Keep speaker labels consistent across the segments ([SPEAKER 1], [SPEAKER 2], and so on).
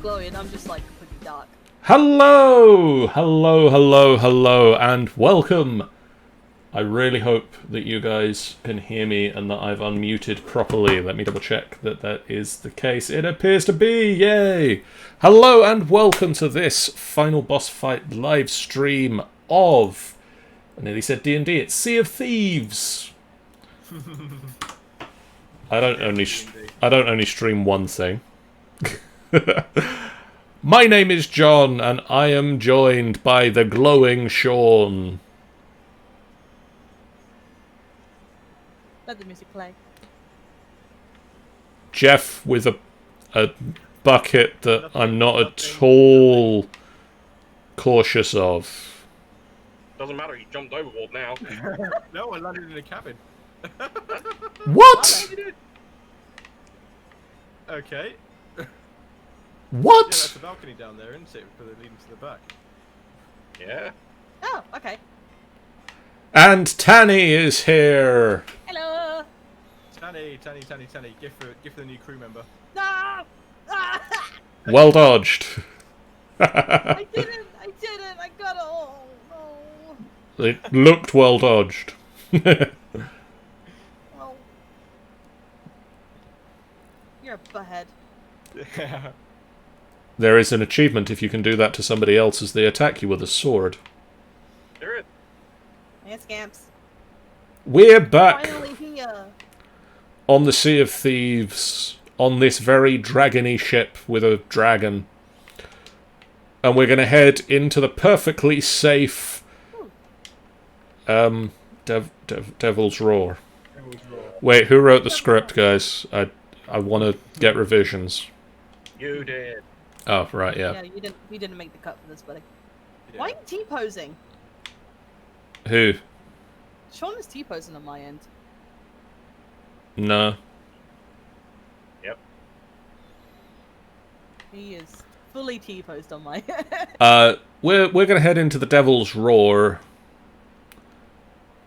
[SPEAKER 1] glowy and I'm just like completely dark.
[SPEAKER 2] Hello! Hello, hello, hello, and welcome! I really hope that you guys can hear me and that I've unmuted properly. Let me double check that that is the case. It appears to be! Yay! Hello and welcome to this final boss fight live stream of... I nearly said D&D, it's Sea of Thieves! I don't only stream one thing. My name is John, and I am joined by the glowing Sean.
[SPEAKER 1] Let the music play.
[SPEAKER 2] Jeff with a bucket that I'm not at all cautious of.
[SPEAKER 3] Doesn't matter, he jumped overboard now.
[SPEAKER 4] No, I landed in a cabin.
[SPEAKER 2] What?
[SPEAKER 4] Okay.
[SPEAKER 2] What?
[SPEAKER 4] Yeah, that's the balcony down there, isn't it? For the leading to the back.
[SPEAKER 3] Yeah.
[SPEAKER 1] Oh, okay.
[SPEAKER 2] And Tanny is here.
[SPEAKER 1] Hello!
[SPEAKER 4] Tanny. Gift for the new crew member.
[SPEAKER 1] No! Ah!
[SPEAKER 2] Well dodged.
[SPEAKER 1] I didn't! I got it all! No!
[SPEAKER 2] It looked well dodged.
[SPEAKER 1] Oh. You're a butthead.
[SPEAKER 4] Yeah.
[SPEAKER 2] There is an achievement if you can do that to somebody else as they attack you with a sword.
[SPEAKER 3] There it.
[SPEAKER 1] Hey, scamps.
[SPEAKER 2] We're back
[SPEAKER 1] Finally here.
[SPEAKER 2] on the Sea of Thieves, on this very dragony ship with a dragon. And we're going to head into the perfectly safe Devil's Roar. Wait, who wrote the script, guys? I want to get revisions.
[SPEAKER 3] You did.
[SPEAKER 2] Oh, right, yeah.
[SPEAKER 1] Yeah, you didn't make the cut for this, buddy.
[SPEAKER 4] Yeah.
[SPEAKER 1] Why are you T-posing?
[SPEAKER 2] Who?
[SPEAKER 1] Sean is T-posing on my end.
[SPEAKER 2] No.
[SPEAKER 3] Yep.
[SPEAKER 1] He is fully T-posed on my end.
[SPEAKER 2] We're going to head into the Devil's Roar,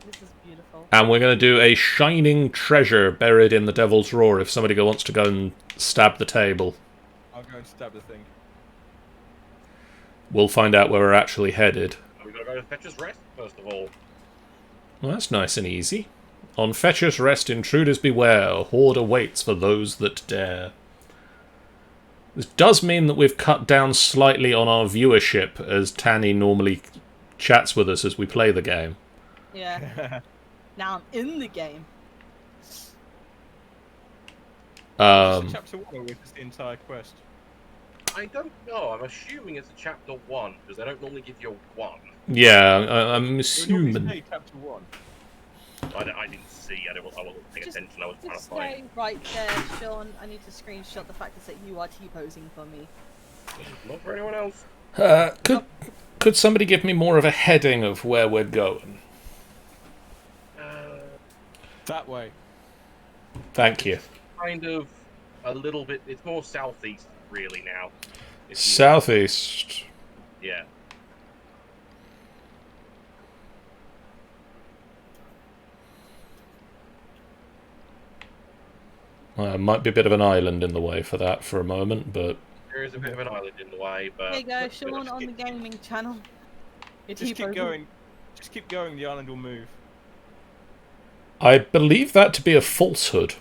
[SPEAKER 1] This is beautiful.
[SPEAKER 2] and we're going to do a shining treasure buried in the Devil's Roar if somebody wants to go and stab the table.
[SPEAKER 4] I'll go and stab the thing.
[SPEAKER 2] We'll find out where we're actually headed.
[SPEAKER 3] We've got to go to Fetcher's Rest, first of all.
[SPEAKER 2] Well, that's nice and easy. On Fetcher's Rest, intruders beware. A horde awaits for those that dare. This does mean that we've cut down slightly on our viewership, as Tanny normally chats with us as we play the game.
[SPEAKER 1] Yeah. Now I'm in the game.
[SPEAKER 4] Chapter 1 or is this the entire quest?
[SPEAKER 3] I don't know. I'm assuming it's a chapter 1, because they don't normally give you a 1.
[SPEAKER 2] Yeah, I'm
[SPEAKER 4] It would
[SPEAKER 2] assuming.
[SPEAKER 4] normally say chapter 1.
[SPEAKER 3] I didn't see. I wasn't paying attention. I was trying to
[SPEAKER 1] Just
[SPEAKER 3] find.
[SPEAKER 1] stay right there, Sean. I need to screenshot the fact that you are T-posing for me.
[SPEAKER 3] Not for anyone else.
[SPEAKER 2] Could somebody give me more of a heading of where we're going?
[SPEAKER 4] That way.
[SPEAKER 2] Thank you.
[SPEAKER 3] Kind of a little bit. It's more southeast, really, now. If you-
[SPEAKER 2] Southeast.
[SPEAKER 3] Yeah.
[SPEAKER 2] Might be a bit of an island in the way for that for a moment, but...
[SPEAKER 3] There is a bit of an island in the way, but...
[SPEAKER 1] There you go, Sean on the gaming channel. You're
[SPEAKER 4] Just keep
[SPEAKER 1] T-posing.
[SPEAKER 4] going. Just keep going, the island will move.
[SPEAKER 2] I believe that to be a falsehood.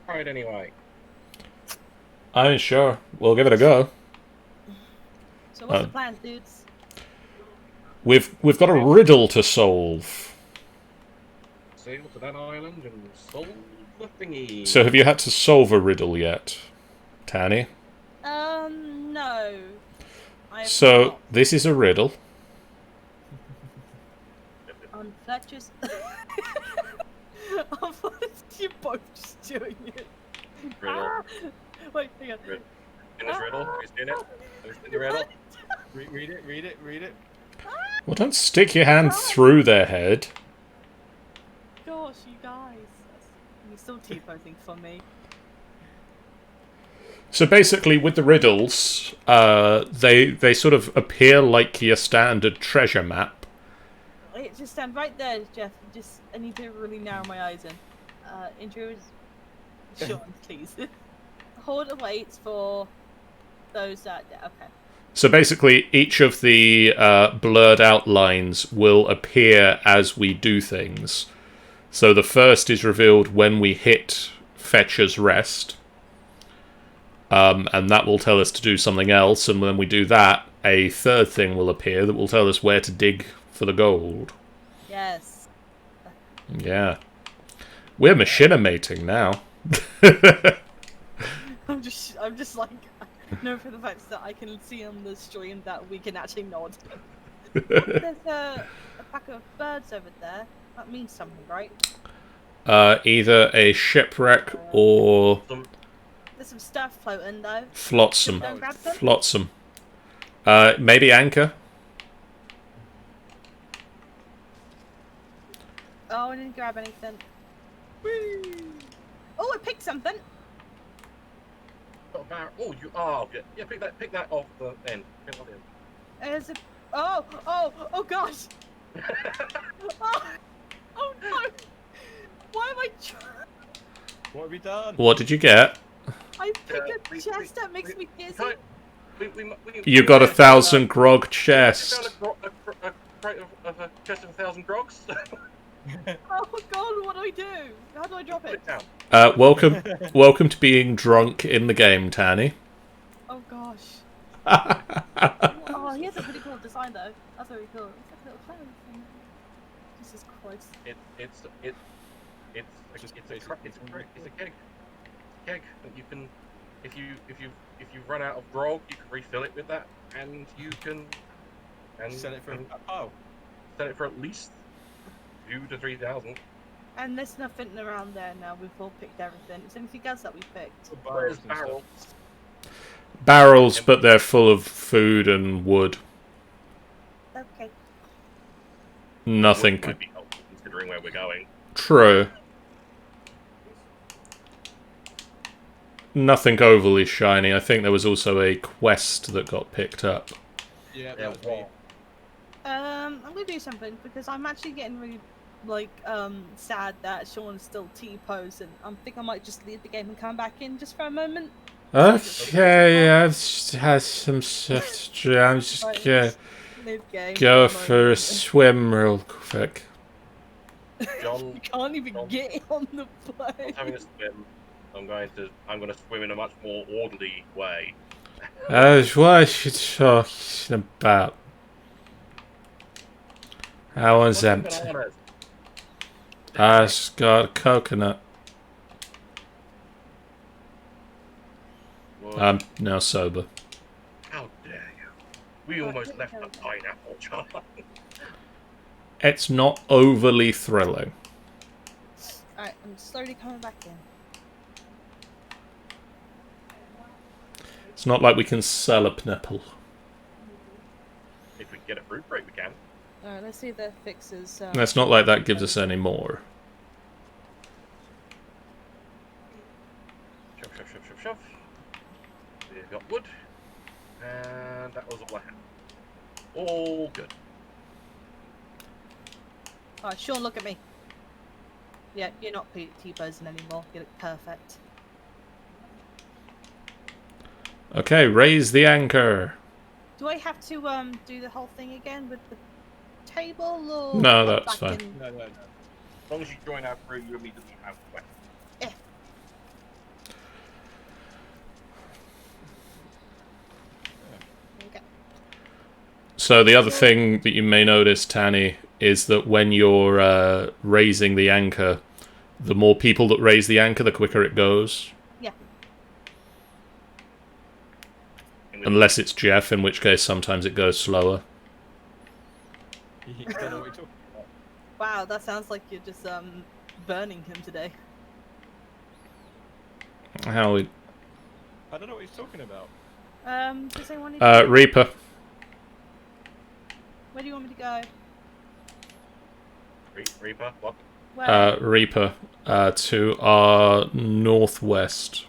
[SPEAKER 3] Right, anyway.
[SPEAKER 2] I ain't sure. We'll give it a go.
[SPEAKER 1] So what's the plan, dudes?
[SPEAKER 2] We've got a riddle to solve.
[SPEAKER 3] Sail to that island and solve the thingy.
[SPEAKER 2] So have you had to solve a riddle yet, Tanny?
[SPEAKER 1] No. I have
[SPEAKER 2] So,
[SPEAKER 1] not.
[SPEAKER 2] this is a riddle.
[SPEAKER 1] On Fletcher's... I thought you both just doing it.
[SPEAKER 3] Riddle.
[SPEAKER 1] Ah! Wait, hang on.
[SPEAKER 3] Riddle. Finish riddle. Who's doing it? Who's doing the riddle?
[SPEAKER 4] Read it.
[SPEAKER 2] Well, don't stick your hand through their head.
[SPEAKER 1] Gosh, you guys. You're still T-posing for me.
[SPEAKER 2] So basically, with the riddles, they sort of appear like your standard treasure map.
[SPEAKER 1] Wait, just stand right there, Jeff. I need to really narrow my eyes in. Intros. Sean, please. Hold awaits for those that. Okay.
[SPEAKER 2] So basically, each of the blurred outlines will appear as we do things. So the first is revealed when we hit Fetcher's Rest. And that will tell us to do something else, and when we do that, a third thing will appear that will tell us where to dig for the gold.
[SPEAKER 1] Yes.
[SPEAKER 2] Yeah. We're machinimating now.
[SPEAKER 1] I'm just like, no, for the fact that I can see on the stream that we can actually nod. There's a pack of birds over there. That means something, right?
[SPEAKER 2] Either a shipwreck or
[SPEAKER 1] There's some stuff floating though.
[SPEAKER 2] flotsam.
[SPEAKER 1] Don't grab them.
[SPEAKER 2] Flotsam. Maybe anchor.
[SPEAKER 1] Oh, I didn't grab anything. Whee! Oh, I picked something.
[SPEAKER 3] Oh, you are. Yeah, pick that off the end. Pick it off the end.
[SPEAKER 1] There's a. Oh gosh. Oh no. Why am I?
[SPEAKER 4] What have you done?
[SPEAKER 2] What did you get?
[SPEAKER 1] I picked a chest that makes me dizzy.
[SPEAKER 2] You got 1,000 grog chest.
[SPEAKER 3] We found a crate of a chest of 1,000 grogs.
[SPEAKER 1] Oh god, what do I do? How do I drop
[SPEAKER 3] Put
[SPEAKER 1] it?
[SPEAKER 3] it down.
[SPEAKER 2] Welcome to being drunk in the game, Tanny.
[SPEAKER 1] Oh gosh. Oh, he has a pretty cool design though. That's very cool. It's like a little clown thing. Jesus Christ.
[SPEAKER 3] It's a keg. Keg that you can, if you run out of grog, you can refill it with that, and you can
[SPEAKER 4] Sell it for a pile.
[SPEAKER 3] sell it for at least 2,000 to 3,000.
[SPEAKER 1] And there's nothing around there now. We've all picked everything. Is there anything else that we picked?
[SPEAKER 3] Where's barrels?
[SPEAKER 2] Barrels, but they're full of food and wood.
[SPEAKER 1] Okay.
[SPEAKER 2] Nothing.
[SPEAKER 3] Might be helpful considering where we're going.
[SPEAKER 2] True. Nothing overly shiny. I think there was also a quest that got picked up.
[SPEAKER 4] Yeah, that was me.
[SPEAKER 1] I'm gonna do something because I'm actually getting really sad that Sean's still T-posed, and I think I might just leave the game and come back in just for a moment.
[SPEAKER 2] Okay, I've just had some stuff to do. I'm just gonna
[SPEAKER 1] Leave game
[SPEAKER 2] go
[SPEAKER 1] for a
[SPEAKER 2] for a
[SPEAKER 1] moment.
[SPEAKER 2] swim real quick.
[SPEAKER 3] John,
[SPEAKER 1] You can't even
[SPEAKER 3] John-
[SPEAKER 1] get on the
[SPEAKER 3] I'm
[SPEAKER 1] plane.
[SPEAKER 3] having a swim. I'm going to swim in a much more orderly way.
[SPEAKER 2] What are you talking about? That one's empty.
[SPEAKER 3] Bananas?
[SPEAKER 2] I just got a coconut.
[SPEAKER 3] Well,
[SPEAKER 2] I'm now sober.
[SPEAKER 3] how dare you? We almost left the pineapple, John.
[SPEAKER 2] It's not overly thrilling.
[SPEAKER 1] Alright, I'm slowly coming back in.
[SPEAKER 2] It's not like we can sell a nipple.
[SPEAKER 3] If we can get a fruit break, we can.
[SPEAKER 1] Alright, let's see if that fixes.
[SPEAKER 2] It's not like that gives us any more.
[SPEAKER 3] Shove. We've got wood. And that was all I had. All good.
[SPEAKER 1] Alright, Sean, look at me. Yeah, you're not T-posing anymore. You look perfect.
[SPEAKER 2] Okay, raise the anchor.
[SPEAKER 1] Do I have to do the whole thing again with the table, or
[SPEAKER 2] No,
[SPEAKER 1] I'm
[SPEAKER 2] that's
[SPEAKER 1] back
[SPEAKER 2] fine.
[SPEAKER 1] in-
[SPEAKER 4] No.
[SPEAKER 3] As long as you join our crew, you immediately have a weapon.
[SPEAKER 1] Okay.
[SPEAKER 2] So the other thing that you may notice, Tanny, is that when you're raising the anchor, the more people that raise the anchor, the quicker it goes.
[SPEAKER 1] Yeah.
[SPEAKER 2] Unless it's Jeff, in which case sometimes it goes slower.
[SPEAKER 4] You don't know what you're talking about.
[SPEAKER 1] Wow, that sounds like you're just burning him today.
[SPEAKER 2] How we...
[SPEAKER 4] I don't know what he's talking about.
[SPEAKER 1] Does anyone need to...
[SPEAKER 2] Reaper.
[SPEAKER 1] Where do you want me to go?
[SPEAKER 3] Reaper, what?
[SPEAKER 1] Where?
[SPEAKER 2] Reaper. To our northwest.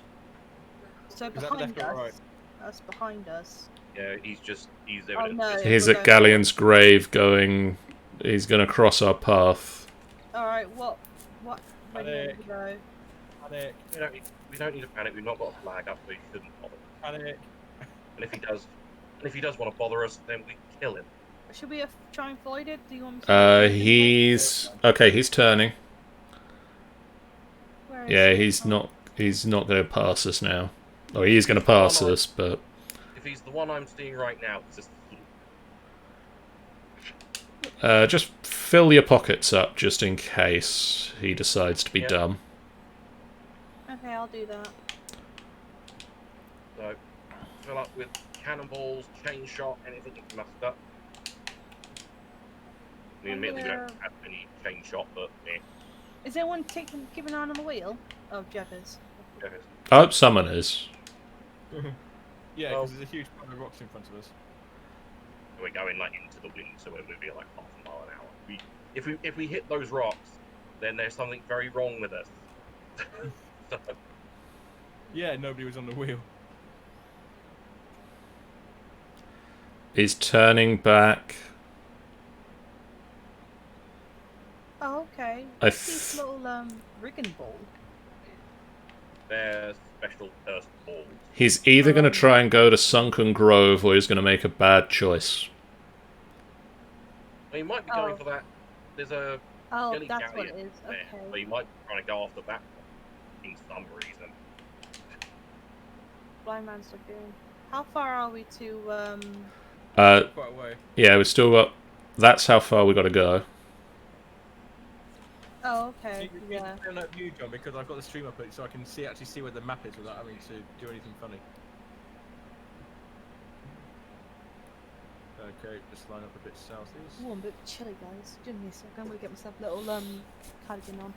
[SPEAKER 1] So
[SPEAKER 4] Is that
[SPEAKER 1] behind
[SPEAKER 4] left or
[SPEAKER 1] us.
[SPEAKER 4] right?
[SPEAKER 1] That's behind us.
[SPEAKER 3] Yeah, he's
[SPEAKER 1] Oh
[SPEAKER 3] evident.
[SPEAKER 1] no.
[SPEAKER 2] He's
[SPEAKER 1] we're
[SPEAKER 2] at
[SPEAKER 1] going-
[SPEAKER 2] Galleon's grave going... He's going to cross our path.
[SPEAKER 1] Alright, what? Where do you want me
[SPEAKER 4] Panic.
[SPEAKER 1] to go?
[SPEAKER 4] Panic.
[SPEAKER 3] We don't need to panic. We've not got a flag up, so he shouldn't bother.
[SPEAKER 4] Panic.
[SPEAKER 3] And if he does want to bother us, then we kill him.
[SPEAKER 1] Should we try and avoid it? Do you want me to?
[SPEAKER 2] He's okay. He's turning.
[SPEAKER 1] Where is
[SPEAKER 2] Yeah,
[SPEAKER 1] he?
[SPEAKER 2] he's
[SPEAKER 1] Oh.
[SPEAKER 2] not. He's not going to pass us now. Or he is going to pass us, but
[SPEAKER 3] If he's the one I'm seeing right now, it's just
[SPEAKER 2] just fill your pockets up just in case he decides to be
[SPEAKER 3] Yeah.
[SPEAKER 2] dumb.
[SPEAKER 1] Okay, I'll do that.
[SPEAKER 3] so fill up with cannonballs, chain shot, anything you can muster up. I mean, admittedly, we don't have any chain shot, but eh.
[SPEAKER 1] Is anyone keeping an eye on the wheel? Oh, Jeff is.
[SPEAKER 3] Yeah.
[SPEAKER 2] Oh, someone is.
[SPEAKER 4] Yeah,
[SPEAKER 3] Well-
[SPEAKER 4] because there's a huge pile of rocks in front of us.
[SPEAKER 3] We're going like into the wind, so we're moving at like half a mile an hour. If we hit those rocks, then there's something very wrong with us. So,
[SPEAKER 4] Yeah, nobody was on the wheel.
[SPEAKER 2] He's turning back.
[SPEAKER 1] Oh, okay.
[SPEAKER 2] I
[SPEAKER 1] What's this little rigging ball?
[SPEAKER 3] they're special cursed balls.
[SPEAKER 2] He's either going to try and go to Sunken Grove or he's going to make a bad choice.
[SPEAKER 3] Well, you might be going for that. There's a
[SPEAKER 1] Oh,
[SPEAKER 3] Jelly
[SPEAKER 1] that's what it
[SPEAKER 3] galleon
[SPEAKER 1] is.
[SPEAKER 3] there,
[SPEAKER 1] Okay.
[SPEAKER 3] so you might be trying to go after that one in some reason.
[SPEAKER 1] Blind Man's Lagoon. How far are we to
[SPEAKER 4] Quite a way.
[SPEAKER 2] Yeah, we've still got... That's how far we got to go.
[SPEAKER 1] Oh,
[SPEAKER 4] So
[SPEAKER 1] okay.
[SPEAKER 4] you can
[SPEAKER 1] Yeah.
[SPEAKER 4] turn that view, John, because I've got the stream up, so I can actually see where the map is without having to do anything funny. Okay, just line up a bit southeast.
[SPEAKER 1] Ooh, I'm a bit chilly, guys. Give me a second. I'm gonna get myself a little cardigan on.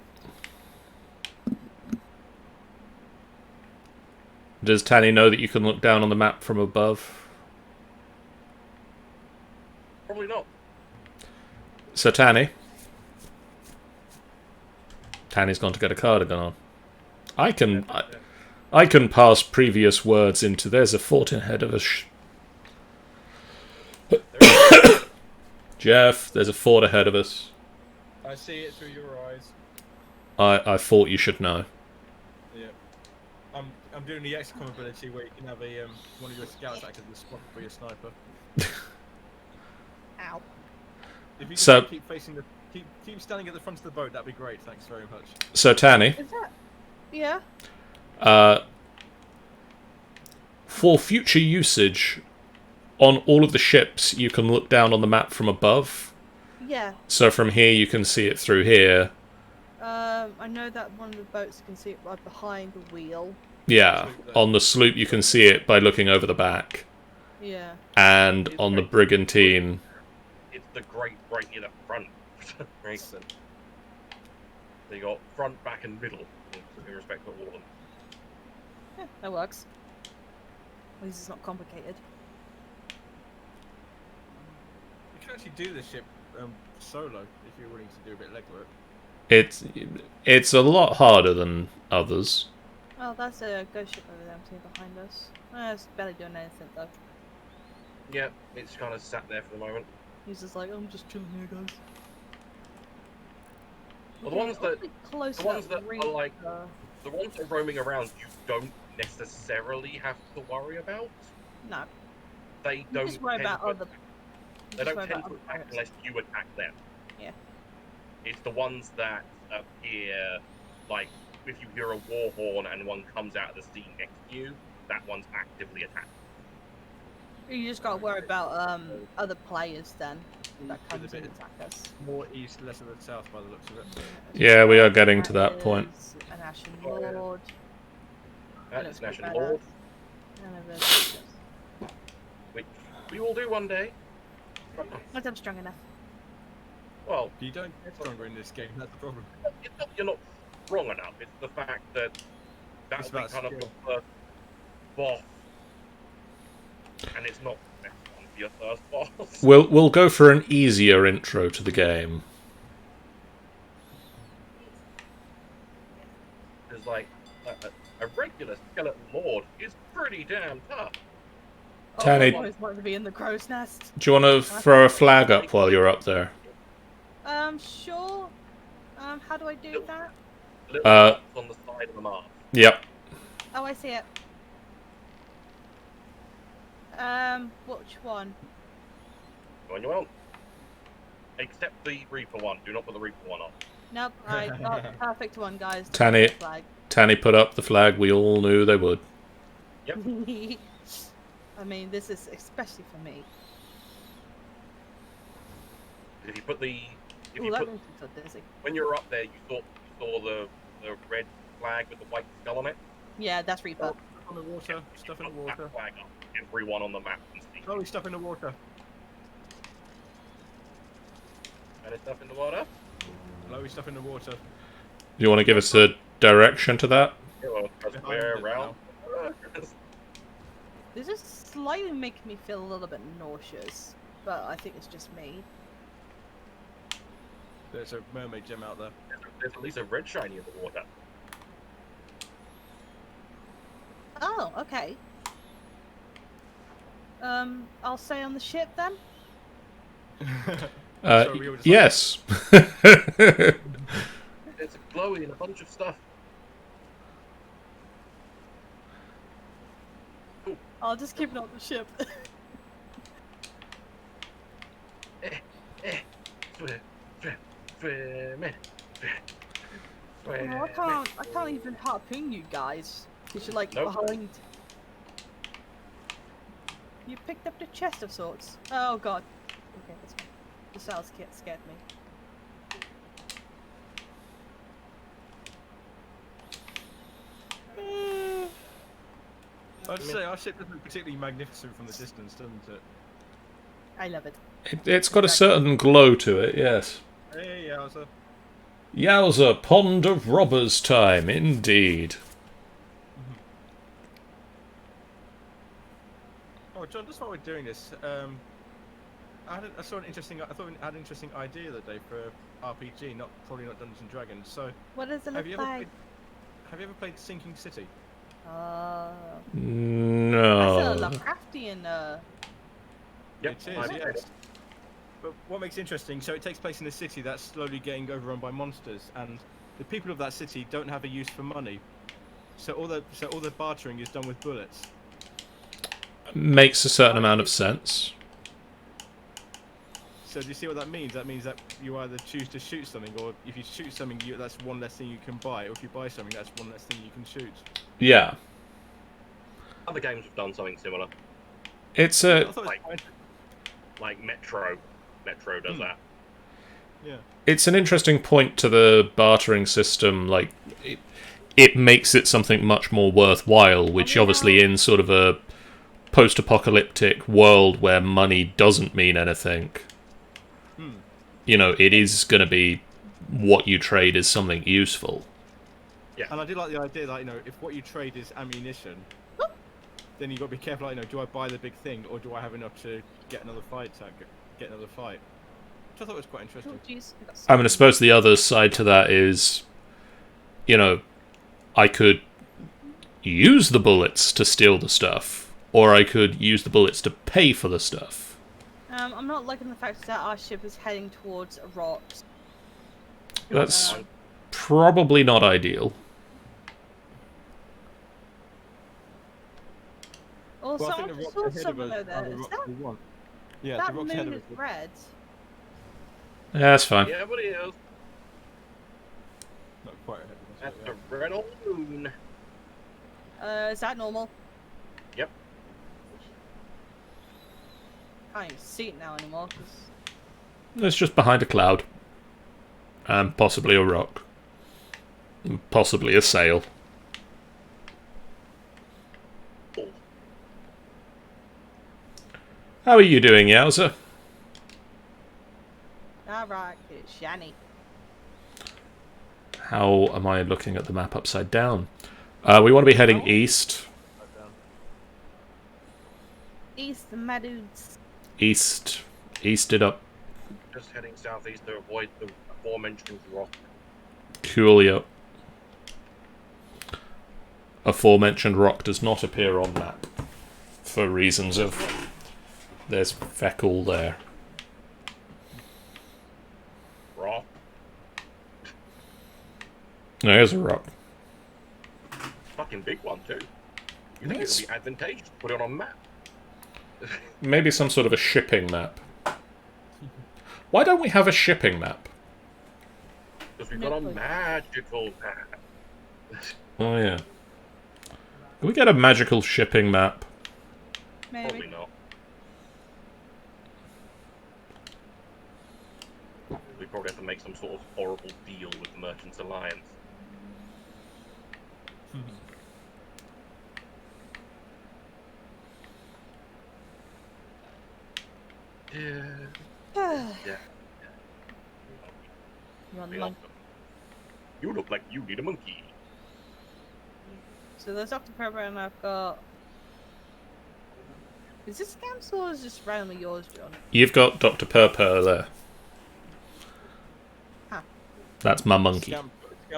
[SPEAKER 2] Does Tanny know that you can look down on the map from above?
[SPEAKER 3] Probably not.
[SPEAKER 2] So Tanny's gone to get a cardigan on. I can pass previous words into there's a fort ahead of us. Jeff, there's a fort ahead of us.
[SPEAKER 4] I see it through your eyes.
[SPEAKER 2] I thought you should know.
[SPEAKER 4] Yeah. I'm doing the XCOM ability where you can have a one of your scouts act as a spot for your sniper.
[SPEAKER 1] Ow.
[SPEAKER 4] If you can
[SPEAKER 2] So-
[SPEAKER 4] keep facing the keep standing at the front of the boat, that'd be great. Thanks very much.
[SPEAKER 2] So Tanny,
[SPEAKER 1] Is that? Yeah.
[SPEAKER 2] for future usage, on all of the ships, you can look down on the map from above.
[SPEAKER 1] Yeah.
[SPEAKER 2] So from here, you can see it through here.
[SPEAKER 1] I know that one of the boats you can see it right behind the wheel.
[SPEAKER 2] Yeah, on the sloop, you can see it by looking over the back.
[SPEAKER 1] Yeah.
[SPEAKER 2] And on the brigantine,
[SPEAKER 3] It's the great right near the front. Right. So you got front, back, and middle in respect to all of them.
[SPEAKER 1] Yeah, that works. At least it's not complicated.
[SPEAKER 4] You can actually do this ship solo if you're willing to do a bit of legwork.
[SPEAKER 2] it's a lot harder than others.
[SPEAKER 1] Oh, that's a ghost ship over there I'm seeing behind us. It's barely doing anything though.
[SPEAKER 3] Yeah, it's kind of sat there for the moment.
[SPEAKER 1] He's just like, I'm just chilling here, guys.
[SPEAKER 3] Well, the ones that
[SPEAKER 1] close
[SPEAKER 3] the ones that
[SPEAKER 1] reef,
[SPEAKER 3] are like the ones that are roaming around, you don't necessarily have to worry about.
[SPEAKER 1] no,
[SPEAKER 3] They
[SPEAKER 1] you
[SPEAKER 3] don't.
[SPEAKER 1] just worry
[SPEAKER 3] tend
[SPEAKER 1] about
[SPEAKER 3] to
[SPEAKER 1] other.
[SPEAKER 3] attack.
[SPEAKER 1] you
[SPEAKER 3] They
[SPEAKER 1] just
[SPEAKER 3] don't
[SPEAKER 1] worry
[SPEAKER 3] tend
[SPEAKER 1] about
[SPEAKER 3] to
[SPEAKER 1] other
[SPEAKER 3] attack
[SPEAKER 1] pirates.
[SPEAKER 3] unless you attack them.
[SPEAKER 1] Yeah.
[SPEAKER 3] It's the ones that appear, like if you hear a war horn and one comes out of the sea next to you, that one's actively attacking.
[SPEAKER 1] You just gotta worry about other players then that
[SPEAKER 4] With a
[SPEAKER 1] comes
[SPEAKER 4] bit
[SPEAKER 1] and attack us.
[SPEAKER 4] more east, less of the south by the looks of it.
[SPEAKER 2] Yeah, we are getting to that point.
[SPEAKER 1] An Ashen
[SPEAKER 3] Oh, yeah.
[SPEAKER 1] Lord.
[SPEAKER 3] That
[SPEAKER 1] looks
[SPEAKER 3] is
[SPEAKER 1] pretty
[SPEAKER 3] National Lord,
[SPEAKER 1] badass. None of those.
[SPEAKER 3] which we will do one day.
[SPEAKER 1] Not I'm strong enough.
[SPEAKER 3] Well,
[SPEAKER 4] You don't get stronger in this game, that's the problem.
[SPEAKER 3] it's not, you're not wrong enough. It's the fact that
[SPEAKER 4] It's
[SPEAKER 3] that'll be
[SPEAKER 4] about
[SPEAKER 3] kind of the
[SPEAKER 4] skill.
[SPEAKER 3] first boss, and it's not the best one for your first boss.
[SPEAKER 2] We'll go for an easier intro to the game.
[SPEAKER 3] There's like a regular skeleton lord is pretty damn tough.
[SPEAKER 2] Tanny-
[SPEAKER 1] I've always wanted to be in the crow's nest.
[SPEAKER 2] Do you want to throw a flag up while you're up there?
[SPEAKER 1] Sure. How do I do that?
[SPEAKER 3] Little dots on the side of the map.
[SPEAKER 2] Yep.
[SPEAKER 1] Oh, I see it. Which one?
[SPEAKER 3] Go on your own. Except the Reaper one. Do not put the Reaper one on.
[SPEAKER 1] Nope, I got the perfect one, guys. The
[SPEAKER 2] Tanny.
[SPEAKER 1] perfect flag.
[SPEAKER 2] Tanny put up the flag we all knew they would.
[SPEAKER 3] Yep.
[SPEAKER 1] I mean, this is especially for me.
[SPEAKER 3] If you put the,
[SPEAKER 1] Ooh, that makes me so dizzy.
[SPEAKER 3] when you were up there, you saw the red flag with the white skull on it.
[SPEAKER 1] Yeah, that's Reaper.
[SPEAKER 4] Stuff on the water. Stuff in the
[SPEAKER 3] Put
[SPEAKER 4] water.
[SPEAKER 3] that flag up. Everyone on the map can see.
[SPEAKER 4] Oh, stuff in the water.
[SPEAKER 3] And it's stuff in the water.
[SPEAKER 4] Hello, stuff in the water.
[SPEAKER 2] Do you want to give us a direction to that?
[SPEAKER 3] We're around.
[SPEAKER 1] This is slightly making me feel a little bit nauseous, but I think it's just me.
[SPEAKER 4] There's a mermaid gem out there.
[SPEAKER 3] There's at least a red shiny in the water.
[SPEAKER 1] Oh, okay. I'll stay on the ship then.
[SPEAKER 4] Sorry, we were just
[SPEAKER 2] Yes.
[SPEAKER 3] There's a glowy and a bunch of stuff.
[SPEAKER 1] I'll just keep it on the ship. No, I can't even harpoon you guys because you're like
[SPEAKER 3] Nope.
[SPEAKER 1] behind. You picked up the chest of sorts. Oh god. Okay, that's fine. The cells scared me.
[SPEAKER 4] I'd say our ship doesn't look particularly magnificent from the distance, doesn't it?
[SPEAKER 1] I love it.
[SPEAKER 2] It's got a certain glow to it, yes.
[SPEAKER 4] Hey, Yowza.
[SPEAKER 2] Yowza, pond of robbers time, indeed.
[SPEAKER 4] Oh, John, just while we're doing this, I saw an interesting. I thought I had an interesting idea the other day for RPG, probably not Dungeons and Dragons. So,
[SPEAKER 1] What does it
[SPEAKER 4] have
[SPEAKER 1] look
[SPEAKER 4] you ever
[SPEAKER 1] like?
[SPEAKER 4] played? Have you ever played Sinking City?
[SPEAKER 1] That's a
[SPEAKER 2] No.
[SPEAKER 1] Lovecraftian.
[SPEAKER 3] Yep,
[SPEAKER 4] It is,
[SPEAKER 3] I've played
[SPEAKER 4] yes.
[SPEAKER 3] it.
[SPEAKER 4] But what makes it interesting? So it takes place in a city that's slowly getting overrun by monsters, and the people of that city don't have a use for money. So all the bartering is done with bullets.
[SPEAKER 2] Makes a certain amount of sense.
[SPEAKER 4] So do you see what that means? That means that you either choose to shoot something, or if you shoot something, that's one less thing you can buy, or if you buy something, that's one less thing you can shoot.
[SPEAKER 2] Yeah.
[SPEAKER 3] Other games have done something similar.
[SPEAKER 2] It's
[SPEAKER 4] I
[SPEAKER 2] a...
[SPEAKER 4] thought it was
[SPEAKER 3] like-
[SPEAKER 4] quite-
[SPEAKER 3] Like Metro. Metro does that.
[SPEAKER 4] yeah.
[SPEAKER 2] It's an interesting point to the bartering system, like, it makes it something much more worthwhile, which obviously in sort of a post-apocalyptic world where money doesn't mean anything, you know, it is going to be what you trade is something useful.
[SPEAKER 4] And I do like the idea that, if what you trade is ammunition, then you've got to be careful, do I buy the big thing, or do I have enough to get another fight, Which I thought was quite interesting.
[SPEAKER 1] Oh jeez.
[SPEAKER 2] I mean, I suppose the other side to that is, you know, I could use the bullets to steal the stuff, or I could use the bullets to pay for the stuff.
[SPEAKER 1] I'm not liking the fact that our ship is heading towards rocks.
[SPEAKER 2] That's probably not ideal.
[SPEAKER 1] Also,
[SPEAKER 4] Well, I think
[SPEAKER 1] I
[SPEAKER 4] the
[SPEAKER 1] just
[SPEAKER 4] rocks
[SPEAKER 1] saw
[SPEAKER 4] ahead of
[SPEAKER 1] something
[SPEAKER 4] us
[SPEAKER 1] over
[SPEAKER 4] are
[SPEAKER 1] there.
[SPEAKER 4] the
[SPEAKER 1] Is
[SPEAKER 4] rocks
[SPEAKER 1] that,
[SPEAKER 4] we want. Yeah,
[SPEAKER 1] that
[SPEAKER 4] the rocks ahead
[SPEAKER 1] moon
[SPEAKER 4] of
[SPEAKER 1] is
[SPEAKER 4] us.
[SPEAKER 1] red?
[SPEAKER 2] Yeah, that's fine.
[SPEAKER 3] Yeah, but it is.
[SPEAKER 4] Not quite ahead of us.
[SPEAKER 3] That's
[SPEAKER 4] but
[SPEAKER 3] the red old moon.
[SPEAKER 1] Is that normal?
[SPEAKER 3] Yep.
[SPEAKER 1] Can't even see it now anymore. 'Cause...
[SPEAKER 2] It's just behind a cloud. And possibly a rock. And possibly a sail. How are you doing, Yowza?
[SPEAKER 1] Alright, it's shiny.
[SPEAKER 2] How am I looking at the map upside down? We want to be heading east.
[SPEAKER 1] East, the meadows.
[SPEAKER 2] East. Easted up.
[SPEAKER 3] Just heading southeast to avoid the aforementioned rock.
[SPEAKER 2] Coolio. Aforementioned rock does not appear on map. For reasons of... There's feckle there.
[SPEAKER 3] Rock.
[SPEAKER 2] There's a rock.
[SPEAKER 3] Fucking big one too. You think it
[SPEAKER 2] Nice.
[SPEAKER 3] would be advantageous to put it on a map?
[SPEAKER 2] Maybe some sort of a shipping map. Why don't we have a shipping map?
[SPEAKER 3] Because we've got a magical map.
[SPEAKER 2] Oh, yeah. Can we get a magical shipping map?
[SPEAKER 1] Maybe.
[SPEAKER 3] Probably not. We probably have to make some sort of horrible deal with the Merchants Alliance. Yeah. Yeah.
[SPEAKER 1] Run,
[SPEAKER 3] Be
[SPEAKER 1] run.
[SPEAKER 3] awesome. You look like you need a monkey.
[SPEAKER 1] So there's Dr. Pepper and I've got... Is this Scamps or is this randomly yours, John?
[SPEAKER 2] You've got Dr. Purpur there.
[SPEAKER 1] Huh.
[SPEAKER 2] That's my monkey.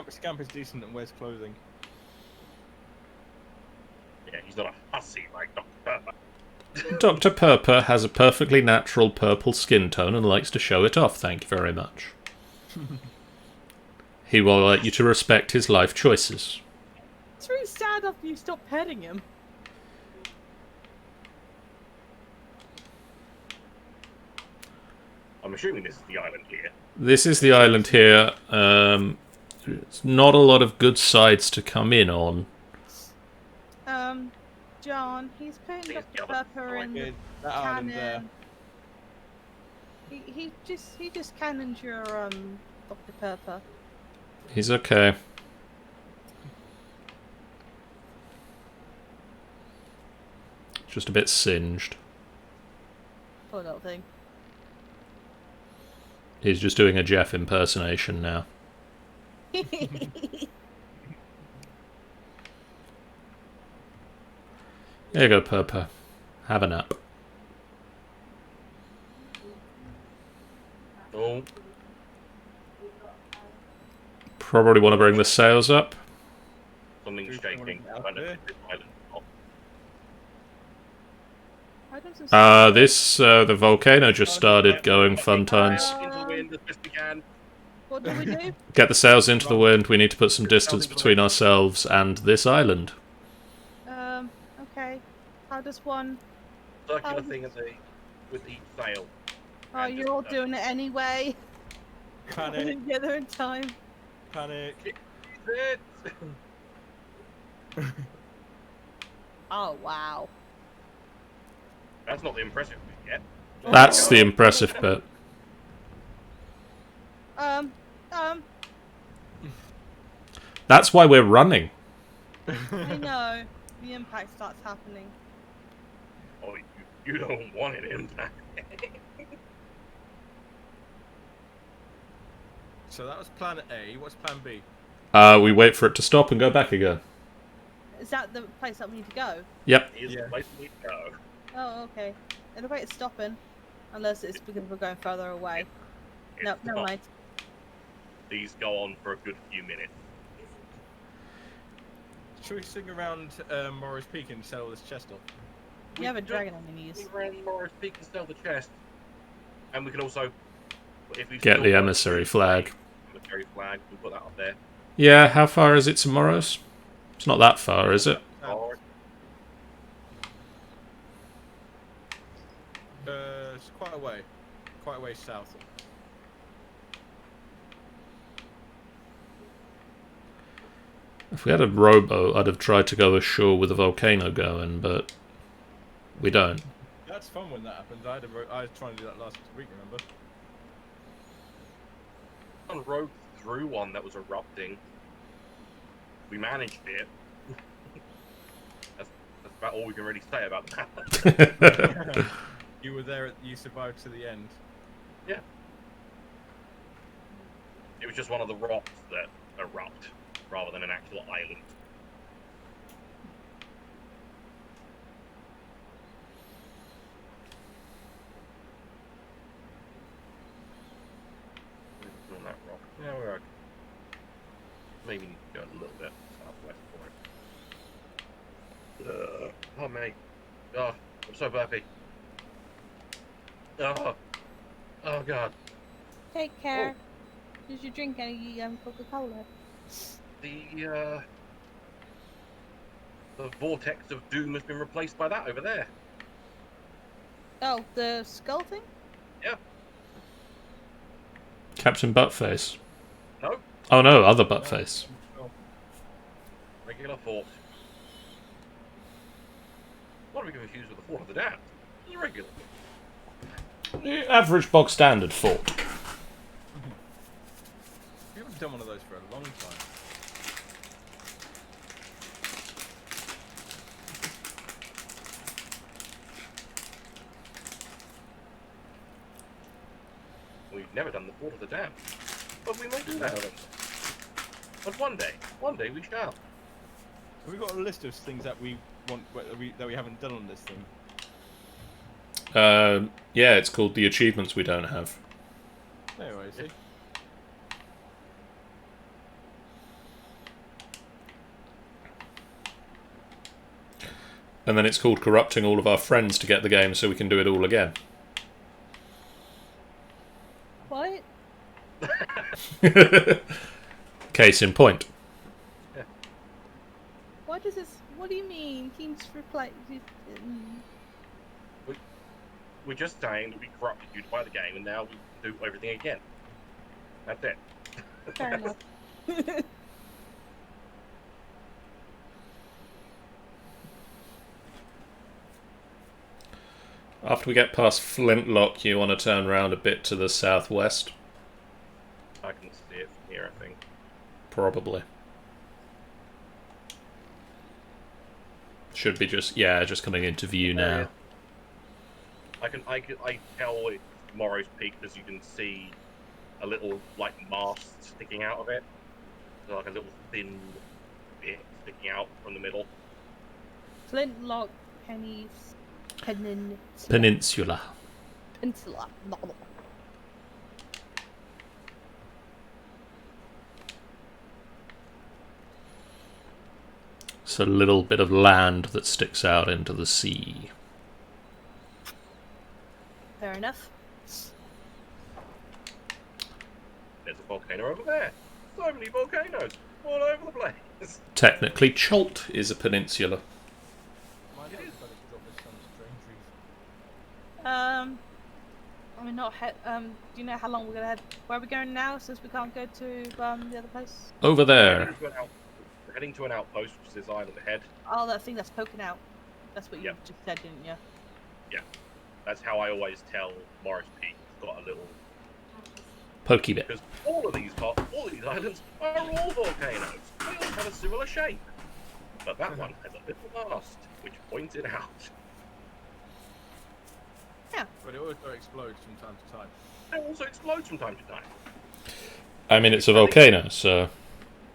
[SPEAKER 4] Scamp is decent and wears clothing.
[SPEAKER 3] Yeah, he's not a hussy like Dr. Pepper.
[SPEAKER 2] Dr. Purpur has a perfectly natural purple skin tone and likes to show it off, thank you very much. He will like you to respect his life choices.
[SPEAKER 1] It's really sad after you stop petting him.
[SPEAKER 3] I'm assuming this is the island here.
[SPEAKER 2] This is the island here. It's not a lot of good sides to come in on.
[SPEAKER 1] John, he's putting
[SPEAKER 3] Think
[SPEAKER 1] Dr.
[SPEAKER 3] it's the other
[SPEAKER 1] Pepper in the
[SPEAKER 4] Yeah, that island there.
[SPEAKER 1] cannon. He just cannoned your Dr. Pepper.
[SPEAKER 2] He's okay. Just a bit singed.
[SPEAKER 1] Poor little thing.
[SPEAKER 2] He's just doing a Jeff impersonation now. There you go, Purpur. Have a nap.
[SPEAKER 3] Oh,
[SPEAKER 2] Probably want to bring the sails up.
[SPEAKER 3] something's
[SPEAKER 4] Do you
[SPEAKER 3] shaking.
[SPEAKER 4] want
[SPEAKER 3] I
[SPEAKER 4] it
[SPEAKER 3] don't know
[SPEAKER 4] out
[SPEAKER 3] if this island or not.
[SPEAKER 1] Why doesn't
[SPEAKER 2] The volcano just started going fun times.
[SPEAKER 3] Into the wind as best we can.
[SPEAKER 1] What do we do?
[SPEAKER 2] Get the sails into the wind. We need to put some distance between ourselves and this island.
[SPEAKER 1] Okay. How does one...
[SPEAKER 3] Circular thing with each sail.
[SPEAKER 1] Oh,
[SPEAKER 3] And
[SPEAKER 1] you're
[SPEAKER 3] just,
[SPEAKER 1] all doing it anyway. I
[SPEAKER 4] Panic,
[SPEAKER 1] didn't get there in time.
[SPEAKER 4] panic.
[SPEAKER 3] It.
[SPEAKER 1] Oh, wow.
[SPEAKER 3] That's not the impressive bit yet.
[SPEAKER 2] That's the impressive bit. That's why we're running.
[SPEAKER 1] I know. The impact starts happening.
[SPEAKER 3] Oh, you don't want it in that.
[SPEAKER 4] So that was plan A. What's plan B?
[SPEAKER 2] We wait for it to stop and go back again.
[SPEAKER 1] Is that the place that we need to go?
[SPEAKER 2] Yep.
[SPEAKER 3] Here's
[SPEAKER 4] Yeah.
[SPEAKER 3] the place we go.
[SPEAKER 1] Oh, okay. And the way it's stopping. Unless it's because we're going further away. No,
[SPEAKER 3] It's
[SPEAKER 1] never
[SPEAKER 3] not.
[SPEAKER 1] mind.
[SPEAKER 3] These go on for a good few minutes.
[SPEAKER 4] Should we swing around Morris Peak and sell this chest off?
[SPEAKER 1] You have a dragon on your knees.
[SPEAKER 3] We ran Morris Peak and sell the chest. And we can also... If we
[SPEAKER 2] Get
[SPEAKER 3] still
[SPEAKER 2] the
[SPEAKER 3] want
[SPEAKER 2] emissary flag.
[SPEAKER 3] Emissary flag, we'll put that up there.
[SPEAKER 2] Yeah, how far is it to Morros? It's not that far, is it?
[SPEAKER 3] Or
[SPEAKER 4] It's quite a way. Quite a way south.
[SPEAKER 2] If we had a rowboat, I'd have tried to go ashore with a volcano going, but we don't.
[SPEAKER 4] That's fun when that happens. I was trying to do that last week, remember?
[SPEAKER 3] on rode through one that was erupting. We managed it. that's about all we can really say about that.
[SPEAKER 4] You were there. You survived to the end.
[SPEAKER 3] Yeah. It was just one of the rocks that erupt, rather than an actual island. On that rock. Yeah, we're okay. Maybe need to go a little bit southwest for it. Oh, mate. Oh, I'm so burpy. Oh, God.
[SPEAKER 1] Take care. Did you drink any Coca-Cola?
[SPEAKER 3] the vortex of doom has been replaced by that over there.
[SPEAKER 1] Oh, the skull thing?
[SPEAKER 3] Yeah.
[SPEAKER 2] Captain Buttface.
[SPEAKER 3] No.
[SPEAKER 2] Oh no, other Buttface.
[SPEAKER 3] Regular fort. What are we confused with the Fort of the Damned? It's a regular fort.
[SPEAKER 2] The average bog standard fort.
[SPEAKER 4] We haven't done one of those for a long time.
[SPEAKER 3] We've never done the Fort of the Damned. But we may do that eventually. But one day we shall.
[SPEAKER 4] Have we got a list of things that we want that we haven't done on this thing?
[SPEAKER 2] Yeah, it's called the achievements we don't have.
[SPEAKER 4] Anyway, see.
[SPEAKER 2] And then it's called corrupting all of our friends to get the game so we can do it all again.
[SPEAKER 1] What?
[SPEAKER 2] Case in point.
[SPEAKER 1] Why does this? What do you mean? Teams replace.
[SPEAKER 3] We're just saying that we corrupted you to buy the game, and now we do everything again. That's it.
[SPEAKER 1] Fair enough.
[SPEAKER 2] After we get past Flintlock, you want to turn around a bit to the southwest?
[SPEAKER 3] I can see it from here, I think.
[SPEAKER 2] Probably. Should be just coming into view now.
[SPEAKER 3] Yeah. I tell it's Morrow's Peak because you can see a little like mast sticking out of it. So like a little thin bit sticking out from the middle.
[SPEAKER 1] Flintlock,
[SPEAKER 2] Peninsula.
[SPEAKER 1] Peninsula.
[SPEAKER 2] It's a little bit of land that sticks out into the sea.
[SPEAKER 1] Fair enough.
[SPEAKER 3] There's a volcano over there. So many volcanoes all over the place.
[SPEAKER 2] Technically, Cholt is a peninsula.
[SPEAKER 4] My dad decided to drop us some strange reason.
[SPEAKER 1] I mean, not head. Do you know how long we're gonna head? Where are we going now? Since we can't go to the other place.
[SPEAKER 2] Over there.
[SPEAKER 3] We're heading to an outpost, which is this island ahead.
[SPEAKER 1] Oh, that thing that's poking out. That's what you
[SPEAKER 3] Yep.
[SPEAKER 1] just said, didn't you?
[SPEAKER 3] That's how I always tell Morris Peak. It's got a little
[SPEAKER 2] Pokey bit.
[SPEAKER 3] because all of these islands are all volcanoes. They all have a similar shape, but that one has a little mast which points it out.
[SPEAKER 4] But it also explodes from time to time.
[SPEAKER 3] It also explodes from time to time.
[SPEAKER 2] I mean, it's a volcano, so...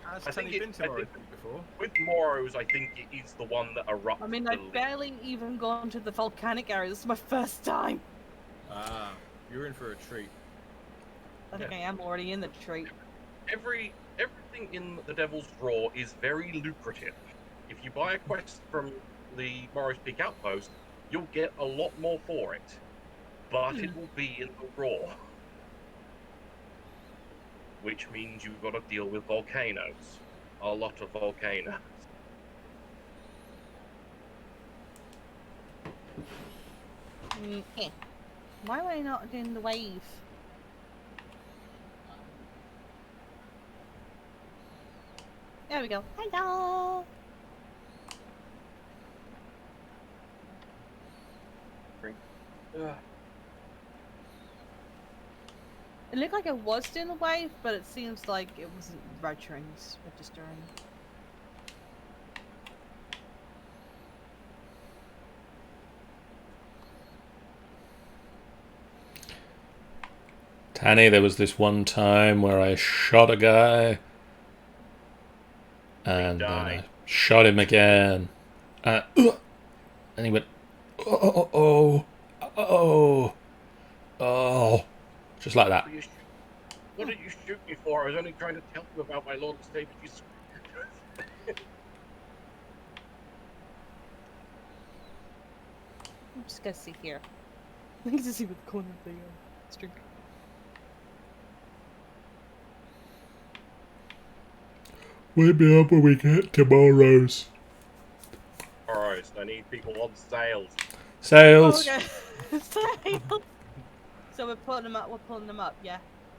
[SPEAKER 4] Has
[SPEAKER 3] I think
[SPEAKER 4] Tony been
[SPEAKER 3] it-
[SPEAKER 4] to
[SPEAKER 3] I
[SPEAKER 4] Morris
[SPEAKER 3] think-
[SPEAKER 4] Peak before?
[SPEAKER 3] With Morrow's, I think it is the one that erupts.
[SPEAKER 1] I mean,
[SPEAKER 3] the
[SPEAKER 1] I've barely even gone to the volcanic area. This is my first time.
[SPEAKER 4] Ah, you're in for a treat.
[SPEAKER 1] I think I am already in the tree.
[SPEAKER 3] Everything in the Devil's Roar is very lucrative. If you buy a quest from the Morris Peak Outpost, you'll get a lot more for it, but it will be in the Roar, which means you've got to deal with volcanoes. A lot of volcanoes.
[SPEAKER 1] Why am I not doing the wave? There we go. Hello. It looked like I was doing the wave, but it seems like it wasn't registering.
[SPEAKER 2] Tanny, there was this one time where I shot a guy, and then I shot him again, and he went, oh, just like that.
[SPEAKER 3] What did you shoot me for? I was only trying to tell you about my Lord and Savior Jesus.
[SPEAKER 1] I'm just gonna see here. I need to see what the corner of the string.
[SPEAKER 2] Wake me up when we get tomorrow's.
[SPEAKER 3] Alright, so I need people on sails.
[SPEAKER 2] Sails.
[SPEAKER 1] Oh, okay. Sail. So we're pulling them up. We're pulling them up. Yeah.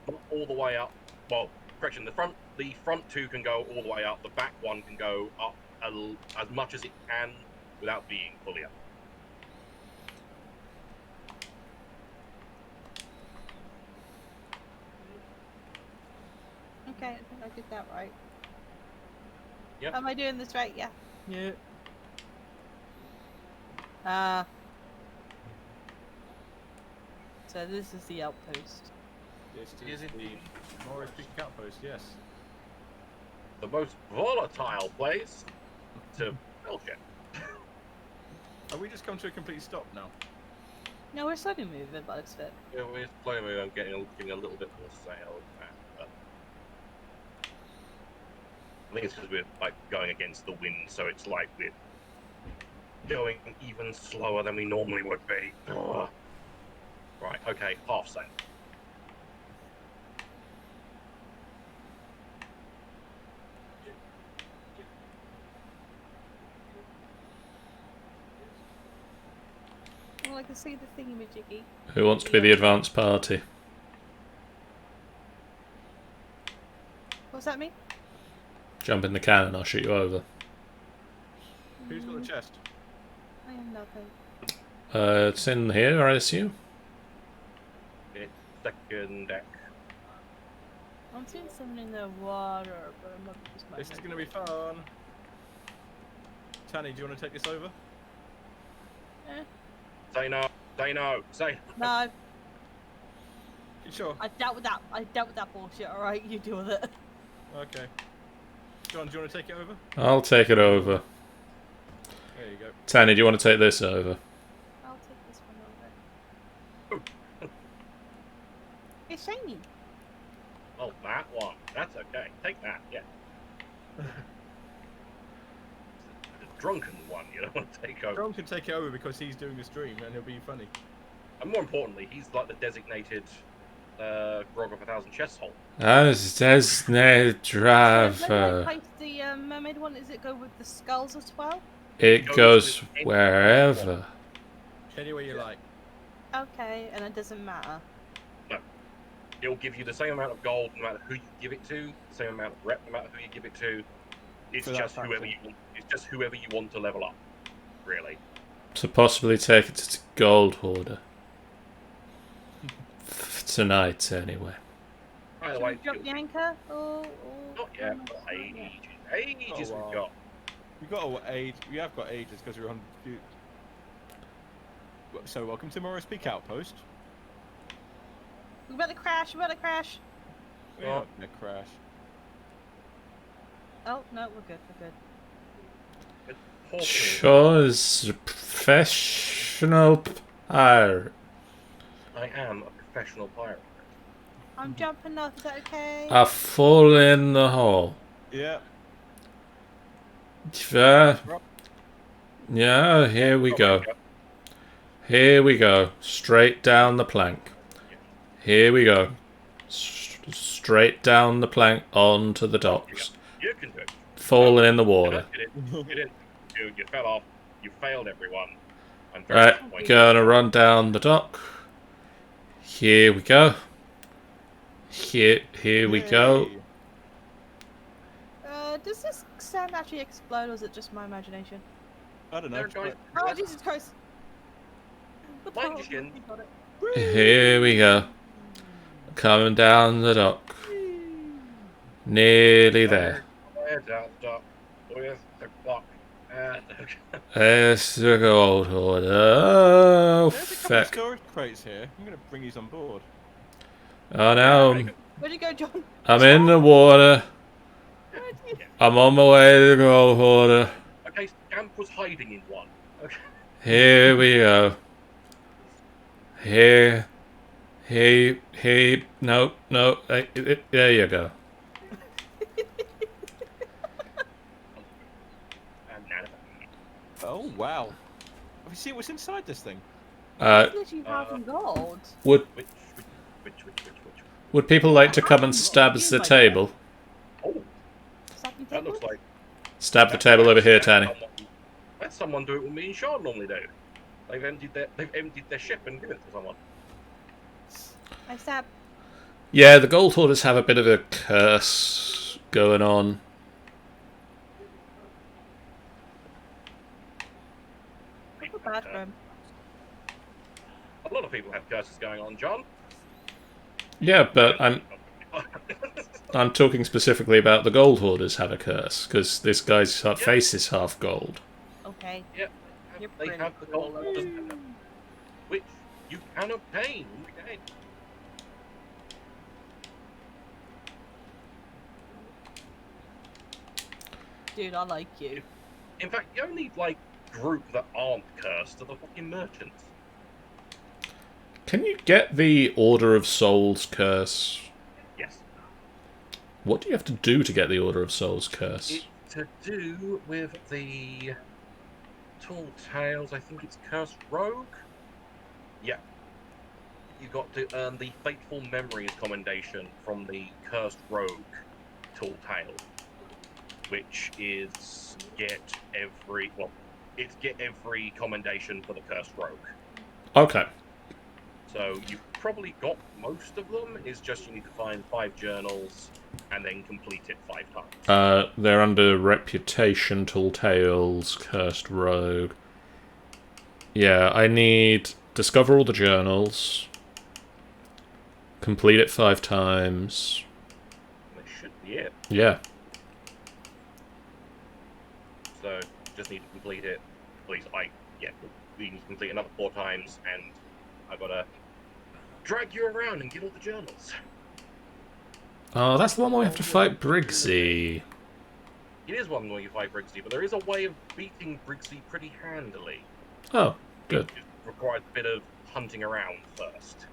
[SPEAKER 3] Not all the way up. Well, correction. The front two can go all the way up. The back one can go up as much as it can without being fully up.
[SPEAKER 1] Okay, I think I did that right.
[SPEAKER 3] Yep.
[SPEAKER 1] Am I doing this right? Yeah.
[SPEAKER 4] Yeah.
[SPEAKER 1] So this is the outpost.
[SPEAKER 4] This
[SPEAKER 3] Is
[SPEAKER 4] is
[SPEAKER 3] it?
[SPEAKER 4] the Morris Peak Outpost, yes.
[SPEAKER 3] The most volatile place to build it.
[SPEAKER 4] Have we just come to a complete stop now?
[SPEAKER 1] No, we're slowly moving by the looks of it.
[SPEAKER 3] Yeah, we're slowly getting a little bit more sail. But I think it's because we're like going against the wind, so it's like we're going even slower than we normally would be. Ugh. Right, okay, half sail.
[SPEAKER 1] Oh, I can see the thingy-majiggy.
[SPEAKER 2] Who wants to be the advanced party?
[SPEAKER 1] What's that mean?
[SPEAKER 2] Jump in the cannon, I'll shoot you over.
[SPEAKER 4] Who's got the chest?
[SPEAKER 1] I am nothing.
[SPEAKER 2] It's in here, I assume.
[SPEAKER 3] It's second deck.
[SPEAKER 1] I'm seeing something in the water, but I'm not just my
[SPEAKER 4] This is going to be fun. Tanny, do you want to take this over?
[SPEAKER 3] Say no, say no, say
[SPEAKER 1] No,
[SPEAKER 4] You sure?
[SPEAKER 1] I dealt with that. I dealt with that bullshit. All right, you deal with it.
[SPEAKER 4] Okay. John, do you want to take it over?
[SPEAKER 2] I'll take it over.
[SPEAKER 4] There you go.
[SPEAKER 2] Tanny, do you want to take this over?
[SPEAKER 1] I'll take this one over. It's shiny.
[SPEAKER 3] Oh, that one. That's okay. Take that, yeah. The drunken one, you don't want to take over.
[SPEAKER 4] John can take it over because he's doing the stream and he'll be funny.
[SPEAKER 3] And more importantly, he's like the designated grog of 1,000 chests hole.
[SPEAKER 2] As designated
[SPEAKER 1] When I
[SPEAKER 2] driver,
[SPEAKER 1] place the mermaid one, does it go with the skulls as well?
[SPEAKER 2] it goes wherever.
[SPEAKER 4] Anyway you like.
[SPEAKER 1] Okay, and it doesn't matter.
[SPEAKER 3] It'll give you the same amount of gold no matter who you give it to, the same amount of rep no matter who you give it to. It's
[SPEAKER 4] For that
[SPEAKER 3] just whoever
[SPEAKER 4] faction.
[SPEAKER 3] you want. It's just whoever you want to level up, really.
[SPEAKER 2] To possibly take it to Gold Hoarder. Tonight, anyway.
[SPEAKER 3] By the
[SPEAKER 1] Should
[SPEAKER 3] way,
[SPEAKER 1] we drop the anchor? Or
[SPEAKER 3] not yet, but ages we've got.
[SPEAKER 4] We have got ages because we're on. So welcome to Morris Peak Outpost.
[SPEAKER 1] We better crash. We better crash.
[SPEAKER 4] We're not gonna crash.
[SPEAKER 1] Oh no, we're good. We're good.
[SPEAKER 2] Sure is a professional pirate.
[SPEAKER 3] I am a professional pirate.
[SPEAKER 1] I'm jumping off. Is that okay?
[SPEAKER 2] I fall in the hole.
[SPEAKER 4] Yeah.
[SPEAKER 2] Yeah, here we go. Here we go. Straight down the plank. Here we go. Straight down the plank onto the docks.
[SPEAKER 3] You can do it.
[SPEAKER 2] Falling in the water.
[SPEAKER 3] You didn't. You fell off. You failed everyone. I'm very
[SPEAKER 2] Right,
[SPEAKER 3] disappointed.
[SPEAKER 2] gonna run down the dock. Here we go. Here we go.
[SPEAKER 4] Yay.
[SPEAKER 1] Does this sand actually explode, or is it just my imagination?
[SPEAKER 4] I don't know.
[SPEAKER 3] There, guys.
[SPEAKER 1] Oh Jesus Christ! The
[SPEAKER 3] Mind
[SPEAKER 1] power
[SPEAKER 3] your shin.
[SPEAKER 1] you got it.
[SPEAKER 2] Here we go. Coming down the dock. Nearly there.
[SPEAKER 3] With the clock.
[SPEAKER 2] There's the Gold Hoarder. Oh,
[SPEAKER 4] There's a couple of
[SPEAKER 2] feck.
[SPEAKER 4] storage crates here. I'm gonna bring these on board.
[SPEAKER 2] Oh no.
[SPEAKER 1] Where'd you go, John?
[SPEAKER 2] I'm in the water.
[SPEAKER 1] Where'd you...
[SPEAKER 2] I'm on my way to the Gold Hoarder.
[SPEAKER 3] Okay, Scamp was hiding in one. Okay.
[SPEAKER 2] Here we go. Here. No. There you go.
[SPEAKER 4] Oh wow. Have you seen what's inside this thing?
[SPEAKER 1] It's literally half in gold.
[SPEAKER 2] Would
[SPEAKER 3] Which?
[SPEAKER 2] would people like to come and stab us the table?
[SPEAKER 3] Oh,
[SPEAKER 1] Stop me
[SPEAKER 3] That looks like
[SPEAKER 2] Stab the table over here, Tanny.
[SPEAKER 3] Let someone do it what me and Sean normally do. They've emptied their ship and given it to someone.
[SPEAKER 1] I stab.
[SPEAKER 2] Yeah, the Gold Hoarders have a bit of a curse going on.
[SPEAKER 1] I feel bad for him.
[SPEAKER 3] A lot of people have curses going on, John.
[SPEAKER 2] Yeah, but I'm talking specifically about the Gold Hoarders have a curse, because this guy's face is half gold.
[SPEAKER 1] Okay.
[SPEAKER 3] Yeah,
[SPEAKER 1] You're
[SPEAKER 3] they
[SPEAKER 1] pretty
[SPEAKER 3] have the gold
[SPEAKER 1] cool.
[SPEAKER 3] orders, which you can obtain in the game.
[SPEAKER 1] Dude, I like you.
[SPEAKER 3] In fact, the only group that aren't cursed are the fucking merchants.
[SPEAKER 2] Can you get the Order of Souls curse?
[SPEAKER 3] Yes.
[SPEAKER 2] What do you have to do to get the Order of Souls curse?
[SPEAKER 3] It's to do with the Tall Tales. I think it's Cursed Rogue. Yeah. You got to earn the Fateful Memories commendation from the Cursed Rogue Tall Tale, which is get every commendation for the Cursed Rogue.
[SPEAKER 2] Okay.
[SPEAKER 3] So you've probably got most of them. It's just you need to find 5 journals and then complete it 5 times.
[SPEAKER 2] They're under Reputation, Tall Tales, Cursed Rogue. Yeah, I need discover all the journals, complete it 5 times.
[SPEAKER 3] That should be it.
[SPEAKER 2] Yeah.
[SPEAKER 3] So just need to complete it. Please, you need to complete another 4 times, and I've got to drag you around and get all the journals.
[SPEAKER 2] Oh, that's the one where we have to fight Briggsy.
[SPEAKER 3] It is one where you fight Briggsy, but there is a way of beating Briggsy pretty handily.
[SPEAKER 2] Oh, good.
[SPEAKER 3] It just requires a bit of hunting around first.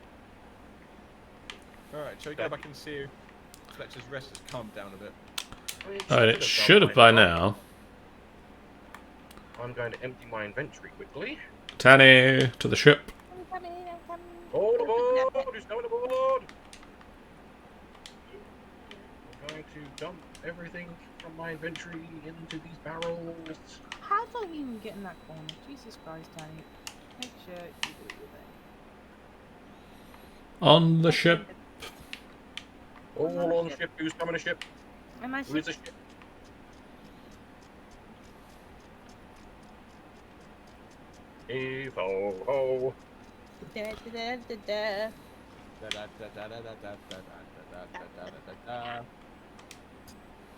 [SPEAKER 4] Alright, shall we go back and see if Fletcher's rest has calmed down a bit?
[SPEAKER 2] It should have by now.
[SPEAKER 3] I'm going to empty my inventory quickly.
[SPEAKER 2] Tanny, to the ship.
[SPEAKER 1] I'm coming.
[SPEAKER 3] All aboard! Who's going aboard? I'm going to dump everything from my inventory into these barrels.
[SPEAKER 1] How do I even get in that corner? Jesus Christ, Danny. Make sure you do your thing.
[SPEAKER 2] On the ship.
[SPEAKER 3] All on ship. Who's coming to ship?
[SPEAKER 1] Am I
[SPEAKER 3] Who is a ship? Heave ho ho.
[SPEAKER 1] Da, da, da, da, da.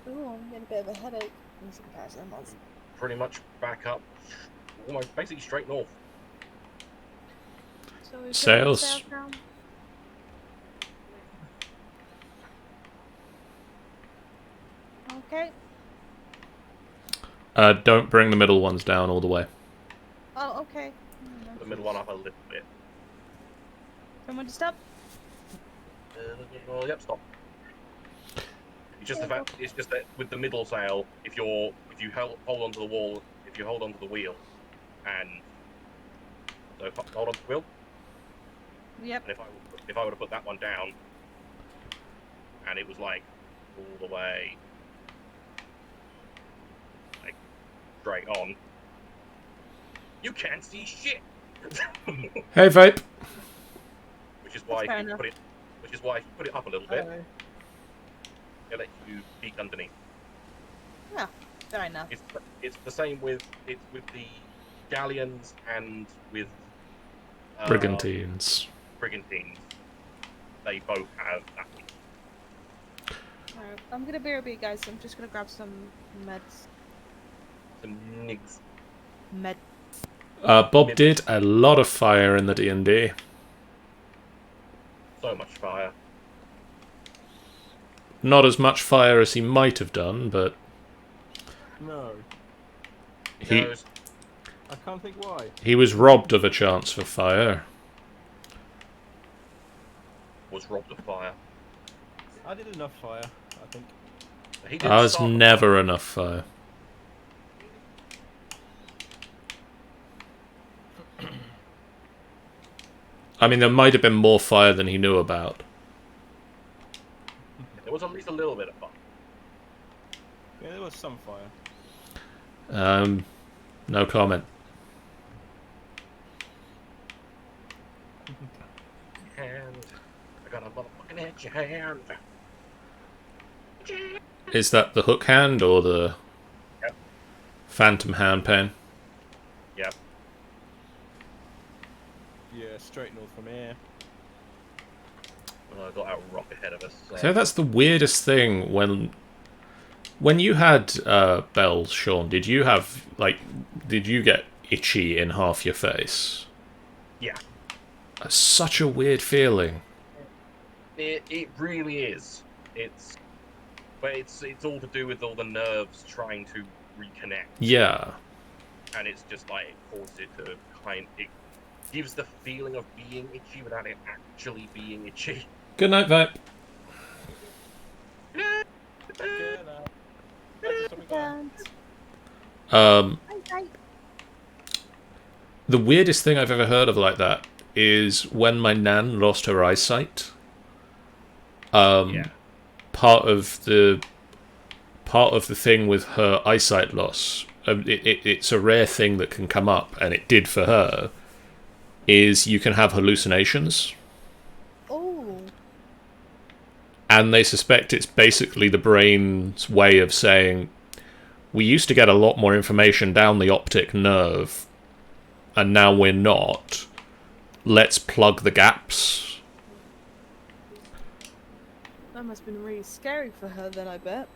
[SPEAKER 1] Ooh, I'm getting a bit of a headache. In comparison,
[SPEAKER 3] Pretty much back up, almost basically straight north.
[SPEAKER 1] so we've
[SPEAKER 2] Sails.
[SPEAKER 1] got sails now. Okay.
[SPEAKER 2] Don't bring the middle ones down all the way.
[SPEAKER 1] Oh, okay.
[SPEAKER 3] Put the middle one up a little bit.
[SPEAKER 1] Someone to stop.
[SPEAKER 3] Yep, stop. It's just the fact. It's just that with the middle sail, if you hold onto the wall, if you hold onto the wheel, and so hold onto the wheel.
[SPEAKER 1] Yep.
[SPEAKER 3] And if I were to put that one down, and it was all the way straight on, you can't see shit.
[SPEAKER 2] Hey, Vape.
[SPEAKER 3] Which is why
[SPEAKER 1] Fair
[SPEAKER 3] you
[SPEAKER 1] enough.
[SPEAKER 3] put it. Which is why you put it up a little bit. It lets you peek underneath.
[SPEAKER 1] Yeah, fair enough.
[SPEAKER 3] It's the same with the galleons and with
[SPEAKER 2] Brigantines.
[SPEAKER 3] brigantines. They both have that.
[SPEAKER 1] Alright, I'm gonna BRB, guys. I'm just gonna grab some meds.
[SPEAKER 3] Some nigs.
[SPEAKER 1] Med.
[SPEAKER 2] Bob did a lot of fire in the D&D.
[SPEAKER 3] So much fire.
[SPEAKER 2] Not as much fire as he might have done, but
[SPEAKER 4] No,
[SPEAKER 2] he
[SPEAKER 3] Knows.
[SPEAKER 4] I can't think why.
[SPEAKER 2] he was robbed of a chance for fire.
[SPEAKER 3] Was robbed of fire.
[SPEAKER 4] I did enough fire, I think.
[SPEAKER 3] He did
[SPEAKER 2] There's
[SPEAKER 3] start-
[SPEAKER 2] never enough fire. I mean, there might have been more fire than he knew about.
[SPEAKER 3] There was at least a little bit of fire.
[SPEAKER 4] Yeah, there was some fire.
[SPEAKER 2] No comment.
[SPEAKER 3] And I got a motherfucking edge hand.
[SPEAKER 2] Is that the hook hand or the
[SPEAKER 3] Yep.
[SPEAKER 2] phantom hand pen?
[SPEAKER 3] Yep.
[SPEAKER 4] Yeah, straight north from here.
[SPEAKER 3] Well, I got our rock ahead of us.
[SPEAKER 2] So that's the weirdest thing when you had bells, Sean. Did you have did you get itchy in half your face?
[SPEAKER 3] Yeah.
[SPEAKER 2] That's such a weird feeling.
[SPEAKER 3] It really is. But it's all to do with all the nerves trying to reconnect.
[SPEAKER 2] Yeah.
[SPEAKER 3] And it's just like it causes it to it gives the feeling of being itchy without it actually being itchy.
[SPEAKER 2] Good night, Vipe.
[SPEAKER 4] Good night. That's something going.
[SPEAKER 1] Okay.
[SPEAKER 2] The weirdest thing I've ever heard of like that is when my nan lost her eyesight.
[SPEAKER 3] Yeah.
[SPEAKER 2] Part of the thing with her eyesight loss, it's a rare thing that can come up, and it did for her, is you can have hallucinations.
[SPEAKER 1] Oh.
[SPEAKER 2] And they suspect it's basically the brain's way of saying, we used to get a lot more information down the optic nerve, and now we're not. Let's plug the gaps.
[SPEAKER 1] That must have been really scary for her then, I bet.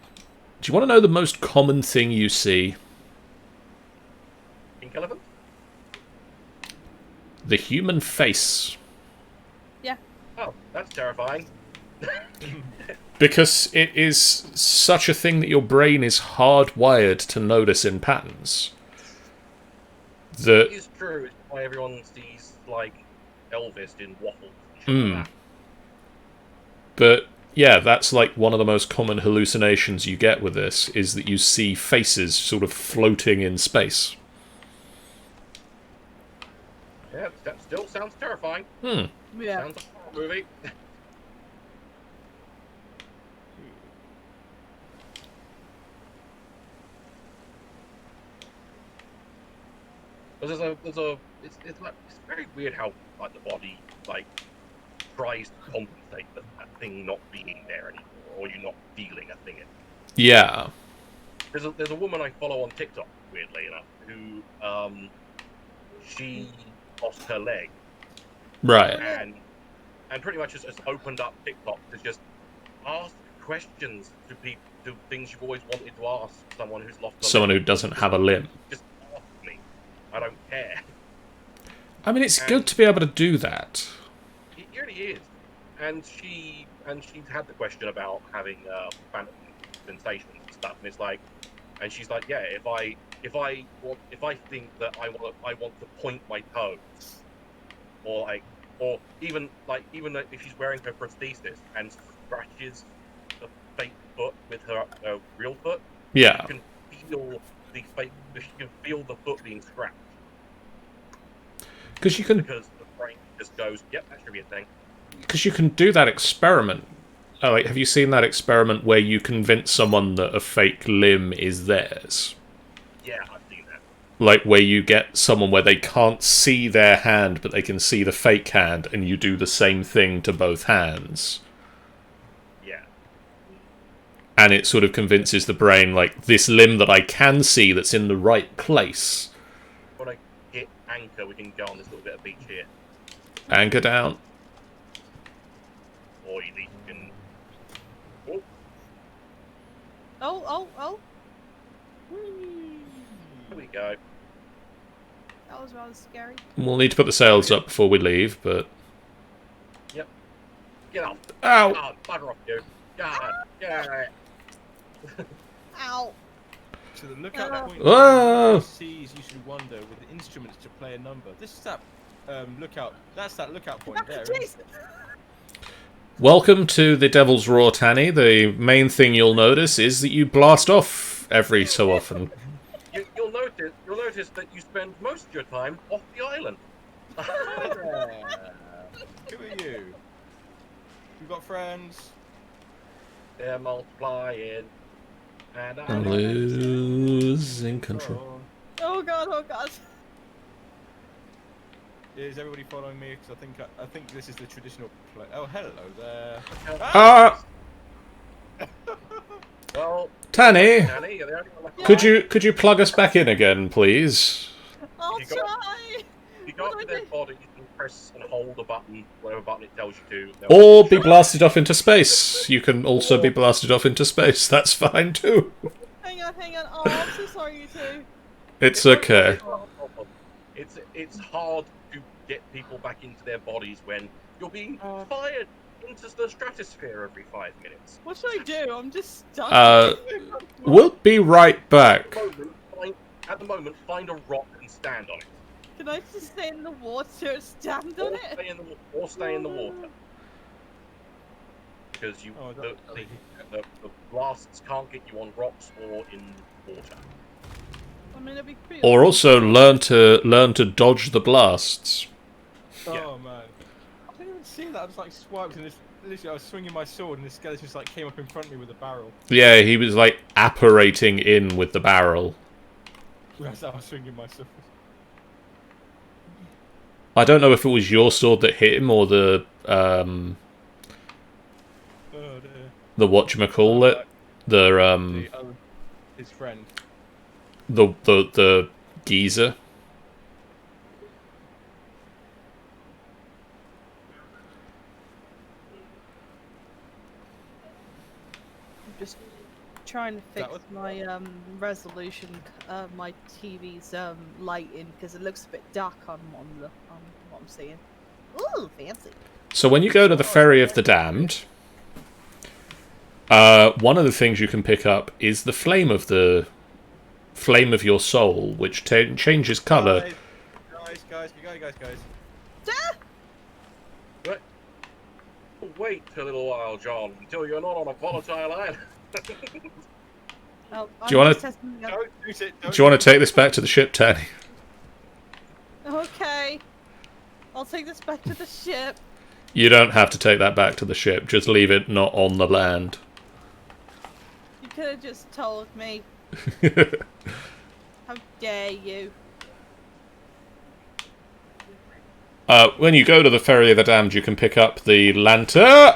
[SPEAKER 2] Do you want to know the most common thing you see?
[SPEAKER 3] Pink elephant?
[SPEAKER 2] The human face.
[SPEAKER 1] Yeah.
[SPEAKER 3] Oh, that's terrifying.
[SPEAKER 2] Because it is such a thing that your brain is hardwired to notice in patterns. That
[SPEAKER 3] It is true. It's why everyone sees, like, Elvis in waffles and shit
[SPEAKER 2] Mm.
[SPEAKER 3] like that.
[SPEAKER 2] But yeah, that's like one of the most common hallucinations you get with this, is that you see faces sort of floating in space.
[SPEAKER 3] Yeah, that still sounds terrifying.
[SPEAKER 2] Hmm.
[SPEAKER 1] Yeah.
[SPEAKER 3] Sounds like a horror movie. It's very weird how like the body like tries to compensate for that thing not being there anymore, or you not feeling a thing.
[SPEAKER 2] Yeah.
[SPEAKER 3] There's a woman I follow on TikTok, weirdly enough, who she lost her leg
[SPEAKER 2] Right.
[SPEAKER 3] and pretty much just opened up TikTok to just ask questions to people, to things you've always wanted to ask someone who's lost a
[SPEAKER 2] Someone
[SPEAKER 3] limb.
[SPEAKER 2] who doesn't have a limb.
[SPEAKER 3] Just ask me. I don't care.
[SPEAKER 2] I mean, it's good to be able to do that.
[SPEAKER 3] It really is. And she's had the question about having phantom sensations and stuff, and it's like, and she's like, yeah, if I think that I want to point my toes, or even if she's wearing her prosthesis and scratches the fake foot with her real foot,
[SPEAKER 2] Yeah.
[SPEAKER 3] you can feel the foot being scratched.
[SPEAKER 2] Because
[SPEAKER 3] Because the brain just goes, yep, that should be a thing.
[SPEAKER 2] Because you can do that experiment. Like, have you seen that experiment where you convince someone that a fake limb is theirs?
[SPEAKER 3] Yeah, I've seen that.
[SPEAKER 2] Like, where you get someone where they can't see their hand, but they can see the fake hand, and you do the same thing to both hands.
[SPEAKER 3] Yeah.
[SPEAKER 2] And it sort of convinces the brain, like, this limb that I can see that's in the right place.
[SPEAKER 3] When I hit anchor, we can go on this little bit of beach here.
[SPEAKER 2] Anchor down.
[SPEAKER 3] Or you can...
[SPEAKER 1] Oh.
[SPEAKER 3] There we go.
[SPEAKER 1] That was rather scary.
[SPEAKER 2] We'll need to put the sails up before we leave, but...
[SPEAKER 3] Yep. Get off.
[SPEAKER 2] Ow!
[SPEAKER 3] God, bugger off you. God, yeah.
[SPEAKER 1] Ow.
[SPEAKER 4] So the lookout point
[SPEAKER 2] Whoa!
[SPEAKER 4] sees usually wonder with the instruments to play a number. This is that lookout. That's that lookout point there. isn't it?
[SPEAKER 1] Jason.
[SPEAKER 2] Welcome to the Devil's Roar, Tanny. The main thing you'll notice is that you blast off every so often.
[SPEAKER 3] You'll notice that you spend most of your time off the island.
[SPEAKER 4] Yeah. Who are you? You got friends?
[SPEAKER 3] They're multiplying. And
[SPEAKER 2] I'm losing control.
[SPEAKER 1] Oh god, oh god.
[SPEAKER 4] Is everybody following me? Because I think this is the traditional play. Oh, hello there.
[SPEAKER 2] Ah!
[SPEAKER 3] Well,
[SPEAKER 2] Tanny,
[SPEAKER 3] Danny, you're the only one left
[SPEAKER 2] could you plug us back in again, please?
[SPEAKER 1] I'll
[SPEAKER 3] You go-
[SPEAKER 1] try.
[SPEAKER 3] You go
[SPEAKER 1] What
[SPEAKER 3] up
[SPEAKER 1] do
[SPEAKER 3] to
[SPEAKER 1] I
[SPEAKER 3] their
[SPEAKER 1] do?
[SPEAKER 3] body and press and hold the button, whatever button it tells you to.
[SPEAKER 2] Or be blasted off into space. You can also be blasted off into space. That's fine too.
[SPEAKER 1] Hang on, hang on. Oh, I'm so sorry, you two.
[SPEAKER 2] It's okay.
[SPEAKER 3] It's hard to get people back into their bodies when you're being fired into the stratosphere every 5 minutes.
[SPEAKER 1] What should I do? I'm just stuck.
[SPEAKER 2] We'll be right back.
[SPEAKER 3] At the moment, find a rock and stand on it.
[SPEAKER 1] Can I just stay in the water and stand on it?
[SPEAKER 3] Stay in the water. Because the blasts can't get you on rocks or in water.
[SPEAKER 1] I mean, it'd be pretty
[SPEAKER 2] Or also
[SPEAKER 1] awesome.
[SPEAKER 2] learn to dodge the blasts.
[SPEAKER 4] Oh
[SPEAKER 3] Yeah.
[SPEAKER 4] man, I didn't even see that. I just like swiped and literally I was swinging my sword and the skeleton just like came up in front of me with a barrel.
[SPEAKER 2] Yeah, he was like apparating in with the barrel.
[SPEAKER 4] As I was swinging my sword.
[SPEAKER 2] I don't know if it was your sword that hit him or the
[SPEAKER 4] Oh dear.
[SPEAKER 2] whatchamacallit,
[SPEAKER 4] His friend.
[SPEAKER 2] the geezer.
[SPEAKER 1] I'm just trying to fix
[SPEAKER 4] was-
[SPEAKER 1] my resolution, my TV's lighting because it looks a bit dark on what I'm seeing. Ooh, fancy.
[SPEAKER 2] So when you go to the Ferry of the Damned, one of the things you can pick up is the flame of your soul, which changes colour.
[SPEAKER 4] Guys.
[SPEAKER 3] But wait a little while, John, until you're not on a volatile island.
[SPEAKER 1] Oh,
[SPEAKER 2] Do you wanna-
[SPEAKER 4] Don't use it.
[SPEAKER 2] Do you want to take this back to the ship, Tanny?
[SPEAKER 1] Okay. I'll take this back to the ship.
[SPEAKER 2] You don't have to take that back to the ship. Just leave it not on the land.
[SPEAKER 1] You could have just told me. How dare you?
[SPEAKER 2] When you go to the Ferry of the Damned, you can pick up the lantern.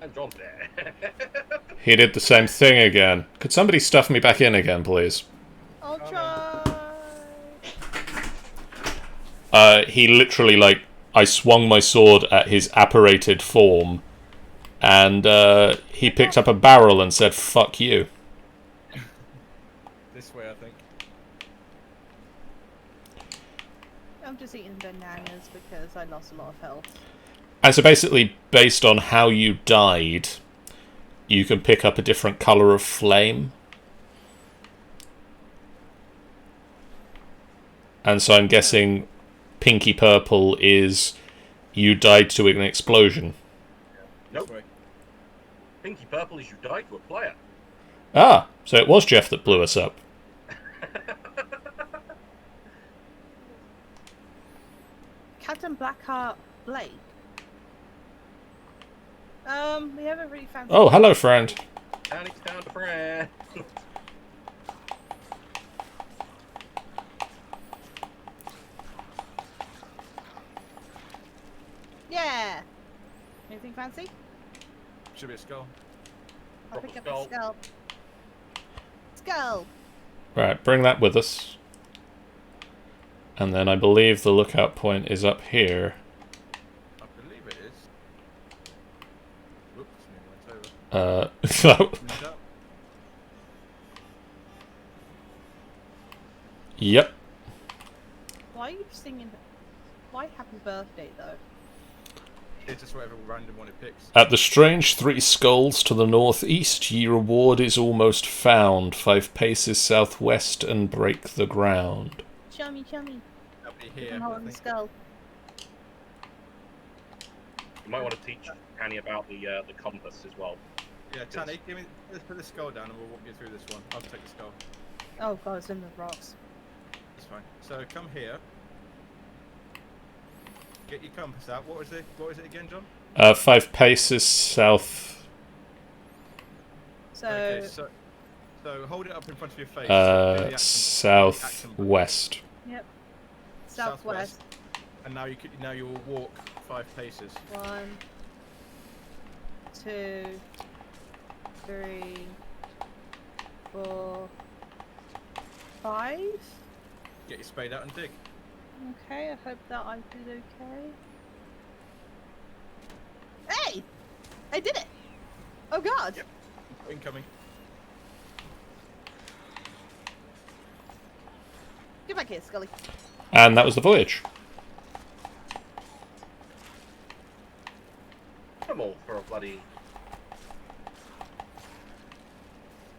[SPEAKER 3] And John's there.
[SPEAKER 2] He did the same thing again. Could somebody stuff me back in again, please?
[SPEAKER 1] I'll try.
[SPEAKER 2] He literally, like, I swung my sword at his apparated form, and he picked up a barrel and said, "Fuck you."
[SPEAKER 4] This way, I think.
[SPEAKER 1] I'm just eating bananas because I lost a lot of health.
[SPEAKER 2] And so basically, based on how you died, you can pick up a different colour of flame. And so I'm guessing pinky purple is you died to an explosion.
[SPEAKER 3] Nope.
[SPEAKER 4] This way.
[SPEAKER 3] Pinky purple is you die to a player.
[SPEAKER 2] Ah, so it was Jeff that blew us up.
[SPEAKER 1] Captain Blackheart Blake. We haven't really found.
[SPEAKER 2] Oh, hello, friend.
[SPEAKER 3] And it's down to friend.
[SPEAKER 1] Yeah. Anything fancy?
[SPEAKER 4] Should be a skull.
[SPEAKER 1] I'll
[SPEAKER 3] Drop
[SPEAKER 1] pick
[SPEAKER 3] a
[SPEAKER 1] up a skull. Skull.
[SPEAKER 2] Right, bring that with us. And then I believe the lookout point is up here.
[SPEAKER 4] I believe it is. Whoops, nearly went over.
[SPEAKER 2] So, yep.
[SPEAKER 1] Why are you singing? Why happy birthday though?
[SPEAKER 4] It's just whatever random one it picks.
[SPEAKER 2] At the strange three skulls to the northeast, ye reward is almost found. 5 paces southwest and break the ground.
[SPEAKER 1] Chummy, chummy.
[SPEAKER 4] That'll be
[SPEAKER 1] You
[SPEAKER 4] here,
[SPEAKER 1] can
[SPEAKER 4] I
[SPEAKER 1] hold the
[SPEAKER 4] think.
[SPEAKER 1] skull.
[SPEAKER 3] You might want to teach Annie about the compass as well.
[SPEAKER 4] Yeah, Tanny, let's put the skull down and we'll walk you through this one. I'll take the skull.
[SPEAKER 1] Oh god, it's in the rocks.
[SPEAKER 4] It's fine. So come here. Get your compass out. What was it again, John?
[SPEAKER 2] 5 paces south.
[SPEAKER 1] So,
[SPEAKER 4] Okay, so hold it up in front of your face. Do the action-
[SPEAKER 2] Southwest.
[SPEAKER 1] yep. Southwest.
[SPEAKER 4] And now you will walk 5 paces.
[SPEAKER 1] 1, 2, 3, 4, 5.
[SPEAKER 4] Get your spade out and dig.
[SPEAKER 1] Okay, I hope that I did okay. Hey! I did it! Oh god!
[SPEAKER 4] Yep. Incoming.
[SPEAKER 1] Get back here, Scully.
[SPEAKER 2] And that was the voyage.
[SPEAKER 3] I'm all for a bloody.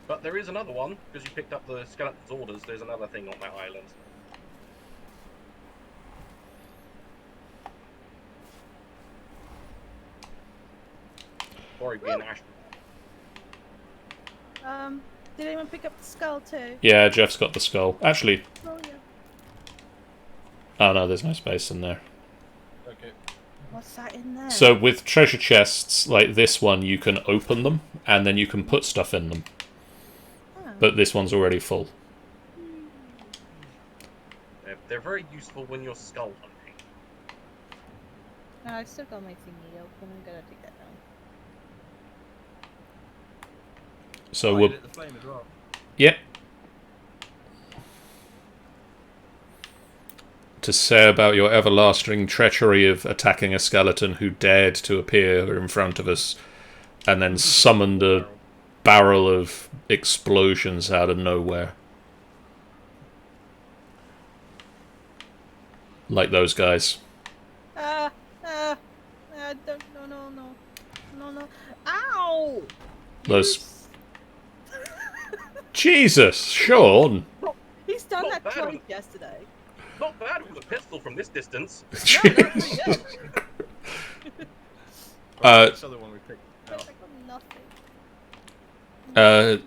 [SPEAKER 3] But there is another one, because you picked up the skeleton's orders, there's another thing on that island. Or being Ash.
[SPEAKER 1] Did anyone pick up the skull too?
[SPEAKER 2] Yeah, Jeff's got the skull. Actually,
[SPEAKER 1] Oh yeah.
[SPEAKER 2] oh no, there's no space in there.
[SPEAKER 4] Okay.
[SPEAKER 1] What's that in there?
[SPEAKER 2] So with treasure chests like this one, you can open them, and then you can put stuff in them.
[SPEAKER 1] Oh.
[SPEAKER 2] But this one's already full.
[SPEAKER 3] They're very useful when you're skull hunting.
[SPEAKER 1] No, I still got my thingy open. I'm gonna take that down.
[SPEAKER 2] So
[SPEAKER 4] you
[SPEAKER 2] we'll...
[SPEAKER 4] lit the flame as well.
[SPEAKER 2] Yep. To say about your everlasting treachery of attacking a skeleton who dared to appear in front of us and then summoned a barrel of explosions out of nowhere. Like those guys.
[SPEAKER 1] Don't, no. Ow!
[SPEAKER 2] Those... Jesus, Sean!
[SPEAKER 1] He's done
[SPEAKER 3] Not
[SPEAKER 1] that
[SPEAKER 3] bad.
[SPEAKER 1] twice yesterday.
[SPEAKER 3] Not bad with a pistol from this distance.
[SPEAKER 1] No, that's pretty good.
[SPEAKER 4] This other one we picked
[SPEAKER 1] I
[SPEAKER 4] out.
[SPEAKER 1] got nothing.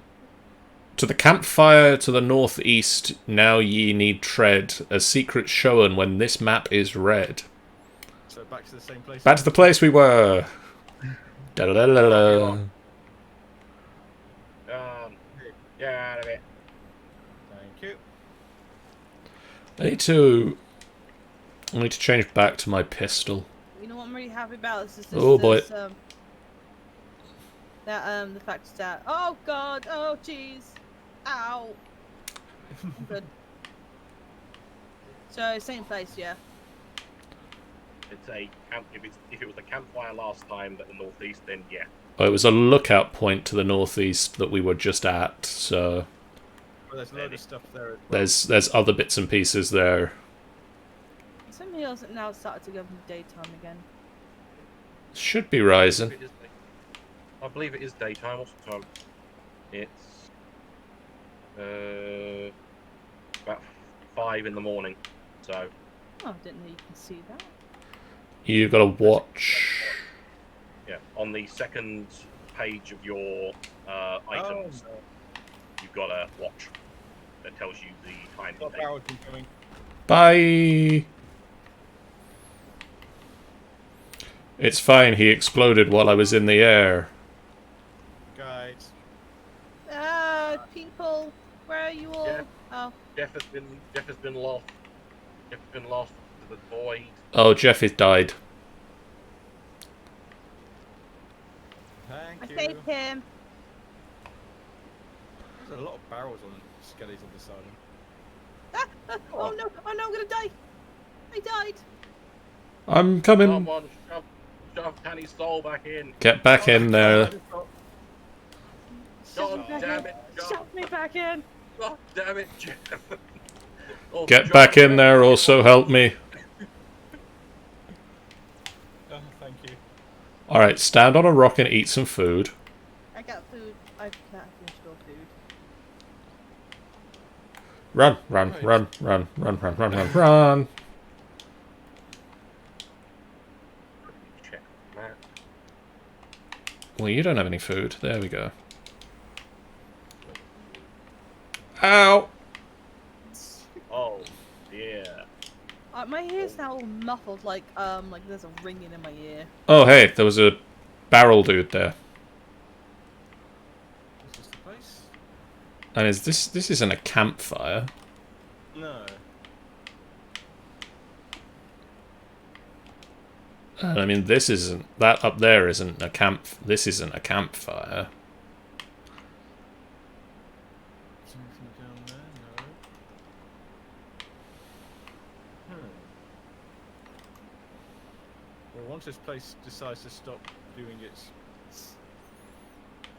[SPEAKER 2] To the campfire to the northeast, now ye need tread, a secret shown when this map is read.
[SPEAKER 4] So back to the same place.
[SPEAKER 2] Back to the place we were. Da-da-da-da-da.
[SPEAKER 3] Get out of it.
[SPEAKER 4] Thank you.
[SPEAKER 2] I need to change back to my pistol.
[SPEAKER 1] You know what I'm really happy about? Is this,
[SPEAKER 2] Oh, boy.
[SPEAKER 1] the fact that oh god, oh jeez, ow. I'm good. So same place, yeah.
[SPEAKER 3] It's a camp. If it was the campfire last time at the northeast, then yeah.
[SPEAKER 2] Oh, it was a lookout point to the northeast that we were just at, so
[SPEAKER 4] Well, there's a load of stuff there as well.
[SPEAKER 2] there's other bits and pieces there.
[SPEAKER 1] Something else that now started to go in the daytime again.
[SPEAKER 2] Should be rising.
[SPEAKER 3] I believe it is daytime. What's the time? It's about 5 in the morning. So
[SPEAKER 1] Oh, I didn't know you can see that.
[SPEAKER 2] You've got to watch.
[SPEAKER 3] yeah, on the second page of your items, you've got a watch that tells you the time.
[SPEAKER 4] Got barrels incoming.
[SPEAKER 2] Bye! It's fine, he exploded while I was in the air.
[SPEAKER 4] Guys.
[SPEAKER 1] People, where are you all?
[SPEAKER 3] Yeah.
[SPEAKER 1] Oh,
[SPEAKER 3] Jeff has been lost. Jeff has been lost to the void.
[SPEAKER 2] Oh, Jeff has died.
[SPEAKER 1] I
[SPEAKER 4] Thank you.
[SPEAKER 1] saved him.
[SPEAKER 4] There's a lot of barrels on skellies on this island.
[SPEAKER 1] Oh no, I'm gonna die. I died.
[SPEAKER 2] I'm coming.
[SPEAKER 3] Someone shove Tanny's soul back in.
[SPEAKER 2] Get back in there.
[SPEAKER 3] God damn it, Jeff.
[SPEAKER 1] Shove me back in.
[SPEAKER 3] God damn it, Jeff. Oh,
[SPEAKER 2] Get
[SPEAKER 3] Jeff,
[SPEAKER 2] back in there, also help me.
[SPEAKER 4] Oh, thank you.
[SPEAKER 2] Alright, stand on a rock and eat some food.
[SPEAKER 1] I got food. I can't finish all food.
[SPEAKER 2] Run, run, run, run, run, run, run, run, run.
[SPEAKER 3] Check that.
[SPEAKER 2] Well, you don't have any food. There we go. Ow!
[SPEAKER 3] Oh, yeah.
[SPEAKER 1] My ear's now all muffled, like there's a ringing in my ear.
[SPEAKER 2] Oh, hey, there was a barrel dude there.
[SPEAKER 4] This is
[SPEAKER 2] And is this isn't a campfire?
[SPEAKER 4] No.
[SPEAKER 2] And I mean, this isn't, that up there isn't a camp. This isn't a campfire.
[SPEAKER 4] Is there anything down there? No. Well, once this place decides to stop doing its...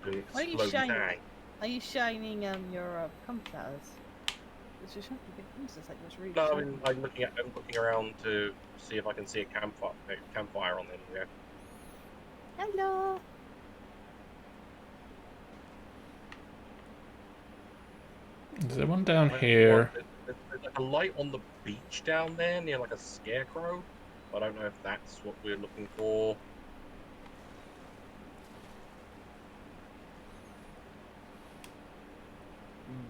[SPEAKER 3] Doing
[SPEAKER 1] Why are you
[SPEAKER 3] explode
[SPEAKER 1] shining?
[SPEAKER 3] tag.
[SPEAKER 1] Are you shining your compass? It's just not a big compass like this really.
[SPEAKER 3] No,
[SPEAKER 1] shiny.
[SPEAKER 3] I'm looking around to see if I can see a campfire on there. Yeah.
[SPEAKER 1] Hello.
[SPEAKER 2] Is there one down here?
[SPEAKER 3] There's like a light on the beach down there near like a scarecrow. I don't know if that's what we're looking for.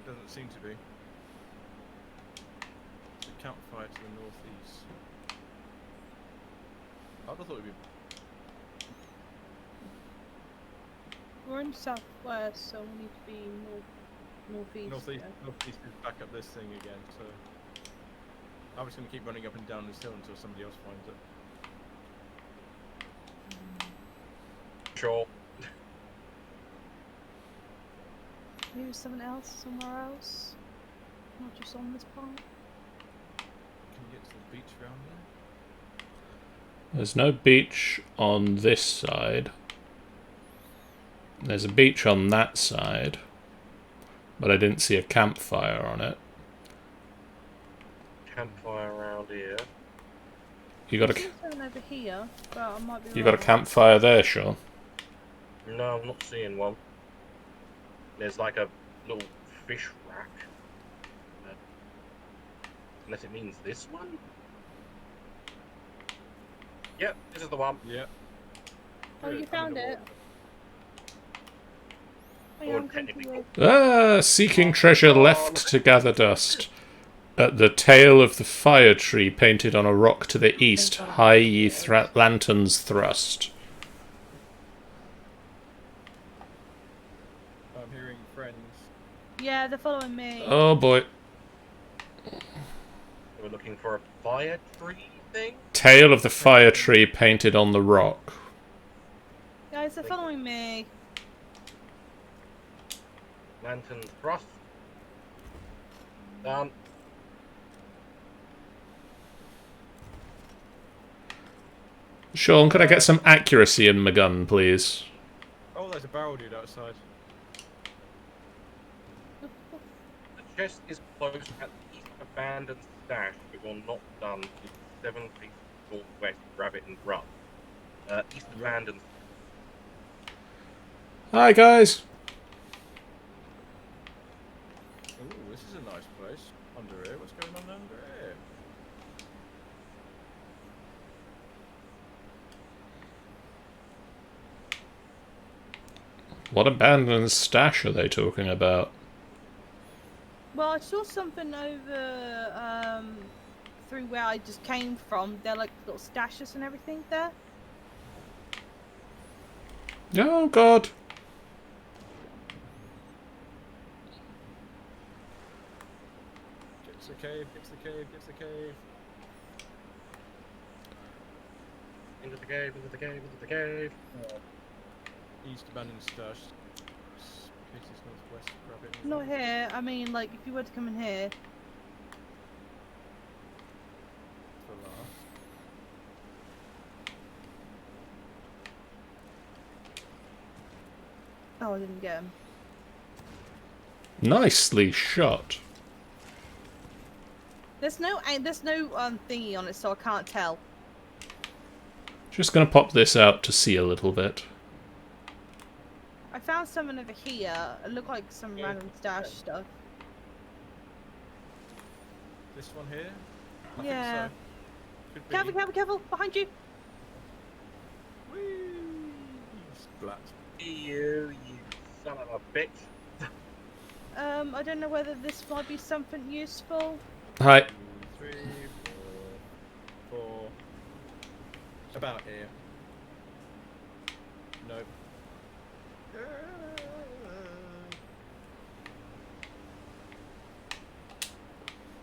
[SPEAKER 4] Doesn't seem to be. The campfire to the northeast. I thought it'd be...
[SPEAKER 1] We're in southwest, so we need to be northeast.
[SPEAKER 4] Northeast,
[SPEAKER 1] yeah.
[SPEAKER 4] northeast is back up this thing again, so... I'm just going to keep running up and down this hill until somebody else finds it.
[SPEAKER 3] Sure.
[SPEAKER 1] Maybe someone else somewhere else, not just on this part.
[SPEAKER 4] Can you get to the beach round there?
[SPEAKER 2] There's no beach on this side. There's a beach on that side, but I didn't see a campfire on it.
[SPEAKER 3] Campfire around here.
[SPEAKER 2] You got
[SPEAKER 1] There's someone over here, but I might be
[SPEAKER 2] you got a
[SPEAKER 1] wrong.
[SPEAKER 2] campfire there, Sean?
[SPEAKER 3] No, I'm not seeing one. There's like a little fish rack. Unless it means this one? Yep, this is the one.
[SPEAKER 4] Yeah.
[SPEAKER 1] Oh, you found it. Hang
[SPEAKER 3] Or
[SPEAKER 1] on, come to
[SPEAKER 3] technically-
[SPEAKER 1] you.
[SPEAKER 2] Ah, seeking treasure left to gather dust. At the tail of the fire tree painted on a rock to the east, high ye lanterns thrust.
[SPEAKER 4] I'm hearing friends.
[SPEAKER 1] Yeah, they're following me.
[SPEAKER 2] Oh boy.
[SPEAKER 3] We're looking for a fire tree thing.
[SPEAKER 2] Tail of the fire tree painted on the rock.
[SPEAKER 1] Guys, they're following me.
[SPEAKER 3] Lantern thrust. Done.
[SPEAKER 2] Sean, could I get some accuracy in my gun, please?
[SPEAKER 4] Oh, there's a barrel dude outside.
[SPEAKER 3] The chest is close at the east abandoned stash, but you're not done. It's 7 feet northwest, rabbit and rut. East abandoned.
[SPEAKER 2] Hi, guys.
[SPEAKER 4] Ooh, this is a nice place. Under here, what's going on under here?
[SPEAKER 2] What abandoned stash are they talking about?
[SPEAKER 1] Well, I saw something over through where I just came from. They're like little stashes and everything there.
[SPEAKER 2] Oh, God.
[SPEAKER 4] Get to the cave, get to the cave, get to the cave.
[SPEAKER 3] Into the cave, into the cave, into the cave.
[SPEAKER 4] East abandoned stash. Faces northwest, grab it.
[SPEAKER 1] Not here. I mean, like, if you were to come in here.
[SPEAKER 4] For last.
[SPEAKER 1] Oh, I didn't get him.
[SPEAKER 2] Nicely shot.
[SPEAKER 1] There's no thingy on it, so I can't tell.
[SPEAKER 2] Just gonna pop this out to see a little bit.
[SPEAKER 1] I found someone over here. It looked like some random stash stuff.
[SPEAKER 4] This one here? I
[SPEAKER 1] Yeah.
[SPEAKER 4] think so. Could be.
[SPEAKER 1] Careful, careful, careful! Behind you!
[SPEAKER 4] Whee! Splat.
[SPEAKER 3] You son of a bitch.
[SPEAKER 1] I don't know whether this might be something useful.
[SPEAKER 2] Hi.
[SPEAKER 4] 2, 3, 4, 4. About here. Nope.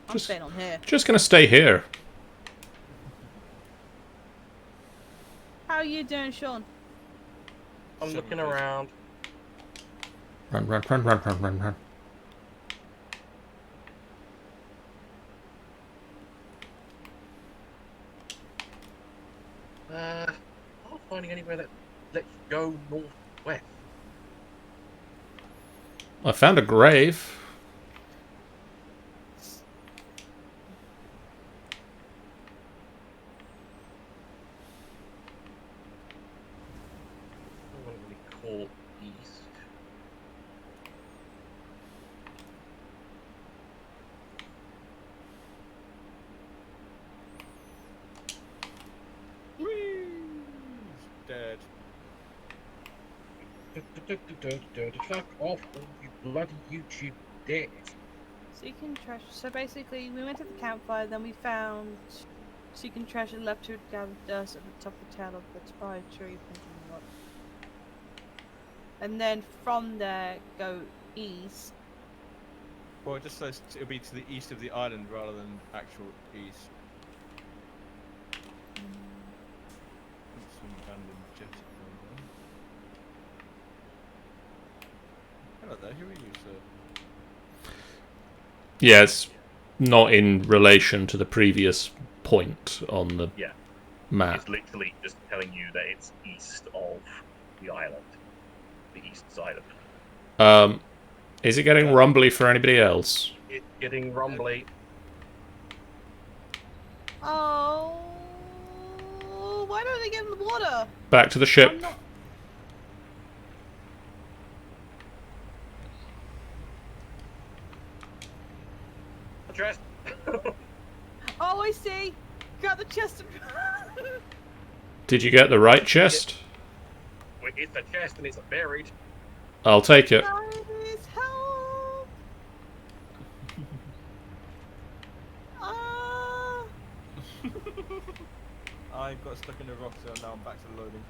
[SPEAKER 1] I'm staying on here.
[SPEAKER 2] Just gonna stay here.
[SPEAKER 1] How are you doing, Sean?
[SPEAKER 3] I'm looking around.
[SPEAKER 2] Run, run, run, run, run, run, run.
[SPEAKER 3] I'm not finding anywhere that lets you go northwest.
[SPEAKER 2] I found a grave.
[SPEAKER 3] I wouldn't really call east.
[SPEAKER 4] Dead.
[SPEAKER 3] Fuck off, all you bloody YouTube dead.
[SPEAKER 1] Seeking treasure. So basically, we went to the campfire, then we found seeking treasure left to gather dust at the top of the tail of the spy tree. Thinking what? And then from there, go east.
[SPEAKER 4] Well, it just says it'll be to the east of the island rather than actual east. Some abandoned jet over there. Hello there, who are you, sir?
[SPEAKER 2] Yeah, it's not in relation to the previous point on the
[SPEAKER 3] Yeah.
[SPEAKER 2] map.
[SPEAKER 3] It's literally just telling you that it's east of the island. The east side of it.
[SPEAKER 2] Is it getting rumbly for anybody else?
[SPEAKER 3] It's getting rumbly.
[SPEAKER 1] Oh, why don't they get in the water?
[SPEAKER 2] Back to the ship.
[SPEAKER 1] I'm not.
[SPEAKER 3] Chest.
[SPEAKER 1] Oh, I see. Grab the chest.
[SPEAKER 2] Did you get the right chest?
[SPEAKER 3] It's a chest and it's buried.
[SPEAKER 2] I'll take it.
[SPEAKER 1] Guys, help! Ah!
[SPEAKER 4] I got stuck in the rock, so now I'm back to loading.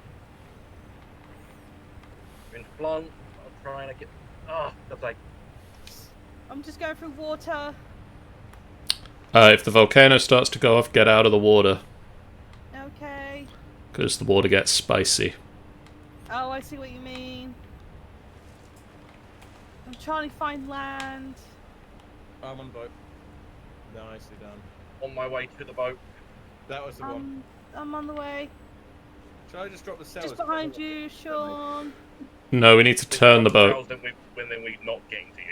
[SPEAKER 3] Been flung. I'm trying to get. Oh, that's like.
[SPEAKER 1] I'm just going through water.
[SPEAKER 2] If the volcano starts to go off, get out of the water.
[SPEAKER 1] Okay.
[SPEAKER 2] Because the water gets spicy.
[SPEAKER 1] Oh, I see what you mean. I'm trying to find land.
[SPEAKER 4] I'm on the boat. Nicely done.
[SPEAKER 3] On my way to the boat.
[SPEAKER 4] That was the one.
[SPEAKER 1] I'm on the way.
[SPEAKER 4] Shall I just drop the sails?
[SPEAKER 1] Just behind you, Sean.
[SPEAKER 2] No, we need to turn the boat.
[SPEAKER 3] Then we're not getting to you.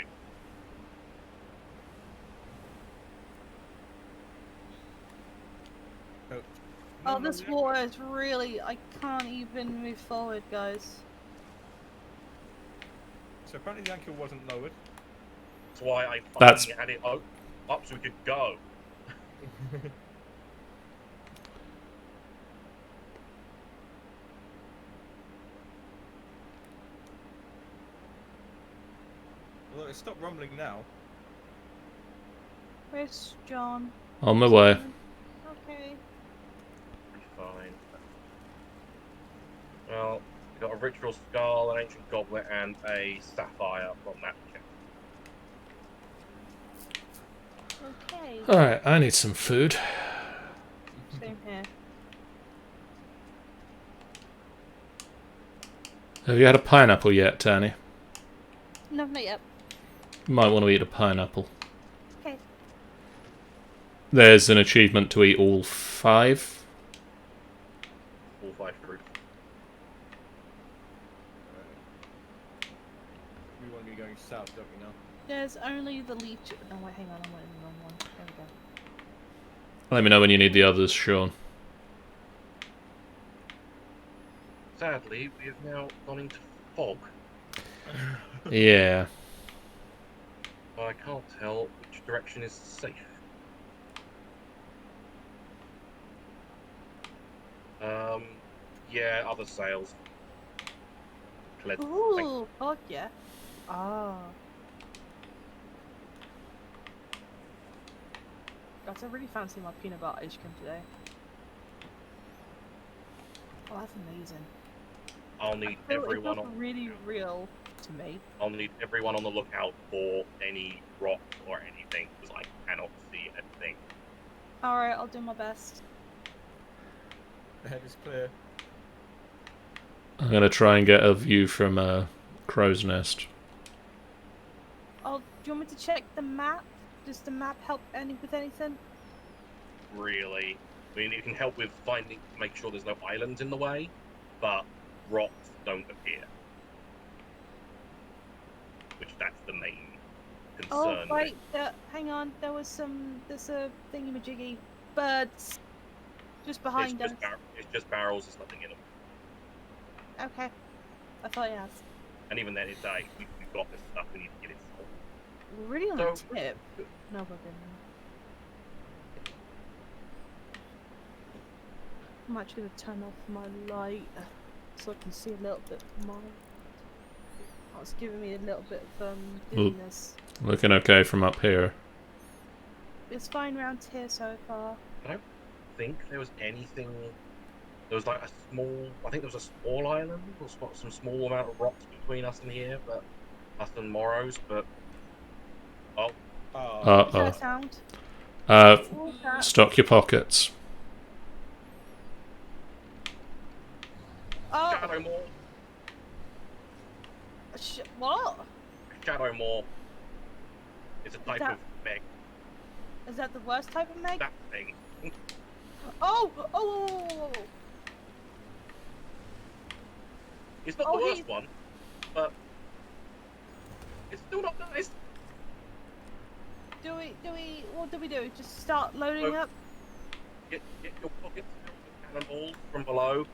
[SPEAKER 1] Oh, this water is really... I can't even move forward, guys.
[SPEAKER 4] So apparently the anchor wasn't lowered.
[SPEAKER 3] That's why I
[SPEAKER 2] That's-
[SPEAKER 3] finally had it up so we could go.
[SPEAKER 4] Although it stopped rumbling now.
[SPEAKER 1] Where's John?
[SPEAKER 2] On my way.
[SPEAKER 1] Okay.
[SPEAKER 3] Be fine. Well, we got a ritual skull, an ancient goblet, and a sapphire from that chest.
[SPEAKER 1] Okay.
[SPEAKER 2] Alright, I need some food.
[SPEAKER 1] Same here.
[SPEAKER 2] Have you had a pineapple yet, Tanny?
[SPEAKER 1] No, not yet.
[SPEAKER 2] You might want to eat a pineapple.
[SPEAKER 1] Okay.
[SPEAKER 2] There's an achievement to eat all 5.
[SPEAKER 3] All 5 fruit.
[SPEAKER 4] We want to be going south, don't we now?
[SPEAKER 1] There's only the leech. Oh, wait, hang on. I'm in the wrong one. There we go.
[SPEAKER 2] Let me know when you need the others, Sean.
[SPEAKER 3] Sadly, we have now gone into fog.
[SPEAKER 2] Yeah.
[SPEAKER 3] I can't tell which direction is safe. Yeah, other sails. Clear.
[SPEAKER 1] Ooh, fuck yeah. Ah. Guys, I really fancy my peanut butter ice cream today. Oh, that's amazing.
[SPEAKER 3] I'll need
[SPEAKER 1] It feels
[SPEAKER 3] everyone on.
[SPEAKER 1] really real to me.
[SPEAKER 3] I'll need everyone on the lookout for any rock or anything because I cannot see a
[SPEAKER 1] Alright, I'll do my best.
[SPEAKER 4] The head is clear.
[SPEAKER 2] I'm gonna try and get a view from a crow's nest.
[SPEAKER 1] Oh, do you want me to check the map? Does the map help with anything?
[SPEAKER 3] Really. I mean, it can help with make sure there's no islands in the way, but rocks don't appear. Which that's the main
[SPEAKER 1] Oh,
[SPEAKER 3] concern.
[SPEAKER 1] right. Hang on. There's a thingy-majiggy. Birds. Just behind us.
[SPEAKER 3] It's just barrels, there's nothing in them.
[SPEAKER 1] Okay. I thought you asked.
[SPEAKER 3] And even then, it's we've got this stuff, we need to get it sold.
[SPEAKER 1] We're really on a tip. No, but then. I'm actually going to turn off my light so I can see a little bit more. Oh, it's giving me a little bit of dizziness.
[SPEAKER 2] Looking okay from up here.
[SPEAKER 1] It's fine around here so far.
[SPEAKER 3] I don't think there was anything. There was like a small. I think there was a small island. There's got some small amount of rocks between us and here, but us and Morrow's. But
[SPEAKER 1] Is that a sound? What was that?
[SPEAKER 2] Stock your pockets.
[SPEAKER 1] Oh,
[SPEAKER 3] Shadowmoor.
[SPEAKER 1] what?
[SPEAKER 3] Shadowmoor. It's a type of meg.
[SPEAKER 1] Is that the worst type of meg?
[SPEAKER 3] That thing.
[SPEAKER 1] Oh!
[SPEAKER 3] It's not the worst one, but it's still not nice.
[SPEAKER 1] What do we do? Just start loading up?
[SPEAKER 3] Get your pockets filled with cannonballs from below,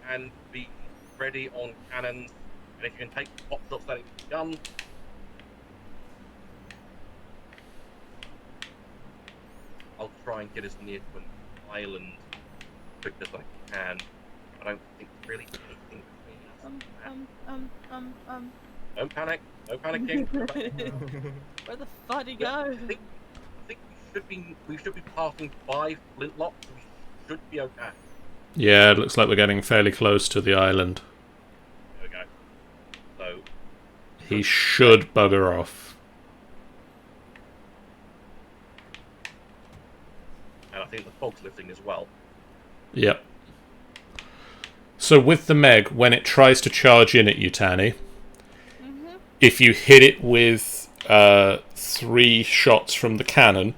[SPEAKER 3] and be ready on cannons. And if you can take pop shots at the gun, I'll try and get as near to an island quick as I can. I don't think really anything between us. Don't panic. No panicking.
[SPEAKER 1] Where the fuck did he go?
[SPEAKER 3] I think we should be passing by Flintlock. We should be okay.
[SPEAKER 2] Yeah, it looks like we're getting fairly close to the island.
[SPEAKER 3] There we go. So
[SPEAKER 2] He should bugger off.
[SPEAKER 3] and I think the fog's lifting as well.
[SPEAKER 2] Yep. So with the Meg, when it tries to charge in at you, Tanny, if you hit it with 3 shots from the cannon,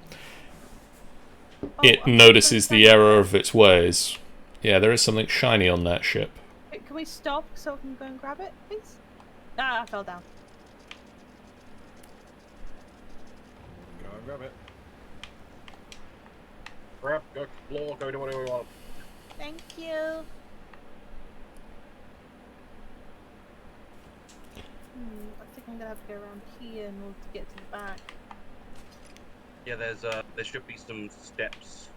[SPEAKER 2] it notices the error of its ways. Yeah, there is something shiny on that ship.
[SPEAKER 1] Can we stop so I can go and grab it, please? Ah, I fell down.
[SPEAKER 4] Go and grab it.
[SPEAKER 3] Grab, go explore, go do whatever you want.
[SPEAKER 1] Thank you. I think I'm gonna have to go around here in order to get to the back.
[SPEAKER 3] Yeah, there should be some steps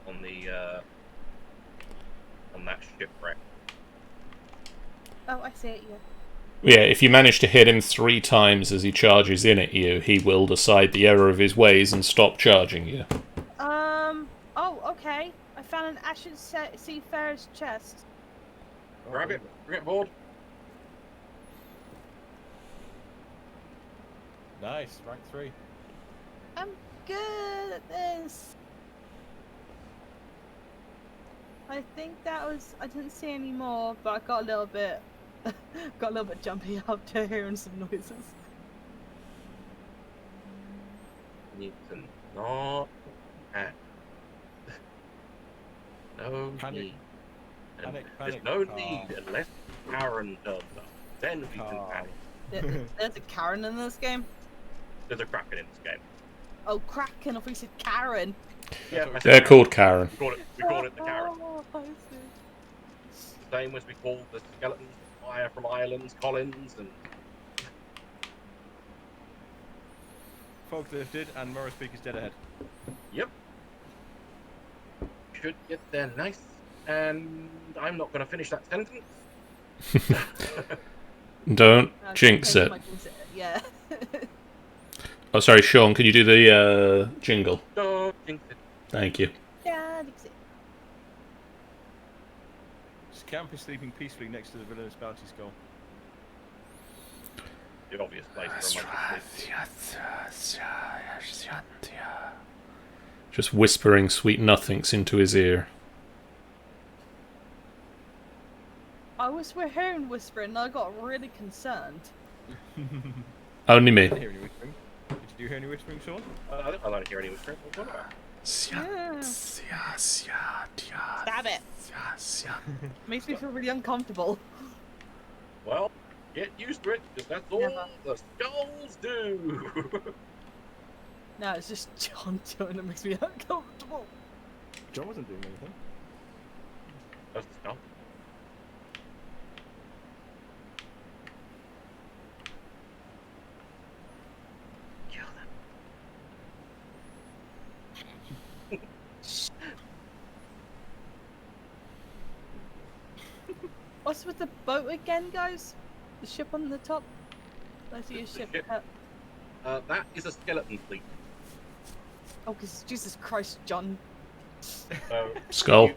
[SPEAKER 3] on the on that shipwreck.
[SPEAKER 1] Oh, I see it, yeah.
[SPEAKER 2] Yeah, if you manage to hit him 3 times as he charges in at you, he will decide the error of his ways and stop charging you.
[SPEAKER 1] Oh, okay. I found an Ashen Seafarer's chest.
[SPEAKER 3] Grab it, bring it aboard.
[SPEAKER 4] Nice, rank 3.
[SPEAKER 1] I'm good at this. I think that was. I didn't see any more, but I got a little bit. Jumpy after hearing some noises.
[SPEAKER 3] You can not act. No
[SPEAKER 4] Panic.
[SPEAKER 3] need. And
[SPEAKER 4] Panic,
[SPEAKER 3] there's
[SPEAKER 4] panic.
[SPEAKER 3] no need unless Karen turns up. Then we can panic.
[SPEAKER 1] There's a Karen in this game.
[SPEAKER 3] There's a Kraken in this game.
[SPEAKER 1] Oh, Kraken! I thought you said Karen.
[SPEAKER 3] Yeah,
[SPEAKER 2] They're called Karen.
[SPEAKER 3] We call it the Karen.
[SPEAKER 1] Oh, I see.
[SPEAKER 3] The same as we call the skeletons of fire from islands, Collins, and
[SPEAKER 4] Fog's lifted and Morris Peak is dead ahead.
[SPEAKER 3] yep. Should get there nice. And I'm not going to finish that sentence.
[SPEAKER 2] Don't jinx it.
[SPEAKER 1] Yeah.
[SPEAKER 2] Oh, sorry, Sean, can you do the jingle?
[SPEAKER 3] Don't jinx it.
[SPEAKER 2] Thank you.
[SPEAKER 1] Yeah, jinx it.
[SPEAKER 4] Scamp is sleeping peacefully next to the villainous bounty skull.
[SPEAKER 3] The obvious place for a monkey to sleep.
[SPEAKER 2] Just whispering sweet nothings into his ear.
[SPEAKER 1] I was hearing whispering and I got really concerned.
[SPEAKER 2] Only
[SPEAKER 4] I
[SPEAKER 2] me.
[SPEAKER 4] didn't hear any whispering. Did you hear any whispering, Sean?
[SPEAKER 3] I don't hear any whispering. What's going on?
[SPEAKER 1] Yeah. Stab it. Makes me feel really uncomfortable.
[SPEAKER 3] Well, get used to it, because that's all
[SPEAKER 1] Never.
[SPEAKER 3] the skulls do.
[SPEAKER 1] No, it's just John doing it makes me uncomfortable.
[SPEAKER 4] John wasn't doing anything.
[SPEAKER 3] That's the skull. Kill them.
[SPEAKER 1] What's with the boat again, guys? The ship on the top? I see a
[SPEAKER 3] The
[SPEAKER 1] ship.
[SPEAKER 3] ship. That is a skeleton fleet.
[SPEAKER 1] Oh, because Jesus Christ, John.
[SPEAKER 3] So
[SPEAKER 2] Skull.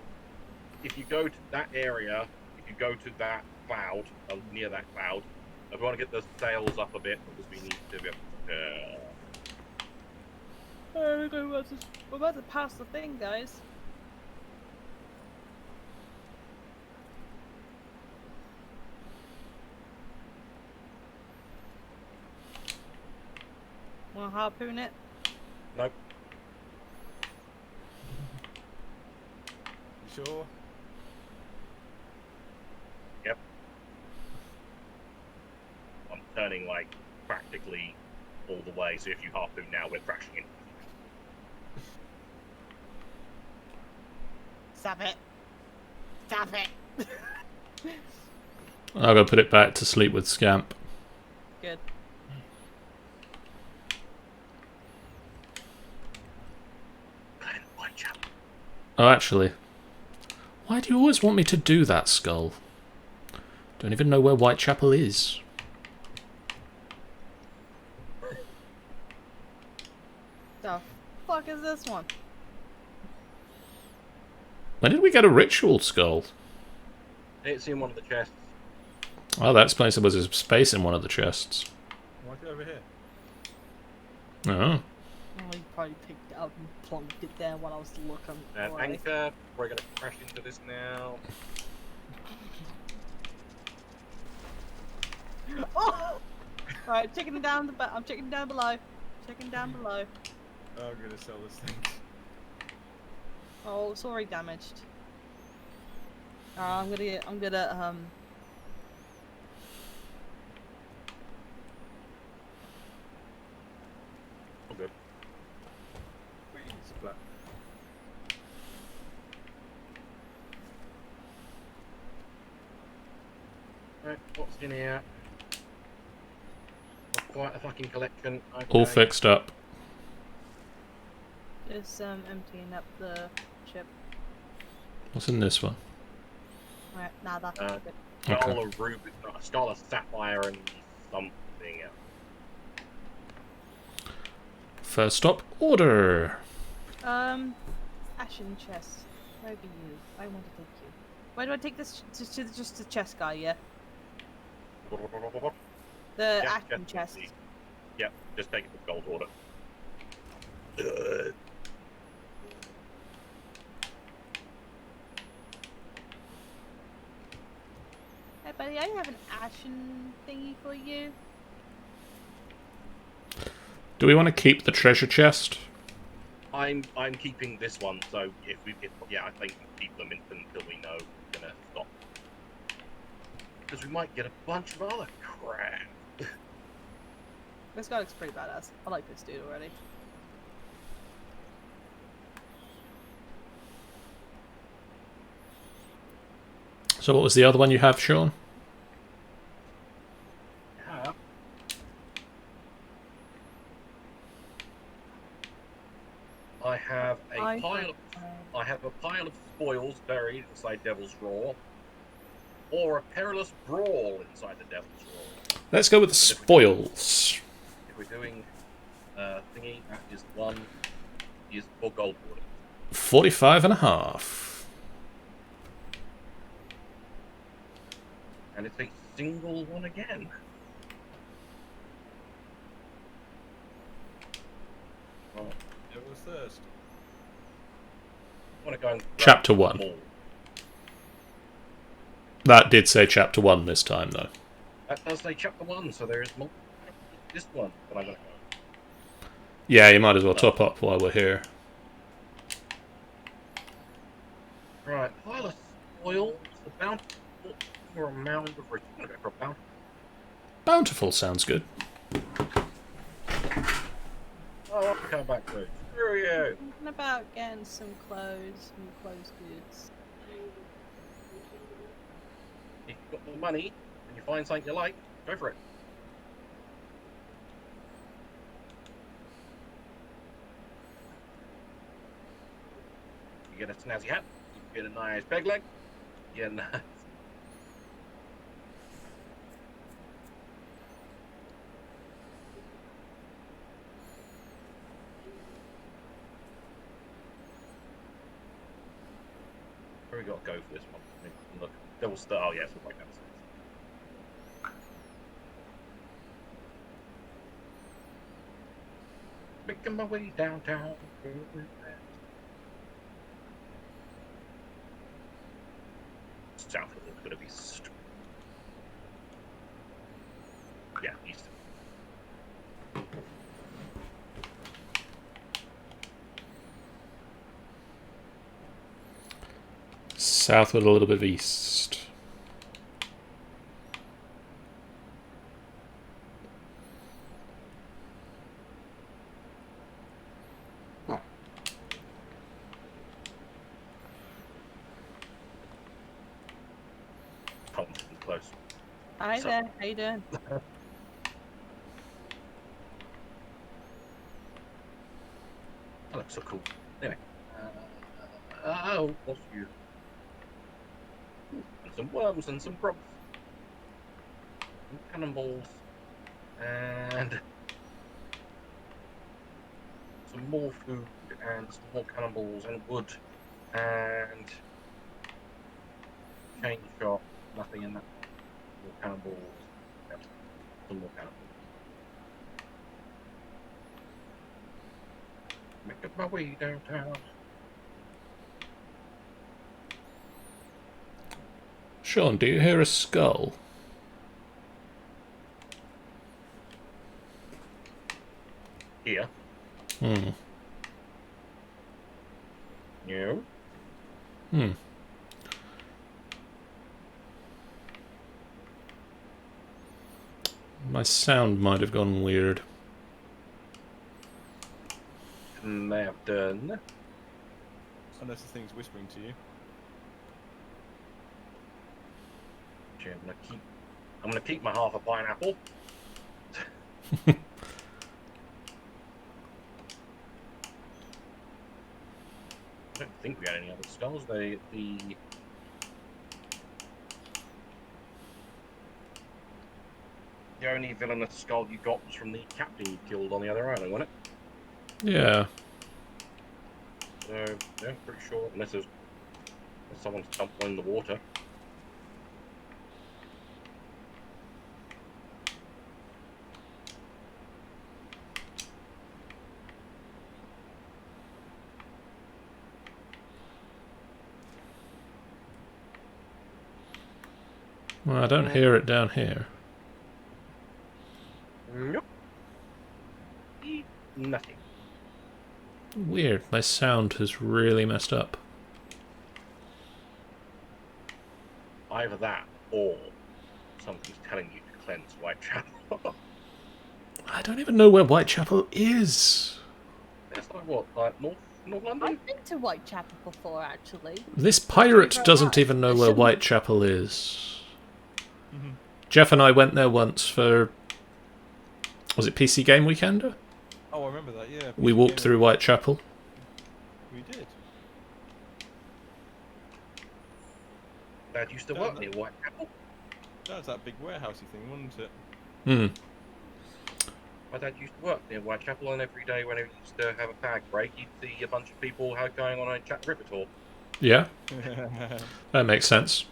[SPEAKER 3] if you go to that area, if you go to that cloud, near that cloud, I want to get the sails up a bit because we need to be able to.
[SPEAKER 1] We're about to pass the thing, guys. Wanna harpoon it?
[SPEAKER 3] Nope.
[SPEAKER 4] You sure?
[SPEAKER 3] Yep. I'm turning like practically all the way, so if you harpoon now, we're crashing in.
[SPEAKER 1] Stop it. Stop it.
[SPEAKER 2] I'll go put it back to sleep with Scamp.
[SPEAKER 1] Good.
[SPEAKER 3] Glenn, Whitechapel.
[SPEAKER 2] Oh, actually. Why do you always want me to do that, Skull? Don't even know where Whitechapel is.
[SPEAKER 1] The fuck is this one?
[SPEAKER 2] When did we get a ritual skull?
[SPEAKER 3] It's in one of the chests.
[SPEAKER 2] Oh, that explains there was a space in one of the chests.
[SPEAKER 4] Why is it over here?
[SPEAKER 2] Oh.
[SPEAKER 1] Oh, you probably picked it up and plonked it there while I was looking.
[SPEAKER 3] And
[SPEAKER 1] Alright.
[SPEAKER 3] anchor. We're gonna crash into this now.
[SPEAKER 1] Oh! Alright, checking it down I'm checking down below. Checking down below.
[SPEAKER 4] Oh, I'm gonna sell this thing.
[SPEAKER 1] Oh, it's already damaged. I'm gonna
[SPEAKER 3] All good.
[SPEAKER 4] Splat.
[SPEAKER 3] Right, what's in here? Quite a fucking collection. Okay.
[SPEAKER 2] All fixed up.
[SPEAKER 1] just emptying up the ship.
[SPEAKER 2] What's in this one?
[SPEAKER 1] Alright, nada.
[SPEAKER 3] Uh,
[SPEAKER 1] Good.
[SPEAKER 3] Skull of ruby, a skull of sapphire and something else.
[SPEAKER 2] First stop, order.
[SPEAKER 1] Ashen chest. Where be you? I want to take you. Where do I take this? Just the chest guy, yeah? The
[SPEAKER 3] Yeah,
[SPEAKER 1] ashen chest.
[SPEAKER 3] please. Yep, just take it to gold order.
[SPEAKER 1] Hey buddy, I have an ashen thingy for you.
[SPEAKER 2] Do we want to keep the treasure chest?
[SPEAKER 3] I'm keeping this one, so if we get I think we'll keep them until we know we're gonna stop. Because we might get a bunch of other crap.
[SPEAKER 1] This guy looks pretty badass. I like this dude already.
[SPEAKER 2] So what was the other one you have, Sean?
[SPEAKER 3] Yeah. I have a pile of spoils buried inside Devil's Roar, or a perilous brawl inside the Devil's Roar.
[SPEAKER 2] Let's go with the spoils.
[SPEAKER 3] If we're doing thingy, that is one is for gold order.
[SPEAKER 2] 45.5.
[SPEAKER 3] And it's a single one again. Oh,
[SPEAKER 4] It was thirst.
[SPEAKER 3] want to go and grab
[SPEAKER 2] Chapter
[SPEAKER 3] them
[SPEAKER 2] 1.
[SPEAKER 3] all.
[SPEAKER 2] That did say Chapter 1 this time, though.
[SPEAKER 3] That does say chapter 1, so there is more. This one that I'm going to go.
[SPEAKER 2] Yeah, you might as well top up while we're here.
[SPEAKER 3] Right, pile of spoils, the bountiful, or a mound of rich. I'm going to go for a bountiful.
[SPEAKER 2] Bountiful sounds good.
[SPEAKER 3] Oh, I'll come back to it. Screw you!
[SPEAKER 1] Thinking about getting some clothes goods.
[SPEAKER 3] If you've got the money and you find something you like, go for it. You get a snazzy hat, you get a nice peg leg, you get a nice... Where we got to go for this one? Look, Devil's Star, oh yes, we'll make that sense. Making my way downtown. South of it's going to be stupid. Yeah, east.
[SPEAKER 2] South with a little bit of east.
[SPEAKER 3] Close.
[SPEAKER 1] Hi
[SPEAKER 3] So-
[SPEAKER 1] there, how you doing?
[SPEAKER 3] That looks so cool. Anyway. Oh, what's you? And some worms and some grubs. Some cannonballs. And some more food and some more cannonballs and wood. And chain shop. Nothing in that. More cannonballs. Yep. Some more cannonballs. Making my way downtown.
[SPEAKER 2] Sean, do you hear a skull?
[SPEAKER 3] Here.
[SPEAKER 2] Hmm.
[SPEAKER 3] No.
[SPEAKER 2] Hmm. My sound might have gone weird.
[SPEAKER 3] May have done.
[SPEAKER 4] Unless the thing's whispering to you.
[SPEAKER 3] Actually, I'm gonna keep my half a pineapple. I don't think we had any other skulls. The only villainous skull you got was from the captain you killed on the other island, wasn't it?
[SPEAKER 2] Yeah.
[SPEAKER 3] So yeah, pretty sure unless someone's dumped one in the water.
[SPEAKER 2] Well, I don't hear it down here.
[SPEAKER 3] Nope. Nothing.
[SPEAKER 2] Weird. My sound has really messed up.
[SPEAKER 3] Either that or something's telling you to cleanse Whitechapel.
[SPEAKER 2] I don't even know where Whitechapel is.
[SPEAKER 3] That's like what, like North London?
[SPEAKER 1] I've been to Whitechapel before, actually.
[SPEAKER 2] This pirate
[SPEAKER 1] Very
[SPEAKER 2] doesn't
[SPEAKER 1] nice.
[SPEAKER 2] even know where Whitechapel is.
[SPEAKER 4] Mm-hmm.
[SPEAKER 2] Jeff and I went there once for... Was it PC Game Weekend?
[SPEAKER 4] Oh, I remember that, yeah.
[SPEAKER 2] We walked through Whitechapel.
[SPEAKER 4] We did.
[SPEAKER 3] Dad used to
[SPEAKER 4] Yeah,
[SPEAKER 3] work
[SPEAKER 4] that-
[SPEAKER 3] near Whitechapel.
[SPEAKER 4] That was that big warehousey thing, wasn't it?
[SPEAKER 2] Hmm.
[SPEAKER 3] My dad used to work near Whitechapel, and every day when he used to have a fag break, he'd see a bunch of people going on a Jack Ripper tour.
[SPEAKER 2] Yeah, that makes sense.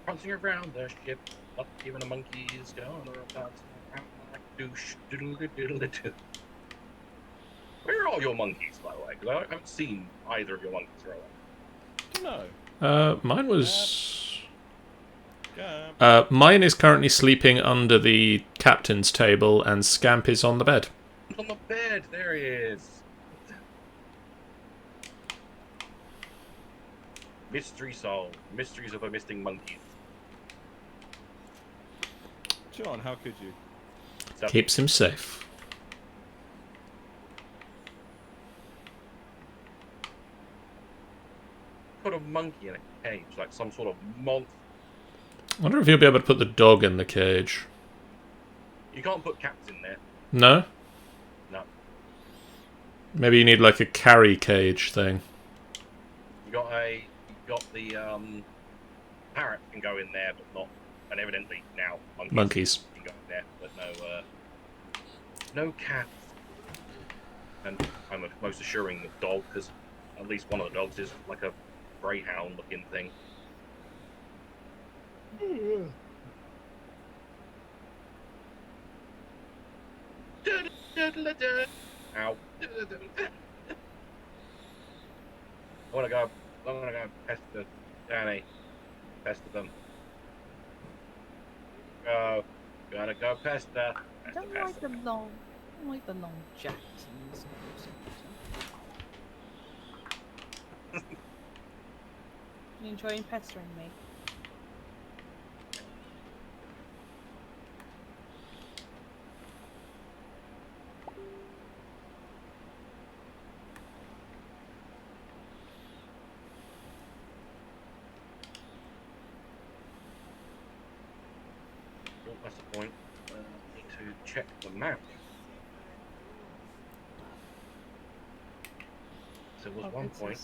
[SPEAKER 3] Prancing around the ship, not even a monkey is going about. Where are all your monkeys, by the way? Because I haven't seen either of your monkeys for a while.
[SPEAKER 4] No.
[SPEAKER 2] Mine was...
[SPEAKER 4] Yeah.
[SPEAKER 2] mine is currently sleeping under the captain's table, and Scamp is on the bed.
[SPEAKER 3] He's on the bed. There he is. Mystery solved. Mysteries of a missing monkey.
[SPEAKER 4] John, how could you?
[SPEAKER 3] So,
[SPEAKER 2] Keeps him safe.
[SPEAKER 3] put a monkey in a cage, like some sort of monster.
[SPEAKER 2] I wonder if you'll be able to put the dog in the cage.
[SPEAKER 3] You can't put cats in there.
[SPEAKER 2] No?
[SPEAKER 3] No.
[SPEAKER 2] Maybe you need like a carry cage thing.
[SPEAKER 3] You got the parrot can go in there, but not. And evidently now
[SPEAKER 2] Monkeys.
[SPEAKER 3] can go in there, but no cats. And I'm most assuring the dog, because at least one of the dogs is like a greyhound-looking thing. Ow. I'm gonna go pester Danny. Pester them. Gotta go pester.
[SPEAKER 1] I don't like the long jackets in this game. You enjoying pestering me?
[SPEAKER 3] Oh, that's the point. I need to check the map. So there was one point.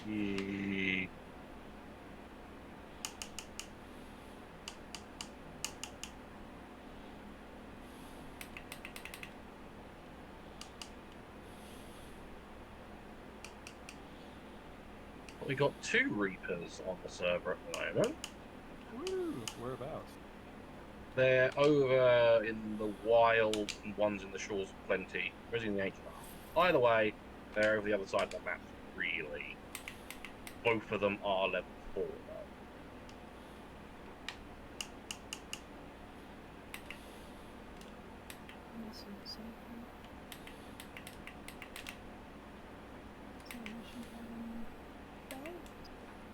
[SPEAKER 3] Yeah. We got 2 Reapers on the server at the moment.
[SPEAKER 4] Woo, whereabouts?
[SPEAKER 3] They're over in the wild and one's in the shores of plenty. Where's in the H? Either way, they're over the other side of the map, really. Both of them are level 4, though.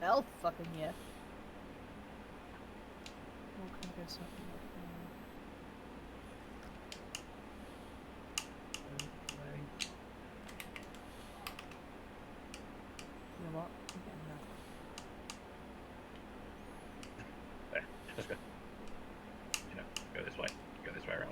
[SPEAKER 1] Hell fucking yeah. Oh, can I go something like you know what? I'm getting that.
[SPEAKER 3] There, let's go. You know, go this way. Go this way around.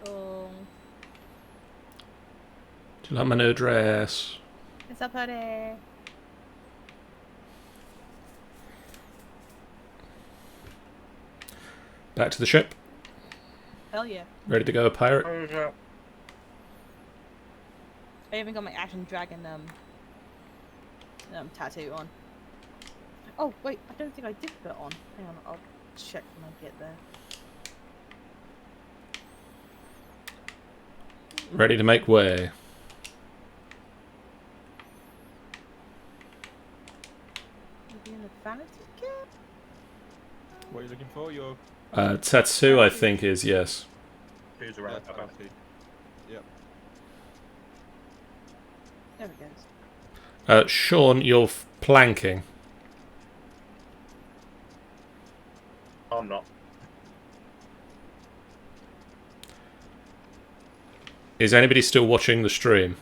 [SPEAKER 1] Cool.
[SPEAKER 2] Do you like my new dress?
[SPEAKER 1] It's up there.
[SPEAKER 2] Back to the ship.
[SPEAKER 1] Hell yeah.
[SPEAKER 2] Ready to go, pirate?
[SPEAKER 1] I even got my Action Dragon tattoo on. Oh wait, I don't think I did put it on. Hang on, I'll check when I get there.
[SPEAKER 2] Ready to make way.
[SPEAKER 1] Maybe in the vanity kit?
[SPEAKER 4] What are you looking for? Your
[SPEAKER 2] Tattoo, I think, is yes.
[SPEAKER 3] Who's around?
[SPEAKER 4] yeah, fancy. Yep.
[SPEAKER 1] There it goes.
[SPEAKER 2] Sean, you're planking.
[SPEAKER 3] I'm not.
[SPEAKER 2] Is anybody still watching the stream?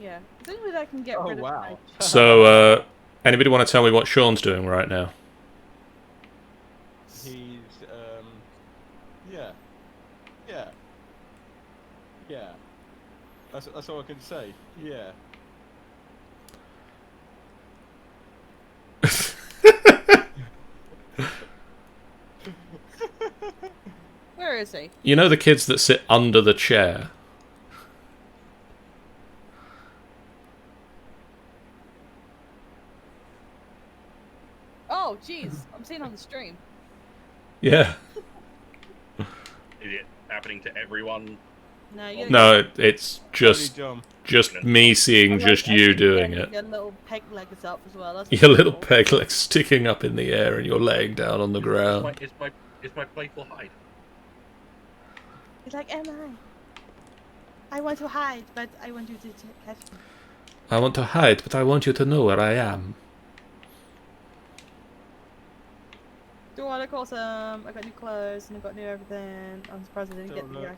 [SPEAKER 1] Yeah. Is there any way that I can get
[SPEAKER 4] Oh,
[SPEAKER 1] rid of
[SPEAKER 4] wow.
[SPEAKER 1] my...
[SPEAKER 2] So, anybody want to tell me what Sean's doing right now?
[SPEAKER 4] He's yeah. Yeah. Yeah. That's all I can say. Yeah.
[SPEAKER 1] Where is he?
[SPEAKER 2] You know the kids that sit under the chair?
[SPEAKER 1] Oh, jeez. I'm seeing on the stream.
[SPEAKER 2] Yeah.
[SPEAKER 3] Is it happening to everyone?
[SPEAKER 1] No, you
[SPEAKER 2] No, it's just
[SPEAKER 4] Only
[SPEAKER 2] me seeing just you doing it.
[SPEAKER 1] Your little peg legs up as well. That's
[SPEAKER 2] Your little
[SPEAKER 1] cool.
[SPEAKER 2] peg legs sticking up in the air and you're laying down on the ground.
[SPEAKER 3] It's my playful hide.
[SPEAKER 1] He's like, am I want to hide, but I want you to catch me.
[SPEAKER 2] I want to hide, but I want you to know where I am.
[SPEAKER 1] Do I look awesome? I got new clothes and I got new everything. I'm surprised I didn't get the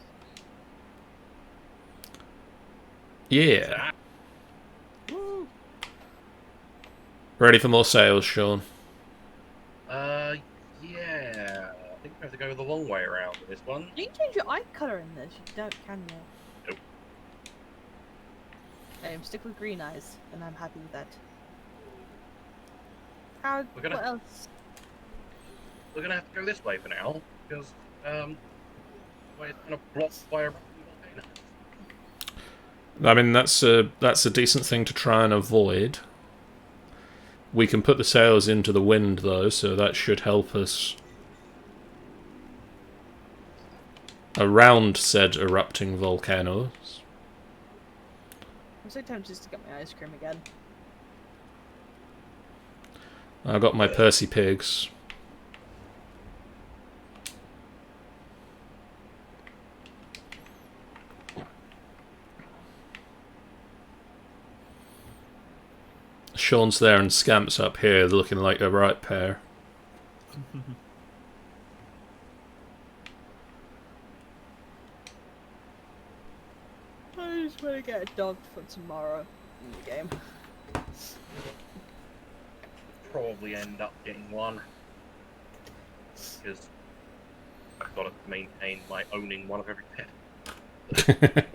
[SPEAKER 2] Yeah. Ready for more sales, Sean?
[SPEAKER 3] Yeah. I think we have to go the long way around with this one.
[SPEAKER 1] You can change your eye colour in this. You don't, can you?
[SPEAKER 3] Nope.
[SPEAKER 1] I'm stick with green eyes, and I'm happy with that.
[SPEAKER 3] What
[SPEAKER 1] else?
[SPEAKER 3] We're gonna have to go this way for now because well, it's kind of blocked by a volcano.
[SPEAKER 2] I mean, that's a decent thing to try and avoid. We can put the sails into the wind, though, so that should help us around said erupting volcanoes.
[SPEAKER 1] I'm so tempted just to get my ice cream again.
[SPEAKER 2] I got my Percy Pigs. Sean's there and Scamp's up here looking like a right pair.
[SPEAKER 1] I just want to get a dog for tomorrow in the game.
[SPEAKER 3] Probably end up getting one because I've got to maintain my owning one of every pet.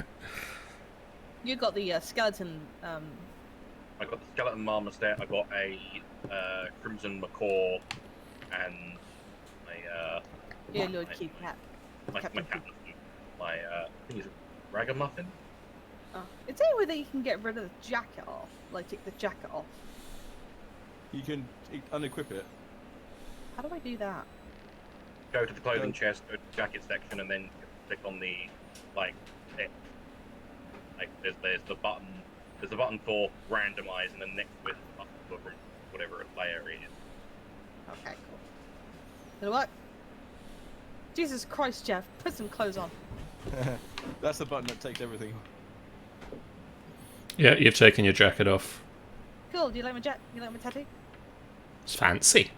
[SPEAKER 1] You got the skeleton.
[SPEAKER 3] I got the skeleton marmoset. I got a crimson macaw, and
[SPEAKER 1] Your Lord Keep Cat.
[SPEAKER 3] my cat. My I think it's a ragamuffin.
[SPEAKER 1] Oh. Is there a way that you can get rid of the jacket off? Like take the jacket off?
[SPEAKER 4] You can unequip it.
[SPEAKER 1] How do I do that?
[SPEAKER 3] Go to the clothing chest, go to the jacket section, and then click on the it. Like there's the button. There's a button for randomize, and then next to it, the button for whatever layer it is.
[SPEAKER 1] Okay, cool. It'll work. Jesus Christ, Jeff, put some clothes on.
[SPEAKER 4] That's the button that takes everything.
[SPEAKER 2] Yeah, you've taken your jacket off.
[SPEAKER 1] Cool. Do you like my You like my tattoo?
[SPEAKER 2] It's fancy.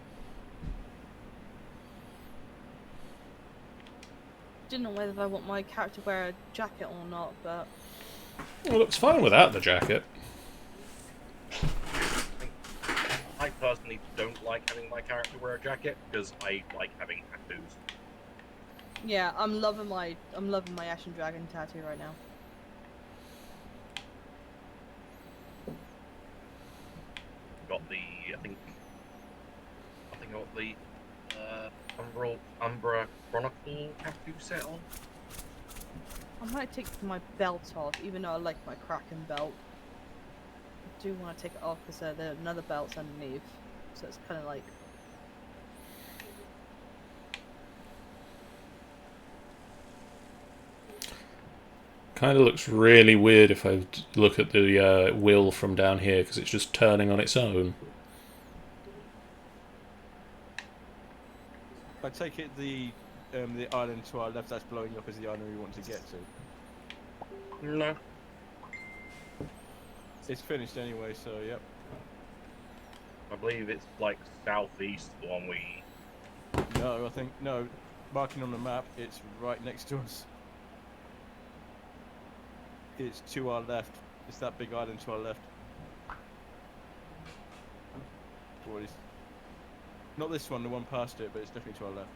[SPEAKER 1] Didn't know whether I want my character to wear a jacket or not, but
[SPEAKER 2] Well, it looks fine without the jacket.
[SPEAKER 3] I personally don't like having my character wear a jacket because I like having tattoos.
[SPEAKER 1] yeah, I'm loving my Ashen Dragon tattoo right now.
[SPEAKER 3] Got the I think I got the Umbra Chronicle tattoo set on.
[SPEAKER 1] I might take my belt off, even though I like my Kraken belt. I do want to take it off because there are another belts underneath, so it's kind of like.
[SPEAKER 2] Kind of looks really weird if I look at the wheel from down here, because it's just turning on its own.
[SPEAKER 4] I take it the island to our left that's blowing up is the island we want to get to.
[SPEAKER 3] No.
[SPEAKER 4] It's finished anyway, so yep.
[SPEAKER 3] I believe it's like southeast, the one we.
[SPEAKER 4] No, I think no. Marking on the map, it's right next to us. It's to our left. It's that big island to our left. Or is not this one, the one past it, but it's definitely to our left.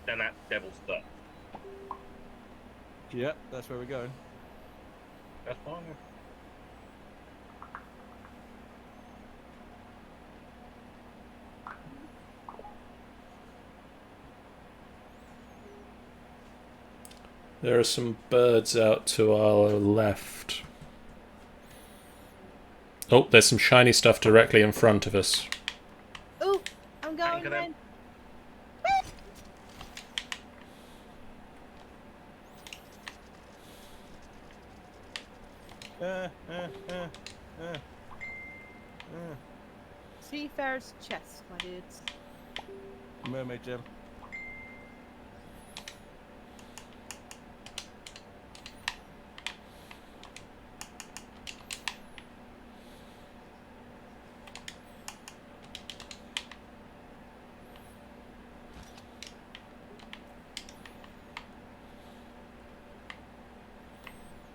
[SPEAKER 3] then that's Devil's Thirst.
[SPEAKER 4] Yeah, that's where we're going.
[SPEAKER 3] That's fine.
[SPEAKER 2] There are some birds out to our left. Oh, there's some shiny stuff directly in front of us.
[SPEAKER 1] Ooh, I'm going
[SPEAKER 3] Anchor them.
[SPEAKER 1] in. Seafarer's chest, my dudes.
[SPEAKER 4] Mermaid gem.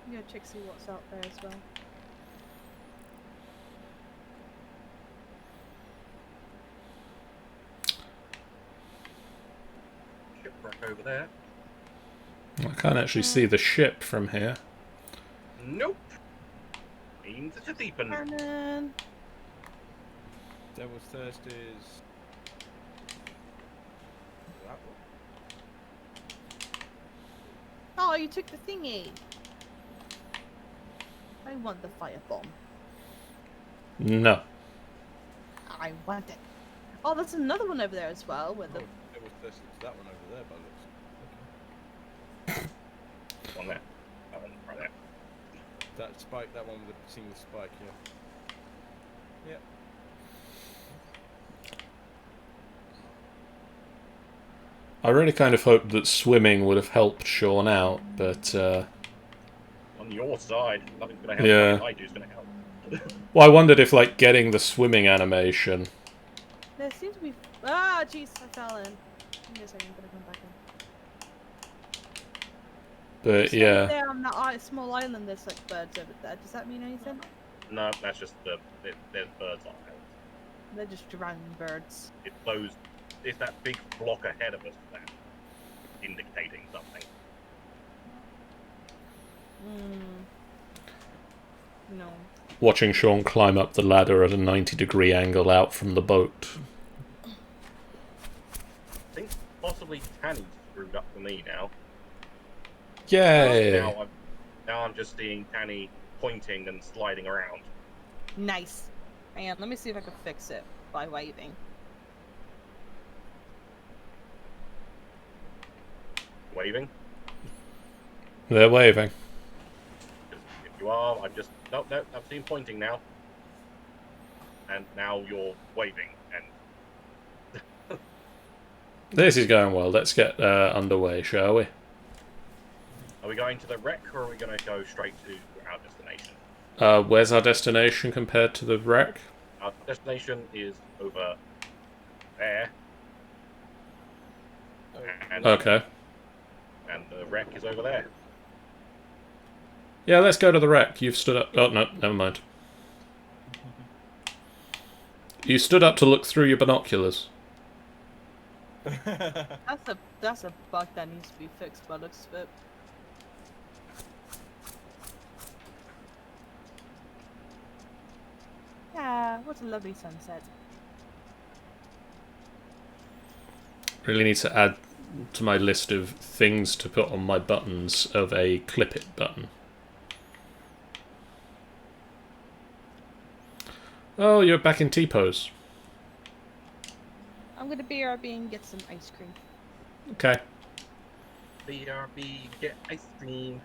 [SPEAKER 1] I'm gonna check see what's out there as well.
[SPEAKER 3] Shipwreck over there.
[SPEAKER 2] I can't actually see the ship from here.
[SPEAKER 3] Nope. Means it's a deep end.
[SPEAKER 1] Cannon.
[SPEAKER 4] Devil's Thirst is... that one?
[SPEAKER 1] Oh, you took the thingy. I want the firebomb.
[SPEAKER 2] No.
[SPEAKER 1] I want it. Oh, there's another one over there as well. With the
[SPEAKER 4] Oh, Devil's Thirst is that one over there, by the looks.
[SPEAKER 3] One there. That one right there.
[SPEAKER 4] That spike, that one with the single spike, yeah. Yep.
[SPEAKER 2] I really kind of hoped that swimming would have helped Sean out, but
[SPEAKER 3] On your side, nothing's gonna help.
[SPEAKER 2] Yeah.
[SPEAKER 3] Nothing I do is gonna help.
[SPEAKER 2] well, I wondered if like getting the swimming animation.
[SPEAKER 1] there seems to be. Ah, jeez, I fell in. Give me a second, I'm gonna come back in.
[SPEAKER 2] But
[SPEAKER 1] Just over
[SPEAKER 2] yeah,
[SPEAKER 1] there on that small island, there's like birds over there. Does that mean anything?
[SPEAKER 3] No, that's just there's birds on it.
[SPEAKER 1] They're just drowning birds.
[SPEAKER 3] It's those. It's that big block ahead of us that's indicating something.
[SPEAKER 1] No.
[SPEAKER 2] watching Sean climb up the ladder at a 90-degree angle out from the boat.
[SPEAKER 3] I think possibly Tanny's screwed up for me now.
[SPEAKER 2] Yay!
[SPEAKER 3] Now I'm just seeing Tanny pointing and sliding around.
[SPEAKER 1] Nice. Hang on, let me see if I can fix it by waving.
[SPEAKER 3] Waving.
[SPEAKER 2] They're waving.
[SPEAKER 3] If you are, I'm just no. I've seen pointing now, and now you're waving. And
[SPEAKER 2] This is going well. Let's get underway, shall we?
[SPEAKER 3] are we going to the wreck, or are we going to go straight to our destination?
[SPEAKER 2] Where's our destination compared to the wreck?
[SPEAKER 3] Our destination is over there, and
[SPEAKER 2] Okay.
[SPEAKER 3] and the wreck is over there.
[SPEAKER 2] Yeah, let's go to the wreck. You've stood up... Oh, no, never mind. You stood up to look through your binoculars.
[SPEAKER 1] That's a bug that needs to be fixed by the looks of it. Yeah, what a lovely sunset.
[SPEAKER 2] Really need to add to my list of things to put on my buttons of a clip it button. Oh, you're back in T-pose.
[SPEAKER 1] I'm gonna BRB and get some ice cream.
[SPEAKER 2] Okay.
[SPEAKER 3] BRB, get ice cream.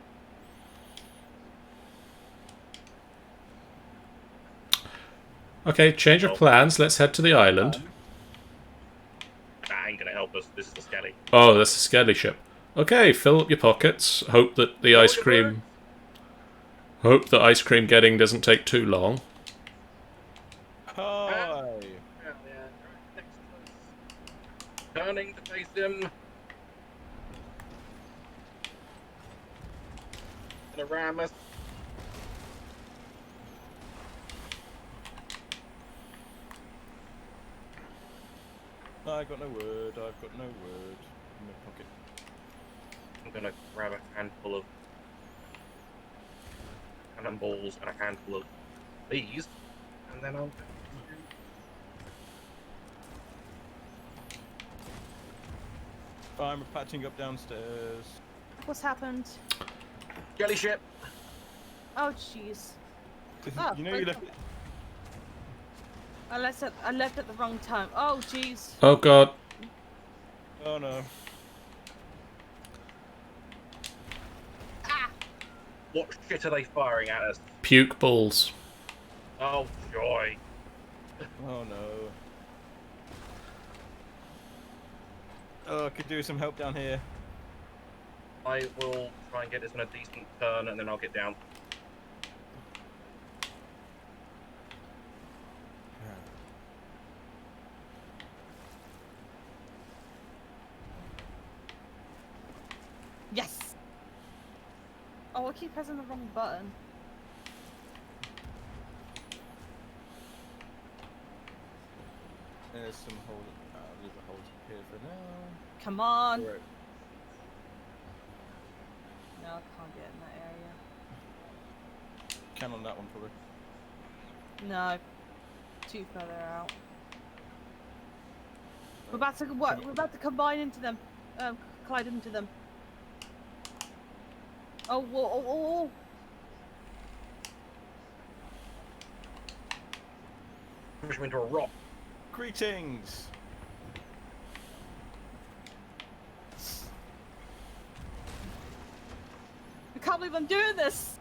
[SPEAKER 2] Okay, change of plans. Let's head to the island.
[SPEAKER 3] That ain't gonna help us. This is the skelly.
[SPEAKER 2] Oh, that's a skelly ship. Okay, fill up your pockets. Hope that the ice cream... Hope that ice cream getting doesn't take too long.
[SPEAKER 4] Hi.
[SPEAKER 3] Yeah, right next to us. Turning to face him. Gonna ram us.
[SPEAKER 4] I got no word. I've got no word in my
[SPEAKER 3] gonna grab a handful of cannonballs and a handful of these, and then I'll.
[SPEAKER 4] Fine, we're patching up downstairs.
[SPEAKER 1] What's happened?
[SPEAKER 3] Jelly ship.
[SPEAKER 1] Oh, jeez. Oh,
[SPEAKER 4] You know
[SPEAKER 1] wait,
[SPEAKER 4] you left.
[SPEAKER 1] I left at the wrong time. Oh, jeez.
[SPEAKER 2] Oh god.
[SPEAKER 4] Oh no.
[SPEAKER 1] Ah!
[SPEAKER 3] What shit are they firing at us?
[SPEAKER 2] Puke balls.
[SPEAKER 3] Oh joy!
[SPEAKER 4] Oh no. Oh, I could do some help down here.
[SPEAKER 3] I will try and get this in a decent turn, and then I'll get down.
[SPEAKER 1] Yes! Oh, I keep pressing the wrong button.
[SPEAKER 4] There's some holes. There's a hole here for now.
[SPEAKER 1] Come on!
[SPEAKER 4] Right.
[SPEAKER 1] No, I can't get in that area.
[SPEAKER 4] Can on that one probably.
[SPEAKER 1] No. Too further out. We're about to what? We're about to combine into them. Collide into them. Oh, whoa, oh, oh, oh.
[SPEAKER 3] Push me into a rock.
[SPEAKER 4] Greetings.
[SPEAKER 1] I can't believe I'm doing this.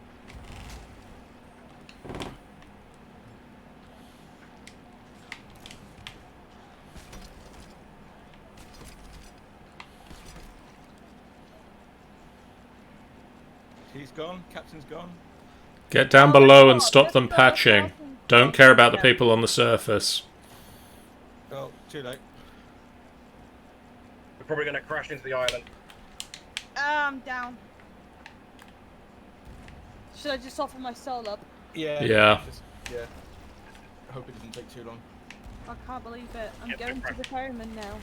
[SPEAKER 4] He's gone. Captain's gone.
[SPEAKER 2] Get down
[SPEAKER 1] Oh,
[SPEAKER 2] below and
[SPEAKER 1] God,
[SPEAKER 2] stop
[SPEAKER 1] let's
[SPEAKER 2] them
[SPEAKER 1] go,
[SPEAKER 2] patching.
[SPEAKER 1] let's go.
[SPEAKER 2] Don't care about the
[SPEAKER 1] Yeah.
[SPEAKER 2] people on the surface.
[SPEAKER 4] Oh, too late.
[SPEAKER 3] We're probably going to crash into the island.
[SPEAKER 1] I'm down. Should I just offer my soul up?
[SPEAKER 4] Yeah.
[SPEAKER 2] Yeah.
[SPEAKER 4] Yeah. I hope it doesn't take too long.
[SPEAKER 1] I can't believe it. I'm
[SPEAKER 3] Yep,
[SPEAKER 1] going to
[SPEAKER 3] crash.
[SPEAKER 1] the ferryman now.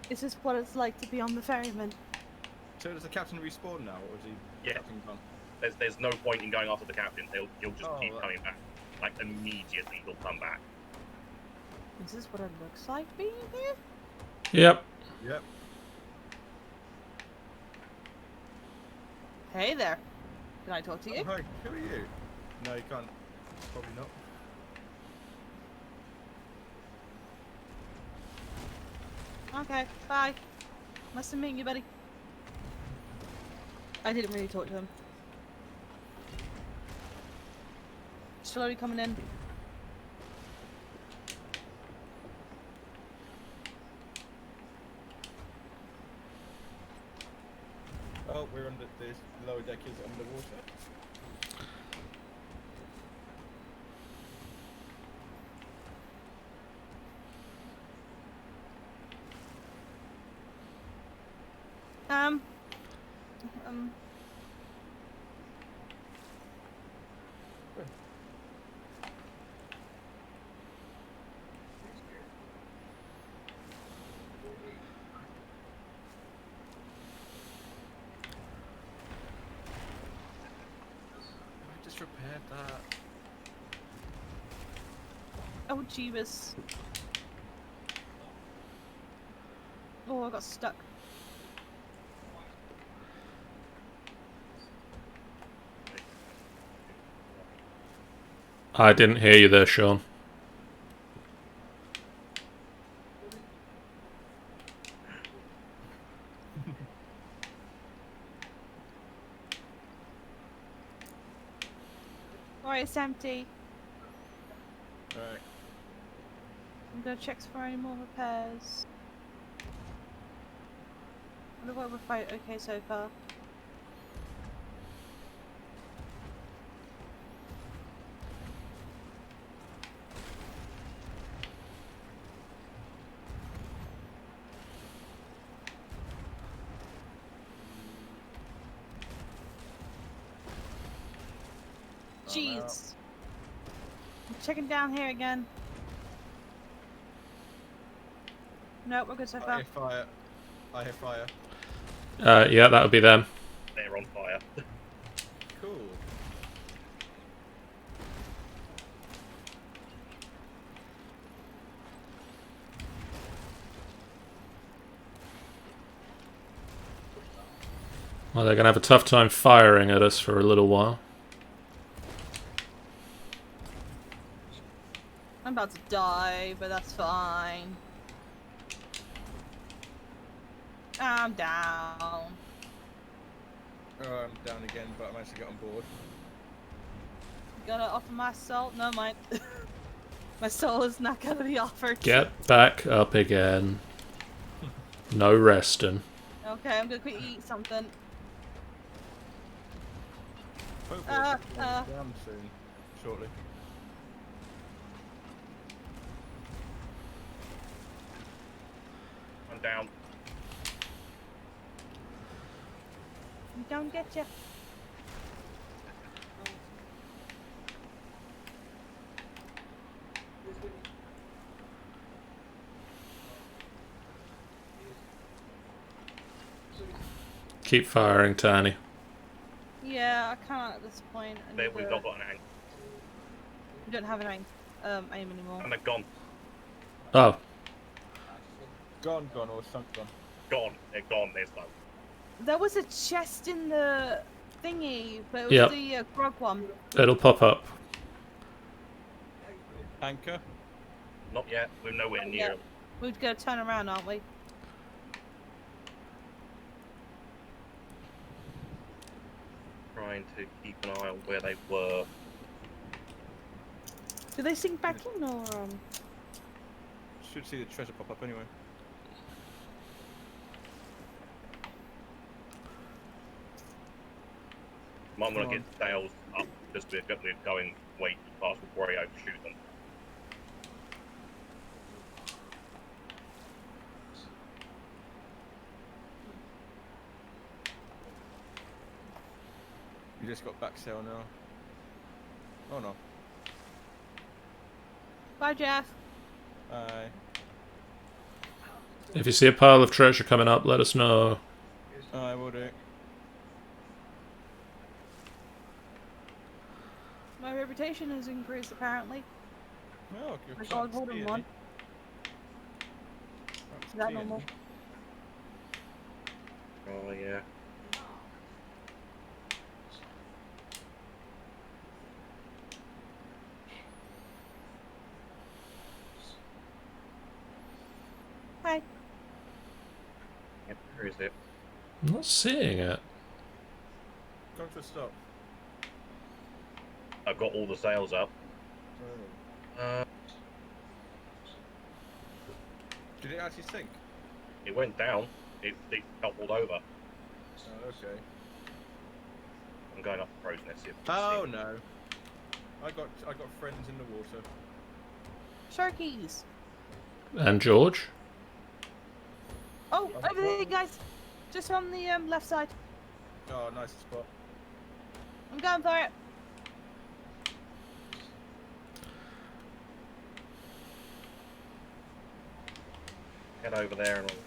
[SPEAKER 1] Is this what it's like to be on the ferryman?
[SPEAKER 4] So does the captain respawn now, or is he
[SPEAKER 3] Yeah.
[SPEAKER 4] captain gone?
[SPEAKER 3] There's no point in going after the captain. He'll just
[SPEAKER 4] Oh,
[SPEAKER 3] keep
[SPEAKER 4] right.
[SPEAKER 3] coming back. Like immediately, he'll come back.
[SPEAKER 1] Is this what it looks like being here?
[SPEAKER 2] Yep.
[SPEAKER 4] Yep.
[SPEAKER 1] Hey there. Can I talk to you?
[SPEAKER 4] Oh, hi, who are you? No, you can't. Probably not.
[SPEAKER 1] Okay, bye. Nice to meet you, buddy. I didn't really talk to him. Slowly coming in.
[SPEAKER 4] Oh, we're under this lower deck is underwater.
[SPEAKER 1] Um.
[SPEAKER 4] I just repaired that.
[SPEAKER 1] Oh, Jeebus. Oh, I got stuck.
[SPEAKER 2] I didn't hear you there, Sean.
[SPEAKER 1] Alright, it's empty.
[SPEAKER 4] Alright.
[SPEAKER 1] I'm gonna check for any more repairs. What about we're fight okay so far? Jeez. I'm checking down here again. No, we're good so
[SPEAKER 4] I
[SPEAKER 1] far.
[SPEAKER 4] hear fire. I hear fire.
[SPEAKER 2] Yeah, that would be them.
[SPEAKER 3] They're on fire.
[SPEAKER 4] Cool.
[SPEAKER 2] Well, they're going to have a tough time firing at us for a little while.
[SPEAKER 1] I'm about to die, but that's fine. I'm down.
[SPEAKER 4] Oh, I'm down again, but I managed to get on board.
[SPEAKER 1] Gotta offer my salt? No, mind. My soul is not gonna be offered.
[SPEAKER 2] Get back up again. No resting.
[SPEAKER 1] Okay, I'm gonna quickly eat something.
[SPEAKER 4] Hopefully, it's down soon, shortly.
[SPEAKER 3] I'm down.
[SPEAKER 1] We don't get you.
[SPEAKER 2] Keep firing, Tiny.
[SPEAKER 1] Yeah, I can't at this point. I
[SPEAKER 3] There,
[SPEAKER 1] need
[SPEAKER 3] we've
[SPEAKER 1] to-
[SPEAKER 3] not got an aim.
[SPEAKER 1] We don't have an aim anymore.
[SPEAKER 3] And they're gone.
[SPEAKER 2] Oh,
[SPEAKER 4] Gone or sunk gone.
[SPEAKER 3] Gone. They're gone. There's no.
[SPEAKER 1] There was a chest in the thingy, but it was
[SPEAKER 2] Yep.
[SPEAKER 1] the grog one.
[SPEAKER 2] it'll pop up.
[SPEAKER 4] Anchor.
[SPEAKER 3] Not yet. We're nowhere
[SPEAKER 1] Not
[SPEAKER 3] near
[SPEAKER 1] yet.
[SPEAKER 3] them.
[SPEAKER 1] We're gonna turn around, aren't we?
[SPEAKER 3] Trying to keep an eye on where they were.
[SPEAKER 1] Do they sink back in or
[SPEAKER 4] Should see the treasure pop up anyway.
[SPEAKER 3] Might want
[SPEAKER 4] Come
[SPEAKER 3] to get sails up because we're going way too fast before I overshoot them.
[SPEAKER 4] You just got back sail now. Oh no.
[SPEAKER 1] Bye, Jeff.
[SPEAKER 4] Aye.
[SPEAKER 2] If you see a pile of treasure coming up, let us know.
[SPEAKER 4] I will do.
[SPEAKER 1] My reputation has increased apparently.
[SPEAKER 4] Oh, you're
[SPEAKER 1] I got
[SPEAKER 4] starting to
[SPEAKER 1] hold of
[SPEAKER 4] steer
[SPEAKER 1] one.
[SPEAKER 4] me.
[SPEAKER 1] Is that normal?
[SPEAKER 3] Oh yeah.
[SPEAKER 1] Hi.
[SPEAKER 3] Yep, where is it?
[SPEAKER 2] I'm not seeing it.
[SPEAKER 4] Come to a stop.
[SPEAKER 3] I've got all the sails up.
[SPEAKER 4] Did it actually sink?
[SPEAKER 3] It went down. It toppled over.
[SPEAKER 4] Oh, okay.
[SPEAKER 3] I'm going up the crow's nest.
[SPEAKER 4] Oh no. I got friends in the water.
[SPEAKER 1] Sharkies.
[SPEAKER 2] And George?
[SPEAKER 1] Oh, over there, guys. Just on the left side.
[SPEAKER 4] Oh, nice spot.
[SPEAKER 1] I'm going for it.
[SPEAKER 3] Head over there and I'll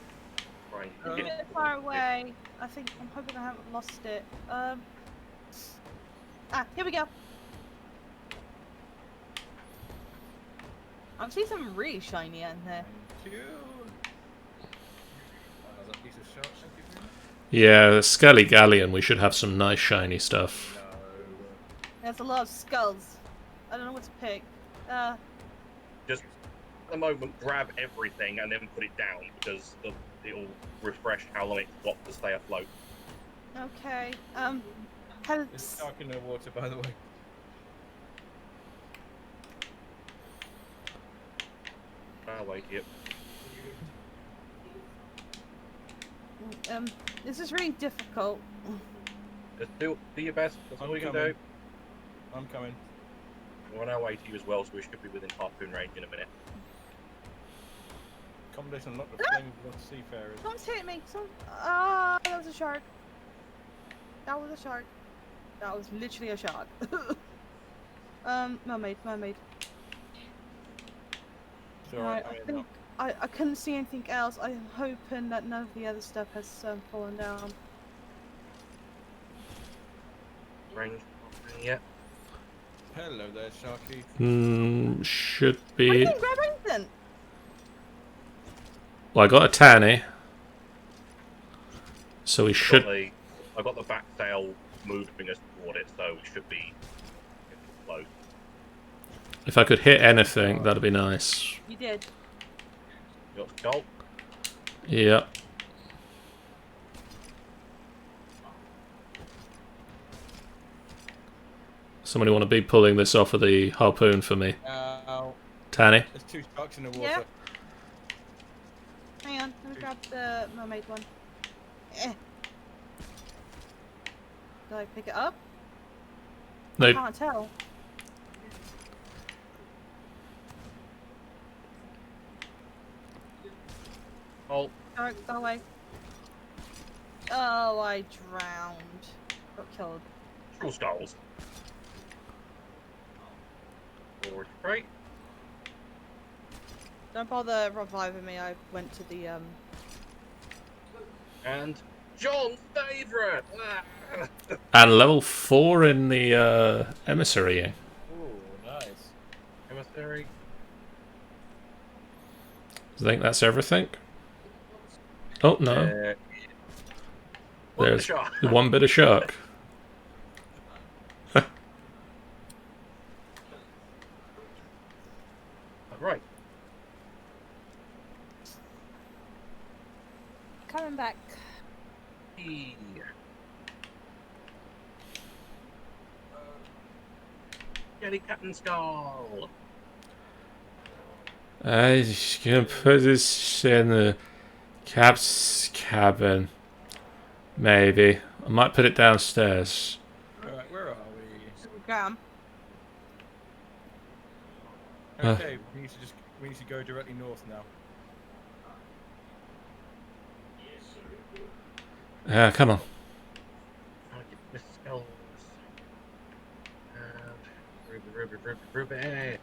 [SPEAKER 3] try and
[SPEAKER 1] A
[SPEAKER 3] get
[SPEAKER 1] bit far away. I think I'm hoping I haven't lost it. Here we go. I'm seeing something really shiny in there.
[SPEAKER 4] Thank you. Another piece of shark, thank you very much.
[SPEAKER 2] Yeah, Scully Galleon, we should have some nice shiny stuff.
[SPEAKER 4] No.
[SPEAKER 1] There's a lot of skulls. I don't know what to pick.
[SPEAKER 3] just at the moment grab everything and then put it down because it'll refresh how long it's got to stay afloat.
[SPEAKER 1] Okay.
[SPEAKER 4] There's a shark in the water, by the way.
[SPEAKER 3] I'll wait here.
[SPEAKER 1] This is really difficult.
[SPEAKER 3] Just do your best. That's all
[SPEAKER 4] I'm
[SPEAKER 3] we can
[SPEAKER 4] coming.
[SPEAKER 3] do.
[SPEAKER 4] I'm coming.
[SPEAKER 3] We're on our way to you as well, so we should be within harpoon range in a minute.
[SPEAKER 4] Accommodation unlocked the flame of the seafarers.
[SPEAKER 1] Someone's hit me. That was a shark. That was a shark. That was literally a shark. Mermaid.
[SPEAKER 4] It's alright,
[SPEAKER 1] Right,
[SPEAKER 4] I'm in now.
[SPEAKER 1] I couldn't see anything else. I'm hoping that none of the other stuff has fallen down.
[SPEAKER 3] Range. Yeah.
[SPEAKER 4] Hello there, Sharky.
[SPEAKER 2] Should
[SPEAKER 1] I
[SPEAKER 2] be.
[SPEAKER 1] didn't grab anything.
[SPEAKER 2] Well, I got a tanny. So we should.
[SPEAKER 3] I got the back tail moving us toward it, so we should be close.
[SPEAKER 2] If I could hit anything, that'd be nice.
[SPEAKER 1] You did.
[SPEAKER 3] You got skull?
[SPEAKER 2] Yep. Somebody want to be pulling this off of the harpoon for me? Tanny?
[SPEAKER 4] There's 2 sharks in the water.
[SPEAKER 1] Yeah. Hang on, let me grab the mermaid one. Eh. Did I pick it up? I
[SPEAKER 2] No.
[SPEAKER 1] can't tell.
[SPEAKER 3] Oh,
[SPEAKER 1] Go away. Oh, I drowned. Got killed.
[SPEAKER 3] true skulls. Forward, right.
[SPEAKER 1] Don't bother reviving me. I went to the
[SPEAKER 3] And John's favourite!
[SPEAKER 2] And level 4 in the emissary.
[SPEAKER 4] Ooh, nice.
[SPEAKER 3] Emissary.
[SPEAKER 2] I think that's everything. Oh, no. There's
[SPEAKER 3] shark.
[SPEAKER 2] one bit of shark.
[SPEAKER 3] Right.
[SPEAKER 1] coming back.
[SPEAKER 3] Jelly Captain Skull.
[SPEAKER 2] I can put this in the cap's cabin. Maybe. I might put it downstairs.
[SPEAKER 4] Alright, where are we?
[SPEAKER 1] Graham.
[SPEAKER 4] Okay, we need to go directly north now.
[SPEAKER 2] Come on.
[SPEAKER 3] I'll get the skulls. And Ruby.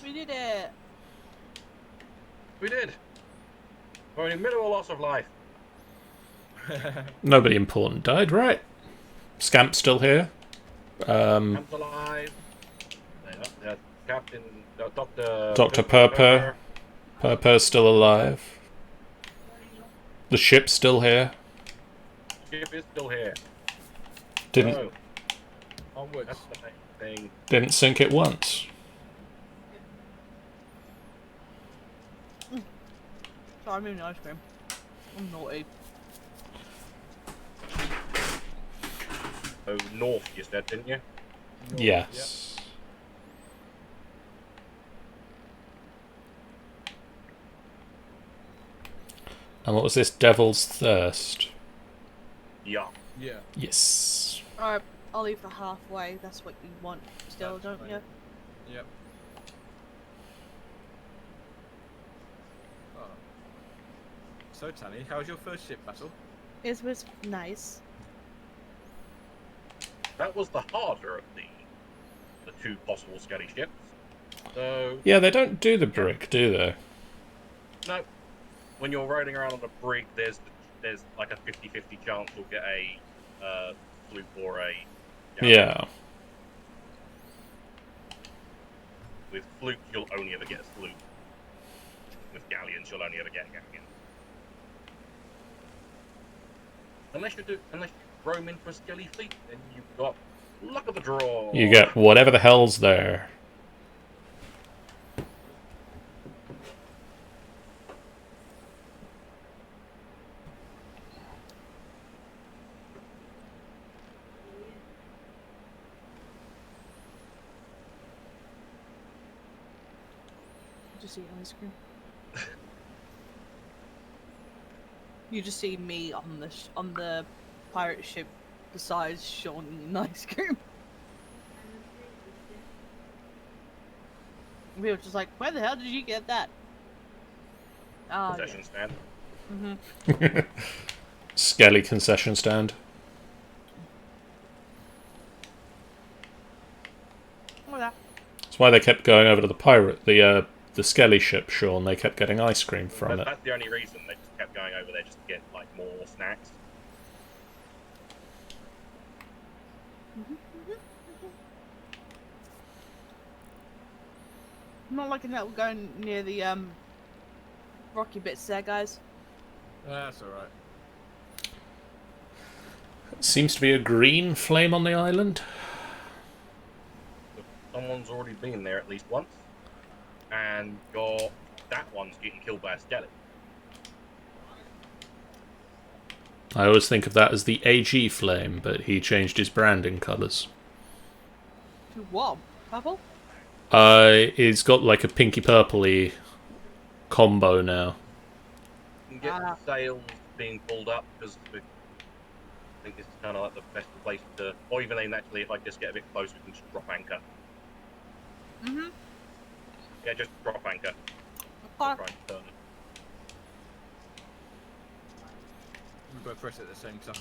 [SPEAKER 1] We did it.
[SPEAKER 3] We did. Only minimal loss of life.
[SPEAKER 2] Nobody important died, right? Scamp's still here.
[SPEAKER 3] Camp's alive. Captain,
[SPEAKER 2] Dr. Purpur. Purpur's still alive. The ship's still here.
[SPEAKER 3] Ship is still here.
[SPEAKER 2] Didn't
[SPEAKER 3] Oh,
[SPEAKER 4] Onwards.
[SPEAKER 3] that's the main thing.
[SPEAKER 2] didn't sink it once.
[SPEAKER 1] Sorry, I'm eating ice cream. I'm naughty.
[SPEAKER 3] Oh, north you said, didn't you?
[SPEAKER 4] North,
[SPEAKER 2] Yes. And what was this? Devil's Thirst.
[SPEAKER 3] Yeah.
[SPEAKER 4] Yeah.
[SPEAKER 2] Yes.
[SPEAKER 1] Alright, I'll leave the halfway. That's what you want still,
[SPEAKER 4] That's
[SPEAKER 1] don't
[SPEAKER 4] fine.
[SPEAKER 1] you?
[SPEAKER 4] Yep. Oh. So, Tanny, how was your first ship battle?
[SPEAKER 1] It was nice.
[SPEAKER 3] That was the harder of the two possible skelly ships. So,
[SPEAKER 2] Yeah, they don't do the brick, do they?
[SPEAKER 3] no. When you're riding around on a brig, there's like a 50-50 chance you'll get a sloop or a galleon.
[SPEAKER 2] Yeah.
[SPEAKER 3] With flukes, you'll only ever get a sloop. With galleons, you'll only ever get a galleon. Unless you roam into a skelly fleet, then you've got luck of the draw.
[SPEAKER 2] You get whatever the hell's there.
[SPEAKER 1] Just eat ice cream. You just see me on the pirate ship beside Sean eating ice cream. We were just like, where the hell did you get that? Ah,
[SPEAKER 3] Concession stand.
[SPEAKER 1] yeah.
[SPEAKER 2] Skelly concession stand.
[SPEAKER 1] Well, that.
[SPEAKER 2] That's why they kept going over to the Skelly ship, Sean. They kept getting ice cream from it.
[SPEAKER 3] That's the only reason they just kept going over there, just to get like more snacks.
[SPEAKER 1] I'm not liking that we're going near the rocky bits there, guys.
[SPEAKER 4] That's alright.
[SPEAKER 2] Seems to be a green flame on the island.
[SPEAKER 3] Someone's already been there at least once, and that one's getting killed by a skeleton.
[SPEAKER 2] I always think of that as the AG flame, but he changed his branding colours.
[SPEAKER 1] To what? Purple?
[SPEAKER 2] He's got like a pinky purpley combo now.
[SPEAKER 3] You can get the sails being pulled up because I think this is kind of like the best place to, or even then actually, if I just get a bit closer, we can just drop anchor. Yeah, just drop anchor. Try and turn it.
[SPEAKER 4] We both press it at the same time.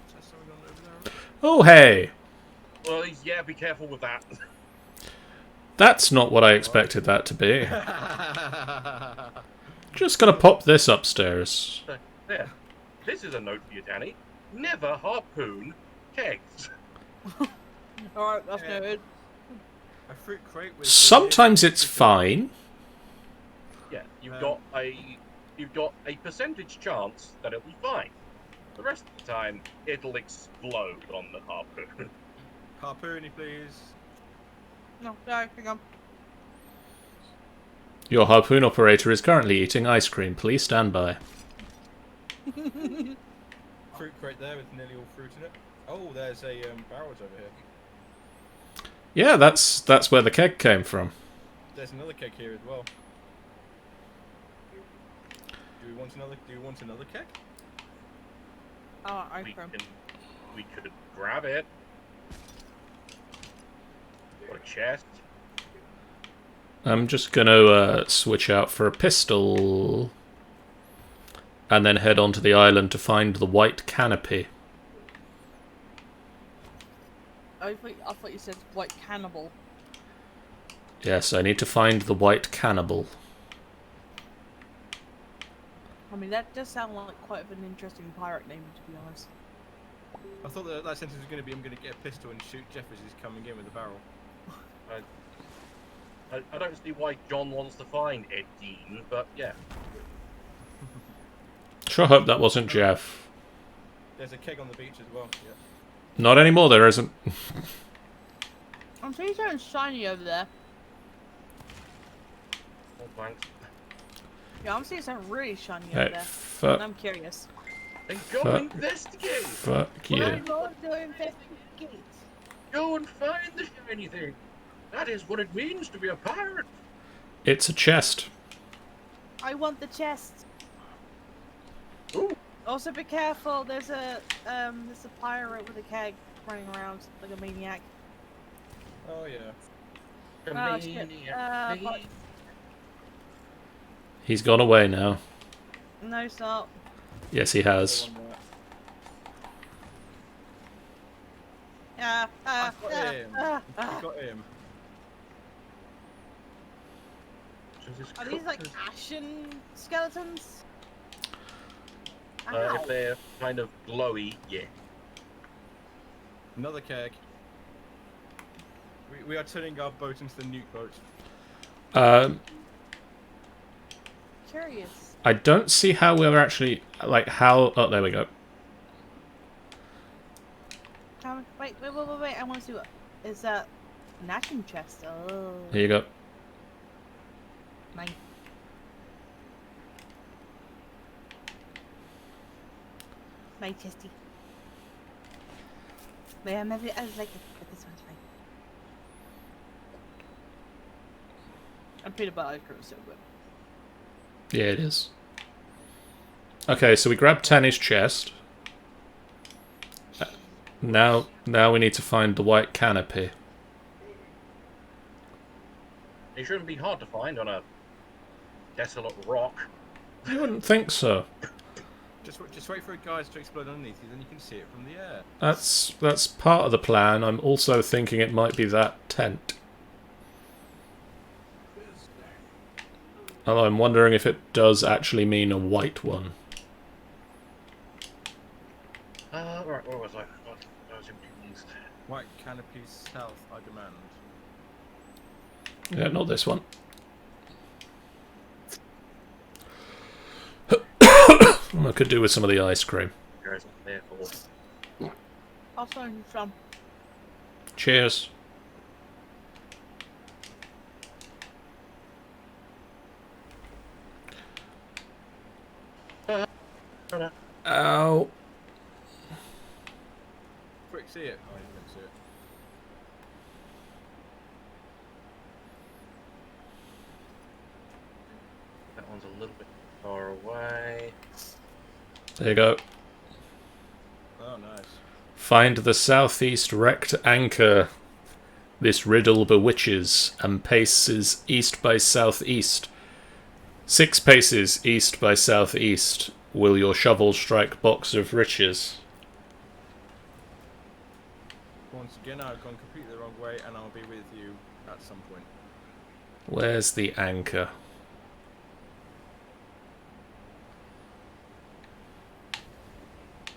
[SPEAKER 4] Is that something on over there?
[SPEAKER 2] Oh, hey!
[SPEAKER 3] Well, yeah, be careful with that.
[SPEAKER 2] That's not what I expected that to be. Just gonna pop this upstairs.
[SPEAKER 3] There. This is a note for you, Danny. Never harpoon kegs.
[SPEAKER 1] Alright, that's noted.
[SPEAKER 4] A fruit crate with...
[SPEAKER 2] Sometimes it's fine.
[SPEAKER 3] Yeah, you've got a percentage chance that it'll be fine. The rest of the time, it'll explode on the harpoon.
[SPEAKER 4] Harpoony, please.
[SPEAKER 1] No, hang on.
[SPEAKER 2] Your harpoon operator is currently eating ice cream. Please stand by.
[SPEAKER 4] Fruit crate there with nearly all fruit in it. Oh, there's a barrels over here.
[SPEAKER 2] Yeah, that's where the keg came from.
[SPEAKER 4] There's another keg here as well. Do we want another keg?
[SPEAKER 1] Oh, ice cream.
[SPEAKER 3] We could grab it. Or a chest.
[SPEAKER 2] I'm just gonna switch out for a pistol. And then head onto the island to find the white canopy.
[SPEAKER 1] I thought you said white cannibal.
[SPEAKER 2] Yes, I need to find the white cannibal.
[SPEAKER 1] I mean, that does sound like quite an interesting pirate name, to be honest.
[SPEAKER 4] I thought that sentence was going to be, I'm going to get a pistol and shoot Jeff as he's coming in with a barrel.
[SPEAKER 3] I don't see why John wants to find Ed Dean, but yeah.
[SPEAKER 2] Sure hope that wasn't Jeff.
[SPEAKER 4] There's a keg on the beach as well. Yeah.
[SPEAKER 2] Not anymore, there isn't.
[SPEAKER 1] I'm seeing something shiny over there.
[SPEAKER 3] Oh, thanks.
[SPEAKER 1] Yeah, I'm seeing something really shiny
[SPEAKER 2] Hey,
[SPEAKER 1] over there.
[SPEAKER 2] fuck.
[SPEAKER 1] And I'm curious.
[SPEAKER 3] Then go investigate!
[SPEAKER 2] Fuck you.
[SPEAKER 1] I'm going to investigate.
[SPEAKER 3] Go and find the shiny thing! That is what it means to be a pirate!
[SPEAKER 2] It's a chest.
[SPEAKER 1] I want the chest.
[SPEAKER 3] Ooh!
[SPEAKER 1] Also, be careful. There's a pirate with a keg running around like a maniac.
[SPEAKER 4] Oh yeah.
[SPEAKER 1] Oh shit. But-
[SPEAKER 2] He's gone away now.
[SPEAKER 1] no, stop.
[SPEAKER 2] Yes, he has.
[SPEAKER 1] Ah, ah,
[SPEAKER 4] I got
[SPEAKER 1] ah,
[SPEAKER 4] him.
[SPEAKER 1] ah,
[SPEAKER 4] I
[SPEAKER 1] ah.
[SPEAKER 4] got him.
[SPEAKER 1] Are these like ashen skeletons?
[SPEAKER 3] If they're kind of glowy, yeah.
[SPEAKER 4] Another keg. We are turning our boat into the nuke boat.
[SPEAKER 1] Curious.
[SPEAKER 2] I don't see how we're actually like how. Oh, there we go.
[SPEAKER 1] Wait! I want to see what is that? An ashen chest. Oh.
[SPEAKER 2] Here you go.
[SPEAKER 1] Nice. My chesty. Yeah, maybe I was like it, but this one's fine. And peanut butter ice cream is so good.
[SPEAKER 2] Yeah, it is. Okay, so we grabbed Tanny's chest. Now we need to find the white canopy.
[SPEAKER 3] It shouldn't be hard to find on a desolate rock.
[SPEAKER 2] I wouldn't think so.
[SPEAKER 4] Just wait for a guys to explode underneath you, then you can see it from the air.
[SPEAKER 2] That's part of the plan. I'm also thinking it might be that tent. Although I'm wondering if it does actually mean a white one.
[SPEAKER 3] Right, where was I? I was confused.
[SPEAKER 4] White canopies south, I demand.
[SPEAKER 2] Yeah, not this one. I could do with some of the ice cream.
[SPEAKER 3] There isn't there for.
[SPEAKER 1] I'll send you some.
[SPEAKER 2] Cheers. Ow.
[SPEAKER 4] Quick, see it. Oh, you can see it.
[SPEAKER 3] That one's a little bit far away.
[SPEAKER 2] There you go.
[SPEAKER 4] Oh, nice.
[SPEAKER 2] Find the southeast wrecked anchor. This riddle bewitches, and paces east by southeast. 6 paces east by southeast. Will your shovel strike box of riches?
[SPEAKER 4] Once again, I've gone completely the wrong way, and I'll be with you at some point.
[SPEAKER 2] Where's the anchor?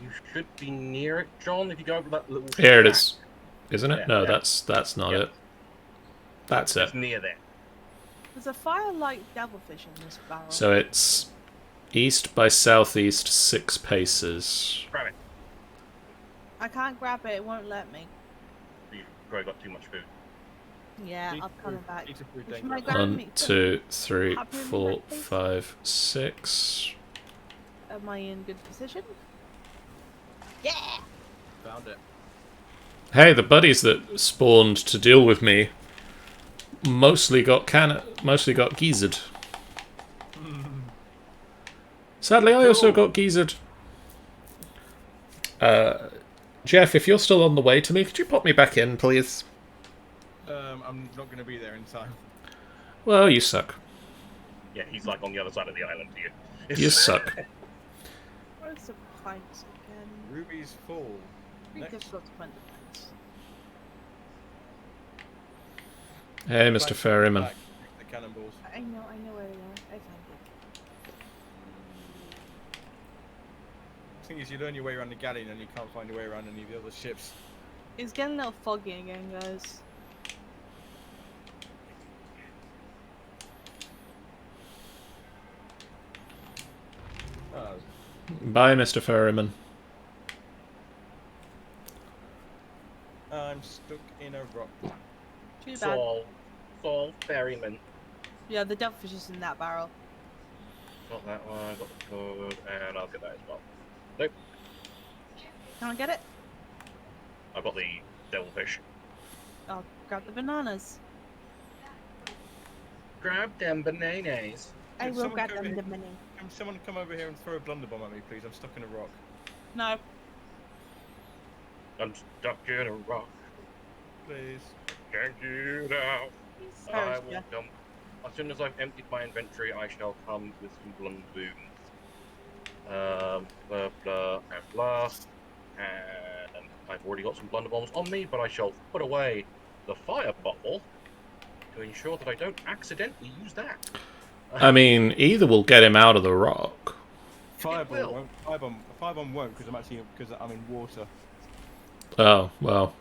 [SPEAKER 3] You should be near it, John, if you go over that little
[SPEAKER 2] Here it
[SPEAKER 3] shack.
[SPEAKER 2] is. Isn't it?
[SPEAKER 3] Yeah,
[SPEAKER 2] No,
[SPEAKER 3] yeah.
[SPEAKER 2] that's not
[SPEAKER 3] Yeah.
[SPEAKER 2] it. That's it.
[SPEAKER 3] It's near there.
[SPEAKER 1] There's a firelight devilfish in this barrel.
[SPEAKER 2] So it's east by southeast 6 paces.
[SPEAKER 3] Grab it.
[SPEAKER 1] I can't grab it. It won't let me.
[SPEAKER 3] You've probably got too much food.
[SPEAKER 1] Yeah,
[SPEAKER 4] Eat
[SPEAKER 1] I'm
[SPEAKER 4] the
[SPEAKER 1] coming
[SPEAKER 4] food-
[SPEAKER 1] back.
[SPEAKER 4] eat the food,
[SPEAKER 1] Would
[SPEAKER 4] then
[SPEAKER 1] you mind
[SPEAKER 4] grab
[SPEAKER 1] grabbing
[SPEAKER 2] One,
[SPEAKER 1] me?
[SPEAKER 2] 2, 3,
[SPEAKER 1] Happy with
[SPEAKER 2] 4,
[SPEAKER 1] that, please?
[SPEAKER 2] 5, 6.
[SPEAKER 1] Am I in good position? Yeah!
[SPEAKER 4] Found it.
[SPEAKER 2] Hey, the buddies that spawned to deal with me mostly got geezered. Sadly, I also got geezered. Jeff, if you're still on the way to me, could you pop me back in, please?
[SPEAKER 4] I'm not going to be there in time.
[SPEAKER 2] Well, you suck.
[SPEAKER 3] Yeah, he's like on the other side of the island here.
[SPEAKER 2] You suck.
[SPEAKER 1] Where's the pints again?
[SPEAKER 4] Ruby's full.
[SPEAKER 1] Pretty
[SPEAKER 4] Next.
[SPEAKER 1] difficult to find the pints.
[SPEAKER 2] Hey, Mr.
[SPEAKER 4] Back-
[SPEAKER 2] Ferryman.
[SPEAKER 4] back, The cannonballs.
[SPEAKER 1] I know where they are. I found
[SPEAKER 4] The thing is, you learn your way around the galley and then you can't find your way around any of the other ships.
[SPEAKER 1] it. It's getting a little foggy again, guys.
[SPEAKER 4] Oh,
[SPEAKER 2] Bye, Mr. Ferryman.
[SPEAKER 4] I'm stuck in a rock.
[SPEAKER 1] Too bad.
[SPEAKER 3] Saul Ferryman.
[SPEAKER 1] Yeah, the devilfish is in that barrel.
[SPEAKER 3] Got that one, got the code, and I'll get that as well. Nope,
[SPEAKER 1] Can I get it?
[SPEAKER 3] I've got the devilfish.
[SPEAKER 1] I'll grab the bananas.
[SPEAKER 3] Grab them bananas.
[SPEAKER 1] I
[SPEAKER 4] Can
[SPEAKER 1] will
[SPEAKER 4] someone
[SPEAKER 1] grab
[SPEAKER 4] go
[SPEAKER 1] them
[SPEAKER 4] in?
[SPEAKER 1] the money.
[SPEAKER 4] Can someone come over here and throw a blunderbomb at me, please? I'm stuck in a rock.
[SPEAKER 1] No.
[SPEAKER 3] I'm stuck in a rock.
[SPEAKER 4] Please.
[SPEAKER 3] Can't get out. I
[SPEAKER 1] Sorry,
[SPEAKER 3] will
[SPEAKER 1] yeah.
[SPEAKER 3] come. As soon as I've emptied my inventory, I shall come with some blunderboons. Blah, blah, and blah. And I've already got some blunderbombs on me, but I shall put away the fire bottle to ensure that I don't accidentally use that.
[SPEAKER 2] I mean, either will get him out of the rock.
[SPEAKER 4] Fireball
[SPEAKER 3] will.
[SPEAKER 4] won't. Firebomb won't because I'm in water.
[SPEAKER 2] Oh, well.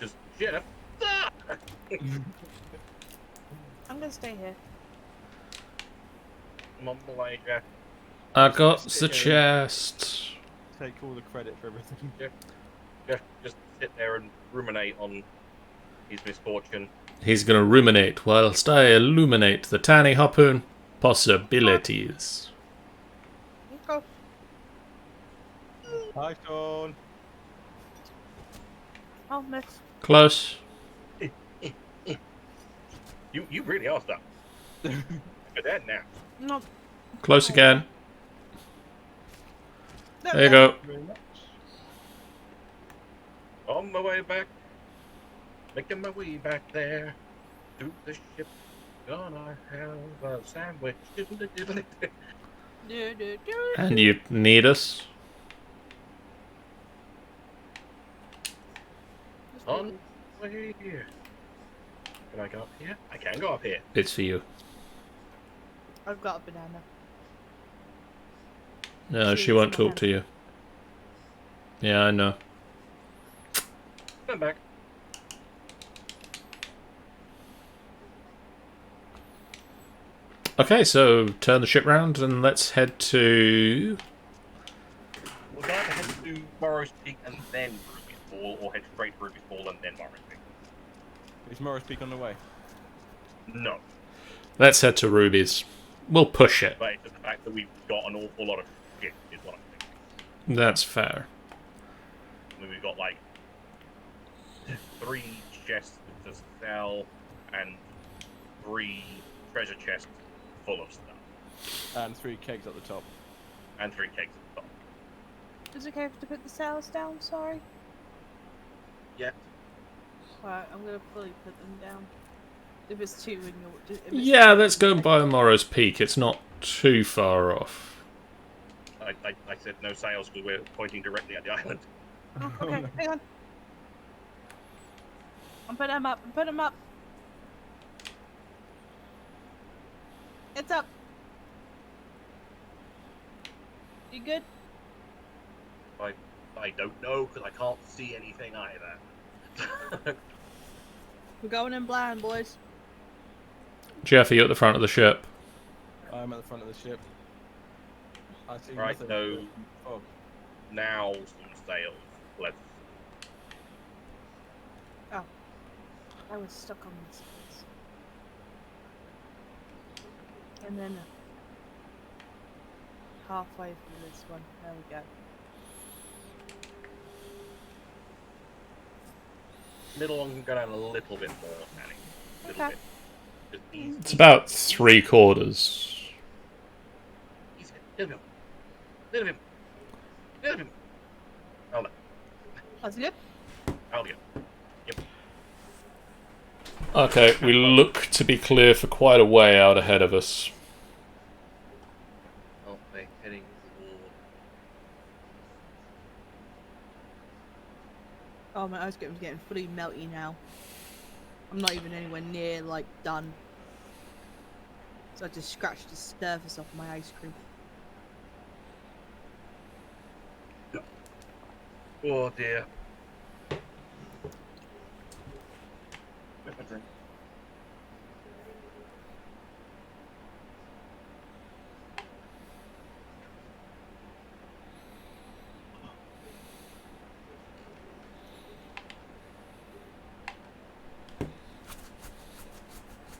[SPEAKER 3] Just, Jeff.
[SPEAKER 1] I'm gonna stay here.
[SPEAKER 3] Malaysia.
[SPEAKER 2] I got the chest.
[SPEAKER 4] Take all the credit for everything.
[SPEAKER 3] Just sit there and ruminate on his misfortune.
[SPEAKER 2] He's gonna ruminate whilst I illuminate the tiny harpoon possibilities.
[SPEAKER 1] Let's go.
[SPEAKER 4] Hi, Sean.
[SPEAKER 1] Oh, miss.
[SPEAKER 2] Close.
[SPEAKER 3] You really are stuck. Look at that now.
[SPEAKER 1] No.
[SPEAKER 2] Close again.
[SPEAKER 1] No,
[SPEAKER 2] There you
[SPEAKER 1] no.
[SPEAKER 2] go.
[SPEAKER 4] Very much.
[SPEAKER 3] On my way back. Making my way back there. To the ship. Gonna have a sandwich.
[SPEAKER 2] And you need us?
[SPEAKER 3] On way here. Can I go up here? I can go up here.
[SPEAKER 2] It's for you.
[SPEAKER 1] I've got a banana.
[SPEAKER 2] No, she won't talk to you. Yeah, I know.
[SPEAKER 3] Come back.
[SPEAKER 2] Okay, so turn the ship round and let's head to...
[SPEAKER 3] We'll either head to Morrow's Peak and then Ruby's Fall, or head straight to Ruby's Fall and then Morrow's Peak.
[SPEAKER 4] Is Morris Peak on the way?
[SPEAKER 3] No.
[SPEAKER 2] Let's head to Ruby's. We'll push it.
[SPEAKER 3] But it's the fact that we've got an awful lot of shit is what I'm thinking.
[SPEAKER 2] That's fair.
[SPEAKER 3] I mean, we've got like 3 chests to sell and 3 treasure chests full of stuff.
[SPEAKER 4] And 3 kegs at the top.
[SPEAKER 3] And 3 cakes at the top.
[SPEAKER 1] Is it okay to put the sails down? Sorry.
[SPEAKER 3] Yeah.
[SPEAKER 1] Alright, I'm gonna fully put them down. If it's 2 in your... if it's
[SPEAKER 2] Yeah,
[SPEAKER 1] 2,
[SPEAKER 2] let's go
[SPEAKER 1] okay.
[SPEAKER 2] by Morrow's Peak. It's not too far off.
[SPEAKER 3] I said no sails because we're pointing directly at the island.
[SPEAKER 1] Oh, okay, hang on. I'm putting them up. I'm putting them up. It's up. You good?
[SPEAKER 3] I don't know because I can't see anything either.
[SPEAKER 1] We're going in blind, boys.
[SPEAKER 2] Jeff, are you at the front of the ship?
[SPEAKER 4] I'm at the front of the ship. I see
[SPEAKER 3] Right,
[SPEAKER 4] nothing.
[SPEAKER 3] so
[SPEAKER 4] Oh,
[SPEAKER 3] now some sails. Let's.
[SPEAKER 1] Oh. I was stuck on this place. And then halfway through this one. There we go.
[SPEAKER 3] Middle one can go down a little bit more, Annie. A little
[SPEAKER 1] Okay.
[SPEAKER 3] bit. Just easy.
[SPEAKER 2] It's about 3/4.
[SPEAKER 3] Easy. Little bit. Little bit. Little bit. Oh no.
[SPEAKER 1] That's good.
[SPEAKER 3] Oh yeah.
[SPEAKER 2] Okay, we look to be clear for quite a way out ahead of us.
[SPEAKER 3] Oh, they're heading toward.
[SPEAKER 1] Oh, my ice cream's getting fully melty now. I'm not even anywhere near, like, done. So I just scratched the surface off my ice cream.
[SPEAKER 3] Oh dear. Where's my drink?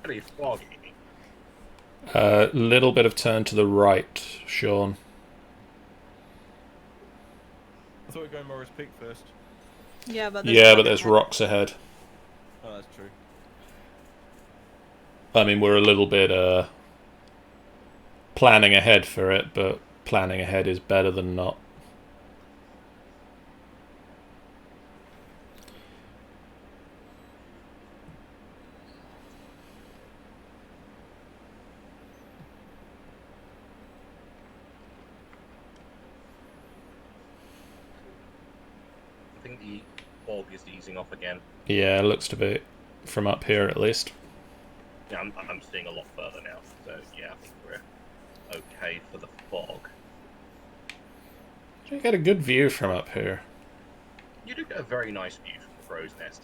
[SPEAKER 3] Pretty foggy.
[SPEAKER 2] Little bit of turn to the right, Sean.
[SPEAKER 4] I thought we were going Morris Peak first.
[SPEAKER 1] Yeah, but
[SPEAKER 2] Yeah, but there's rocks ahead.
[SPEAKER 4] Oh, that's true.
[SPEAKER 2] I mean, we're a little bit planning ahead for it, but planning ahead is better than not.
[SPEAKER 3] I think the fog is easing off again.
[SPEAKER 2] Yeah, looks to be. From up here, at least.
[SPEAKER 3] Yeah, I'm seeing a lot further now. So yeah, I think we're okay for the fog.
[SPEAKER 2] You get a good view from up here.
[SPEAKER 3] You do get a very nice view from the crow's nest.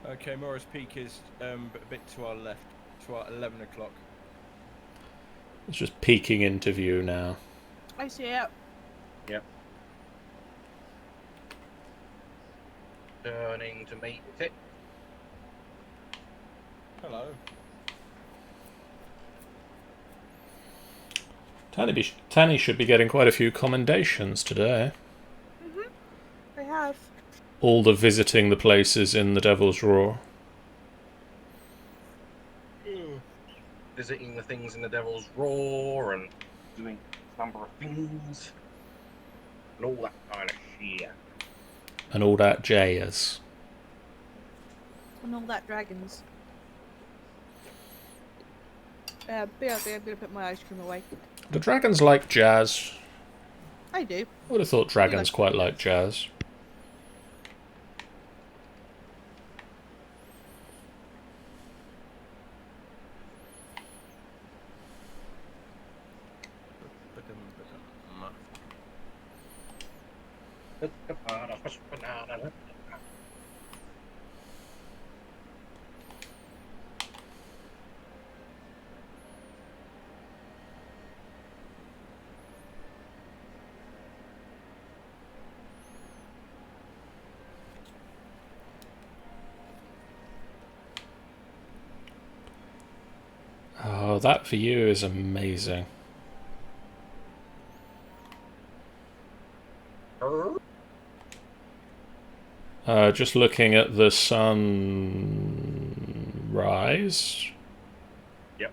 [SPEAKER 4] Okay, Morris Peak is a bit to our left, to our 11 o'clock.
[SPEAKER 2] It's just peeking into view now.
[SPEAKER 1] I see it.
[SPEAKER 3] Yep. Turning to meet it.
[SPEAKER 4] Hello.
[SPEAKER 2] Tanny should be getting quite a few commendations today.
[SPEAKER 1] I have.
[SPEAKER 2] All the visiting the places in the Devil's Roar.
[SPEAKER 3] Visiting the things in the Devil's Roar and doing a number of things and all that kind of shit.
[SPEAKER 2] And all that jazz.
[SPEAKER 1] And all that dragons. BRB, I'm gonna put my ice cream away.
[SPEAKER 2] Do dragons like jazz?
[SPEAKER 1] I do.
[SPEAKER 2] I would have thought dragons
[SPEAKER 1] like
[SPEAKER 2] quite like jazz. Oh, that view is amazing. Just looking at the sunrise.
[SPEAKER 3] Yep.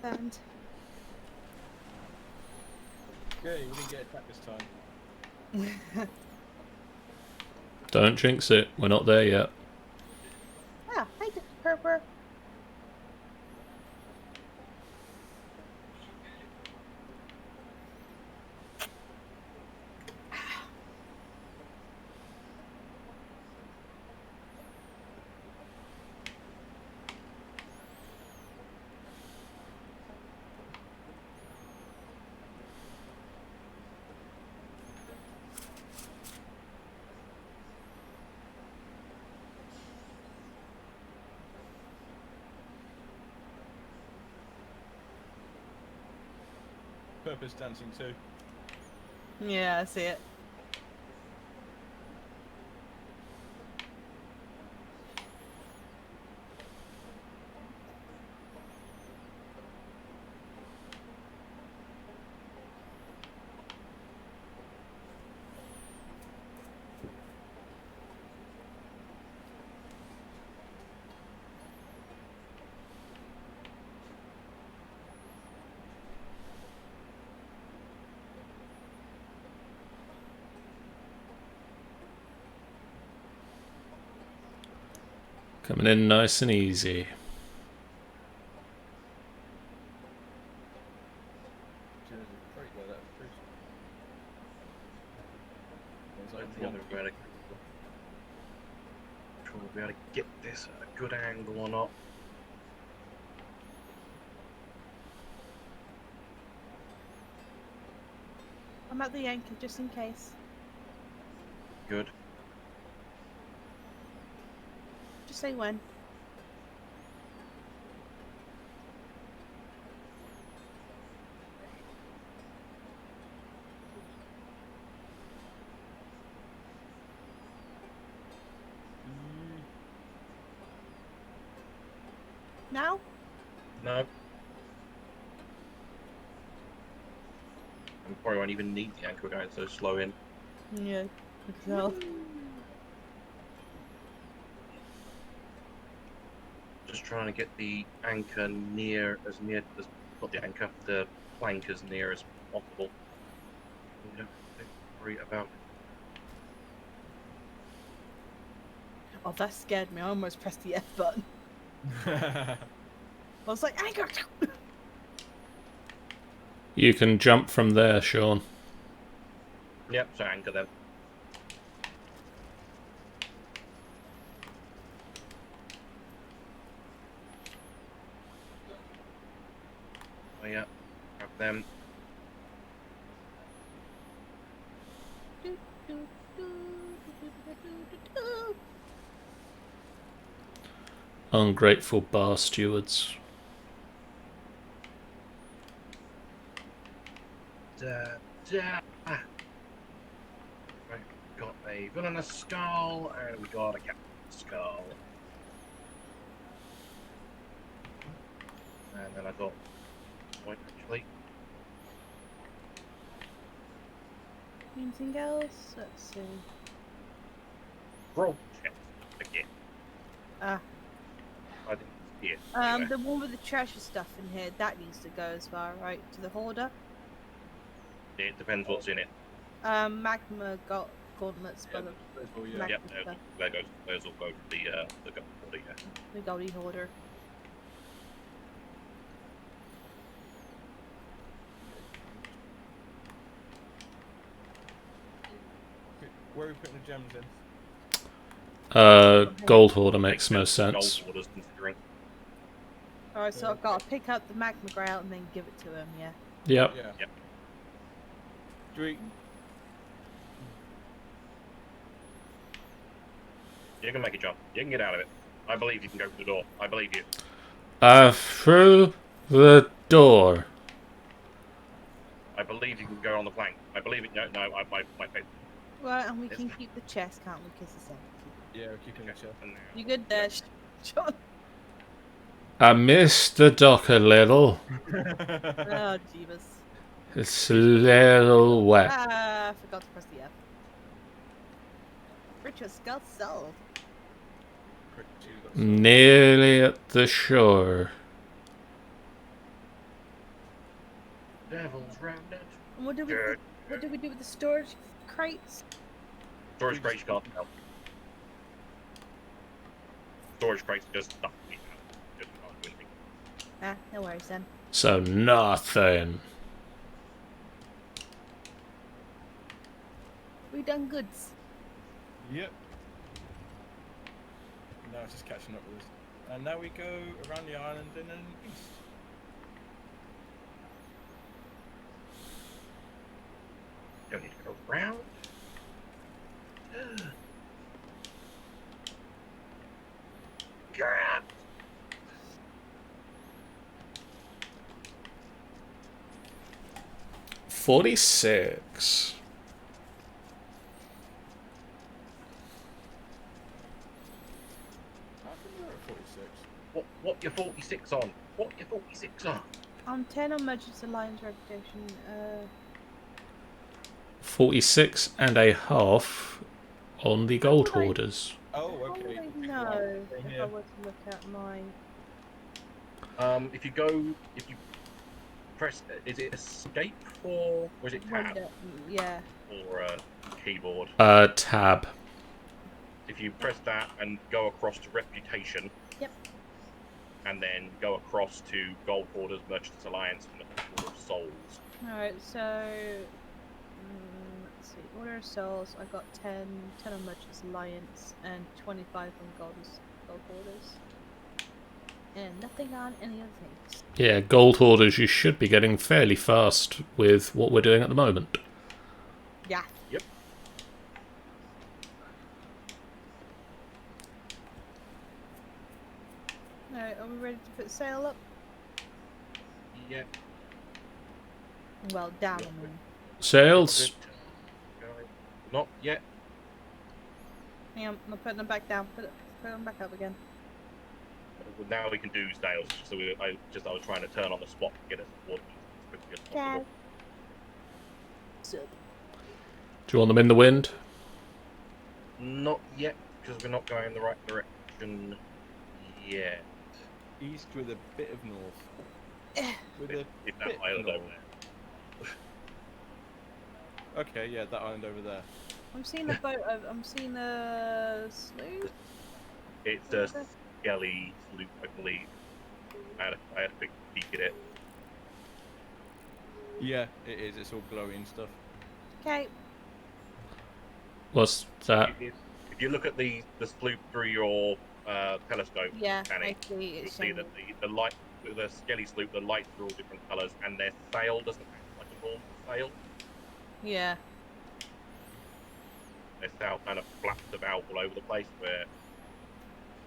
[SPEAKER 1] And
[SPEAKER 4] Okay, we didn't get attacked this time.
[SPEAKER 2] Don't jinx it. We're not there yet.
[SPEAKER 1] hi, Purpur.
[SPEAKER 4] Purpose dancing too.
[SPEAKER 1] Yeah, I see it.
[SPEAKER 2] Coming in nice and easy.
[SPEAKER 3] We'll be able to get this at a good angle or not.
[SPEAKER 1] I'm at the anchor just in case.
[SPEAKER 3] Good.
[SPEAKER 1] Just say when. Now?
[SPEAKER 3] No. We probably won't even need the anchor, we're going so slow in.
[SPEAKER 1] Yeah, I can tell.
[SPEAKER 3] Just trying to get the anchor as not the anchor, the plank as near as possible. We don't have to worry about
[SPEAKER 1] Oh, that scared me. I almost pressed the F button. I was like, anchor!
[SPEAKER 2] You can jump from there, Sean.
[SPEAKER 3] Yep, so anchor them. Oh yeah, grab them.
[SPEAKER 2] Ungrateful bar stewards. Right,
[SPEAKER 3] Got a villainous skull, and we got a captain skull. And then I got point actually.
[SPEAKER 1] Anything else? Let's see.
[SPEAKER 3] Roll
[SPEAKER 1] Ah.
[SPEAKER 3] I didn't see it. Anyway.
[SPEAKER 1] The one with the treasure stuff in here, that needs to go as well, right? To the hoarder.
[SPEAKER 3] It depends what's in it.
[SPEAKER 1] Magma got gauntlets,
[SPEAKER 4] Yeah,
[SPEAKER 1] but the
[SPEAKER 4] those all, yeah.
[SPEAKER 1] magma
[SPEAKER 3] Yep,
[SPEAKER 1] stuff.
[SPEAKER 3] those all go to the gold order, yeah.
[SPEAKER 1] The goldy hoarder.
[SPEAKER 4] Where are we putting the gems in?
[SPEAKER 2] Gold hoarder makes
[SPEAKER 3] Makes
[SPEAKER 2] most
[SPEAKER 3] Gold
[SPEAKER 2] sense.
[SPEAKER 3] orders considering.
[SPEAKER 1] Alright, so I've got to pick up the magma grail and then give it to him, yeah.
[SPEAKER 2] Yep.
[SPEAKER 4] Yeah.
[SPEAKER 3] Yep.
[SPEAKER 4] Do we?
[SPEAKER 3] You can make a jump. You can get out of it. I believe you can go through the door. I believe you.
[SPEAKER 2] Through the door.
[SPEAKER 3] I believe you can go on the plank. I believe it. No, my faith.
[SPEAKER 1] Right, and we
[SPEAKER 3] Yes.
[SPEAKER 1] can keep the chest, can't we? Because it's empty.
[SPEAKER 4] Yeah, we're keeping the chest.
[SPEAKER 3] And
[SPEAKER 1] You good there, John?
[SPEAKER 2] I missed the dock a little.
[SPEAKER 1] Oh, Jeebus.
[SPEAKER 2] It's a little wet.
[SPEAKER 1] Ah, I forgot to press the F. Richard Scott sold.
[SPEAKER 2] Nearly at the shore.
[SPEAKER 3] Devil's Roundup.
[SPEAKER 1] And what did we do with the storage crates?
[SPEAKER 3] Storage crates you can't help. Storage crates just stuff. Just can't do anything.
[SPEAKER 1] Ah, no worries then.
[SPEAKER 2] So nothing.
[SPEAKER 1] We done goods.
[SPEAKER 4] Yep. Now it's just catching up with us. And now we go around the island and then east.
[SPEAKER 3] Don't need to go around. God.
[SPEAKER 2] $46.
[SPEAKER 4] How come you're at 46?
[SPEAKER 3] What you're 46 on? What you're 46 on?
[SPEAKER 1] I'm 10 on Merchants Alliance reputation.
[SPEAKER 2] 46 and a half on the gold
[SPEAKER 1] How would I-
[SPEAKER 2] hoarders.
[SPEAKER 4] Oh,
[SPEAKER 1] How
[SPEAKER 4] okay.
[SPEAKER 1] would I
[SPEAKER 4] you pick
[SPEAKER 1] know
[SPEAKER 4] one from
[SPEAKER 1] if I
[SPEAKER 4] here.
[SPEAKER 1] were to look at my...
[SPEAKER 3] If you press, is it escape or is it tab
[SPEAKER 1] window? Yeah.
[SPEAKER 3] or keyboard?
[SPEAKER 2] Tab.
[SPEAKER 3] If you press that and go across to reputation.
[SPEAKER 1] Yep.
[SPEAKER 3] And then go across to gold hoarders, merchants alliance, and the Order of souls.
[SPEAKER 1] Alright, so... let's see. Order of Souls, I got 10 on Merchants Alliance, and 25 on gold hoarders. And nothing on any other things.
[SPEAKER 2] Yeah, gold hoarders you should be getting fairly fast with what we're doing at the moment.
[SPEAKER 1] Yeah.
[SPEAKER 3] Yep.
[SPEAKER 1] Alright, are we ready to put sail up?
[SPEAKER 3] Yeah.
[SPEAKER 1] Well, down
[SPEAKER 3] Yeah.
[SPEAKER 1] I mean.
[SPEAKER 2] Sails.
[SPEAKER 3] Not yet.
[SPEAKER 1] Hang on, I'm putting them back down. Put them back up again.
[SPEAKER 3] Well, now we can do sails. So I was trying to turn on the spot to get us towards as quickly as possible.
[SPEAKER 1] Okay. So,
[SPEAKER 2] Do you want them in the wind?
[SPEAKER 3] Not yet, because we're not going in the right direction yet.
[SPEAKER 4] East with a bit of north. With a
[SPEAKER 3] If that
[SPEAKER 4] bit
[SPEAKER 3] island
[SPEAKER 4] north.
[SPEAKER 3] over there.
[SPEAKER 4] Okay, yeah, that island over there.
[SPEAKER 1] I'm seeing a boat. I'm seeing a sloop.
[SPEAKER 3] It's a skelly sloop, I believe. I had a quick peek at it.
[SPEAKER 4] Yeah, it is. It's all glowy and stuff.
[SPEAKER 1] Okay.
[SPEAKER 2] What's that?
[SPEAKER 3] If you look at the sloop through your telescope,
[SPEAKER 1] Yeah,
[SPEAKER 3] Danny,
[SPEAKER 1] I see.
[SPEAKER 3] you'll
[SPEAKER 1] It's
[SPEAKER 3] see that the light, the skelly sloop, the lights are all different colours, and their sail doesn't act like a normal sail.
[SPEAKER 1] Yeah.
[SPEAKER 3] Their sail kind of flaps about all over the place where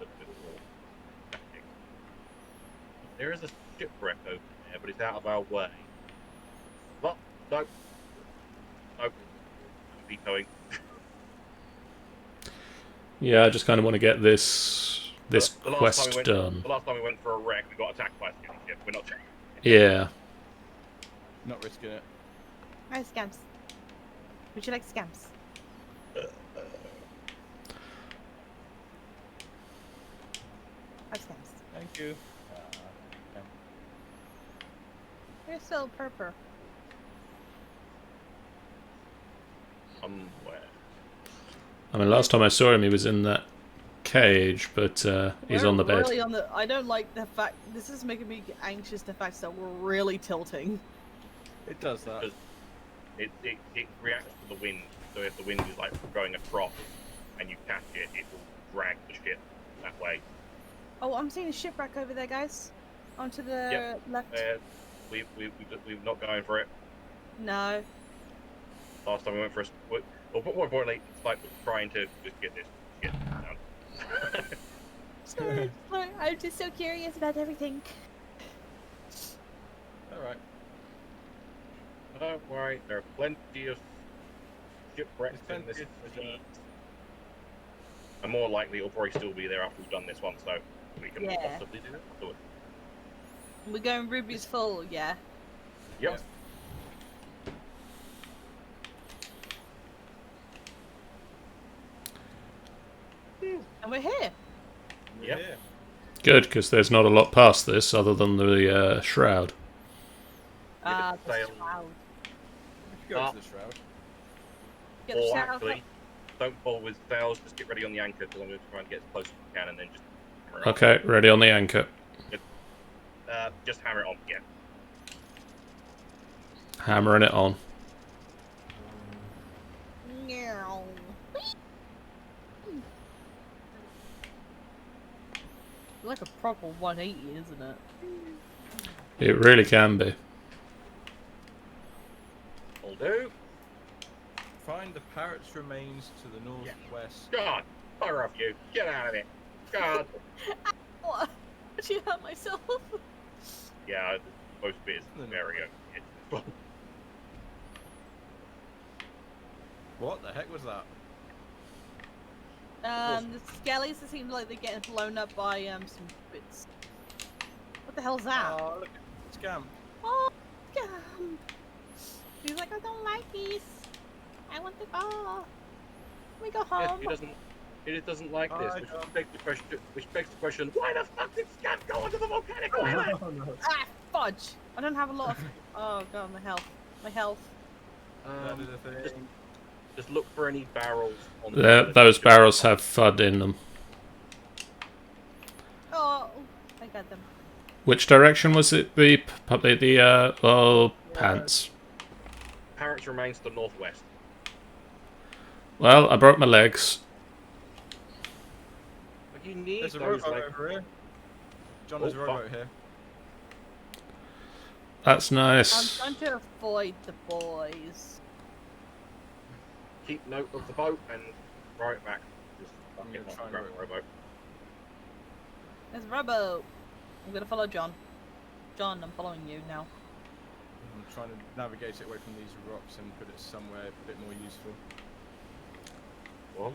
[SPEAKER 3] it's all static. There is a shipwreck over there, but it's out of our way. What? Nope. Nope. I'm vetoing.
[SPEAKER 2] Yeah, I just kind of want to get this
[SPEAKER 3] The last time
[SPEAKER 2] quest
[SPEAKER 3] we went,
[SPEAKER 2] done.
[SPEAKER 3] The last time we went for a wreck, we got attacked by a skelly ship. We're not.
[SPEAKER 2] Yeah.
[SPEAKER 4] Not risking it.
[SPEAKER 1] Hi, scamps. Would you like scamps?
[SPEAKER 4] you.
[SPEAKER 1] You're so purple.
[SPEAKER 3] Somewhere.
[SPEAKER 2] I mean, last time I saw him, he was in that cage, but he's
[SPEAKER 1] We're
[SPEAKER 2] on the bed.
[SPEAKER 1] really on the. I don't like the fact. This is making me anxious. The fact that we're really tilting.
[SPEAKER 4] It does that.
[SPEAKER 3] Because it reacts to the wind. So if the wind is like going across and you catch it, it will drag the ship that way.
[SPEAKER 1] Oh, I'm seeing a shipwreck over there, guys. Onto the
[SPEAKER 3] Yep.
[SPEAKER 1] left.
[SPEAKER 3] We've not going for it.
[SPEAKER 1] No.
[SPEAKER 3] Last time we went for a. Well, but more importantly, it's like we're trying to just get this shit done.
[SPEAKER 1] Sorry, I'm just so curious about everything.
[SPEAKER 4] Alright.
[SPEAKER 3] Don't worry, there are plenty of shipwrecks
[SPEAKER 4] There's
[SPEAKER 3] in this
[SPEAKER 4] plenty of-
[SPEAKER 3] sea. And more likely, it'll probably still be there after we've done this one, so we can
[SPEAKER 1] Yeah.
[SPEAKER 3] possibly do it afterwards.
[SPEAKER 1] We're going rubies full, yeah.
[SPEAKER 3] Yep.
[SPEAKER 1] And we're here.
[SPEAKER 3] Yep.
[SPEAKER 4] Yeah.
[SPEAKER 2] Good, because there's not a lot past this other than the shroud.
[SPEAKER 3] Yeah,
[SPEAKER 1] The
[SPEAKER 3] sail.
[SPEAKER 1] shroud.
[SPEAKER 4] We should go to the shroud.
[SPEAKER 1] Get the
[SPEAKER 3] Or
[SPEAKER 1] shroud
[SPEAKER 3] actually,
[SPEAKER 1] up.
[SPEAKER 3] don't bother with sails, just get ready on the anchor, because I'm going to try and get as close as we can and then just hammer it
[SPEAKER 2] Okay, ready on the anchor.
[SPEAKER 3] on. Just hammer it on, yeah.
[SPEAKER 2] Hammering it on.
[SPEAKER 1] Meow. Like a proper 180, isn't it?
[SPEAKER 2] It really can be.
[SPEAKER 3] Will do.
[SPEAKER 4] Find the parrot's remains to the northwest.
[SPEAKER 3] God, bugger off you. Get out of it. God.
[SPEAKER 1] What? Did you hurt myself?
[SPEAKER 3] Yeah, most of it is very okay.
[SPEAKER 4] What the heck was that?
[SPEAKER 1] The skellies seem like they're getting blown up by some bits. What the hell's that?
[SPEAKER 4] Oh, look, scam.
[SPEAKER 1] Oh, scam! He's like, I don't like these. I want to go. Can we go
[SPEAKER 3] Yeah,
[SPEAKER 1] home?
[SPEAKER 3] it doesn't like this,
[SPEAKER 4] I
[SPEAKER 3] which begs the question, why the fuck did Scam go onto the volcanic island?
[SPEAKER 4] Oh, no.
[SPEAKER 1] Ah, fudge! I don't have a lot of. Oh god, my health. My health.
[SPEAKER 4] That is a thing.
[SPEAKER 3] Just look for any barrels on
[SPEAKER 2] Those barrels have FUD in them.
[SPEAKER 1] Oh, I got them.
[SPEAKER 2] Which direction was it? The pants.
[SPEAKER 3] Parrot's remains to the northwest.
[SPEAKER 2] Well, I broke my legs.
[SPEAKER 3] But you need
[SPEAKER 4] There's a
[SPEAKER 3] those
[SPEAKER 4] rowboat
[SPEAKER 3] legs.
[SPEAKER 4] over here. John, there's a
[SPEAKER 3] Oh,
[SPEAKER 4] rowboat here.
[SPEAKER 2] That's
[SPEAKER 1] I'm
[SPEAKER 2] nice.
[SPEAKER 1] trying to avoid the boys.
[SPEAKER 3] Keep note of the boat and throw it back. Just
[SPEAKER 4] I'm
[SPEAKER 3] fucking
[SPEAKER 4] gonna try and
[SPEAKER 3] grab
[SPEAKER 4] row
[SPEAKER 3] a rowboat.
[SPEAKER 1] There's a rowboat. I'm gonna follow John. John, I'm following you now.
[SPEAKER 4] I'm trying to navigate it away from these rocks and put it somewhere a bit more useful.
[SPEAKER 3] What?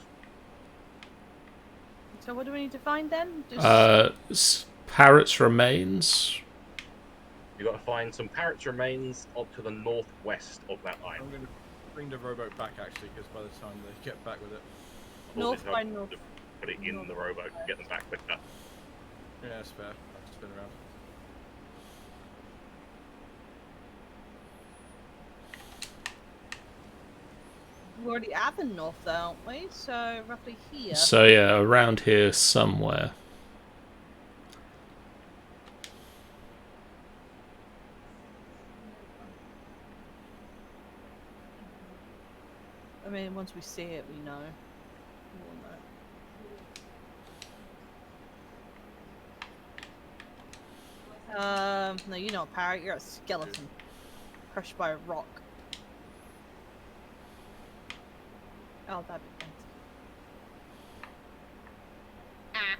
[SPEAKER 1] So what do we need to find then? Just
[SPEAKER 2] Parrot's remains.
[SPEAKER 3] You got to find some parrot's remains up to the northwest of that island.
[SPEAKER 4] I'm going to bring the rowboat back actually, because by the time they get back with it,
[SPEAKER 1] north by north.
[SPEAKER 3] Put it in the rowboat and get them back quicker.
[SPEAKER 4] yeah, it's fair. I'll just spin around.
[SPEAKER 1] We're already at the north though, aren't we? So roughly here.
[SPEAKER 2] So yeah, around here somewhere.
[SPEAKER 1] I mean, once we see it, we know. We'll know. No, you're not a parrot. You're a skeleton, crushed by a rock. Oh, that'd be fancy. Ah,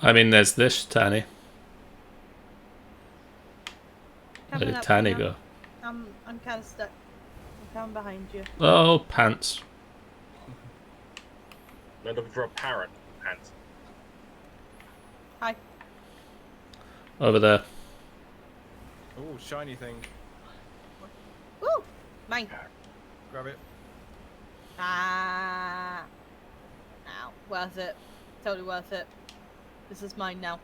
[SPEAKER 2] I mean, there's this Tanny. Where
[SPEAKER 1] coming
[SPEAKER 2] did
[SPEAKER 1] up
[SPEAKER 2] Tanny
[SPEAKER 1] now.
[SPEAKER 2] go?
[SPEAKER 1] I'm kind of stuck. I'm coming behind you.
[SPEAKER 2] Oh, pants.
[SPEAKER 3] They're looking for a parrot. Pants.
[SPEAKER 1] Hi.
[SPEAKER 2] Over there.
[SPEAKER 4] Oh, shiny thing.
[SPEAKER 1] Woo! Mine.
[SPEAKER 4] Grab it.
[SPEAKER 1] Ah. Ow. Worth it. Totally worth it. This is mine now.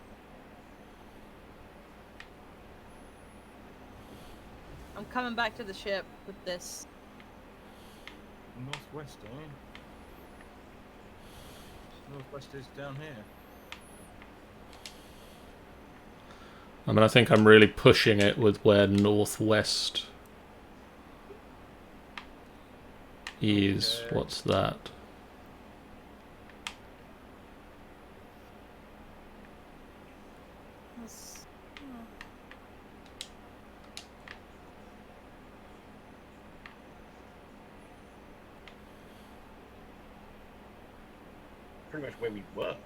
[SPEAKER 1] I'm coming back to the ship with this.
[SPEAKER 4] Northwest, eh? Northwest is down here.
[SPEAKER 2] I mean, I think I'm really pushing it with where northwest is.
[SPEAKER 4] Okay.
[SPEAKER 2] What's that?
[SPEAKER 1] That's- oh.
[SPEAKER 3] Pretty much where we were.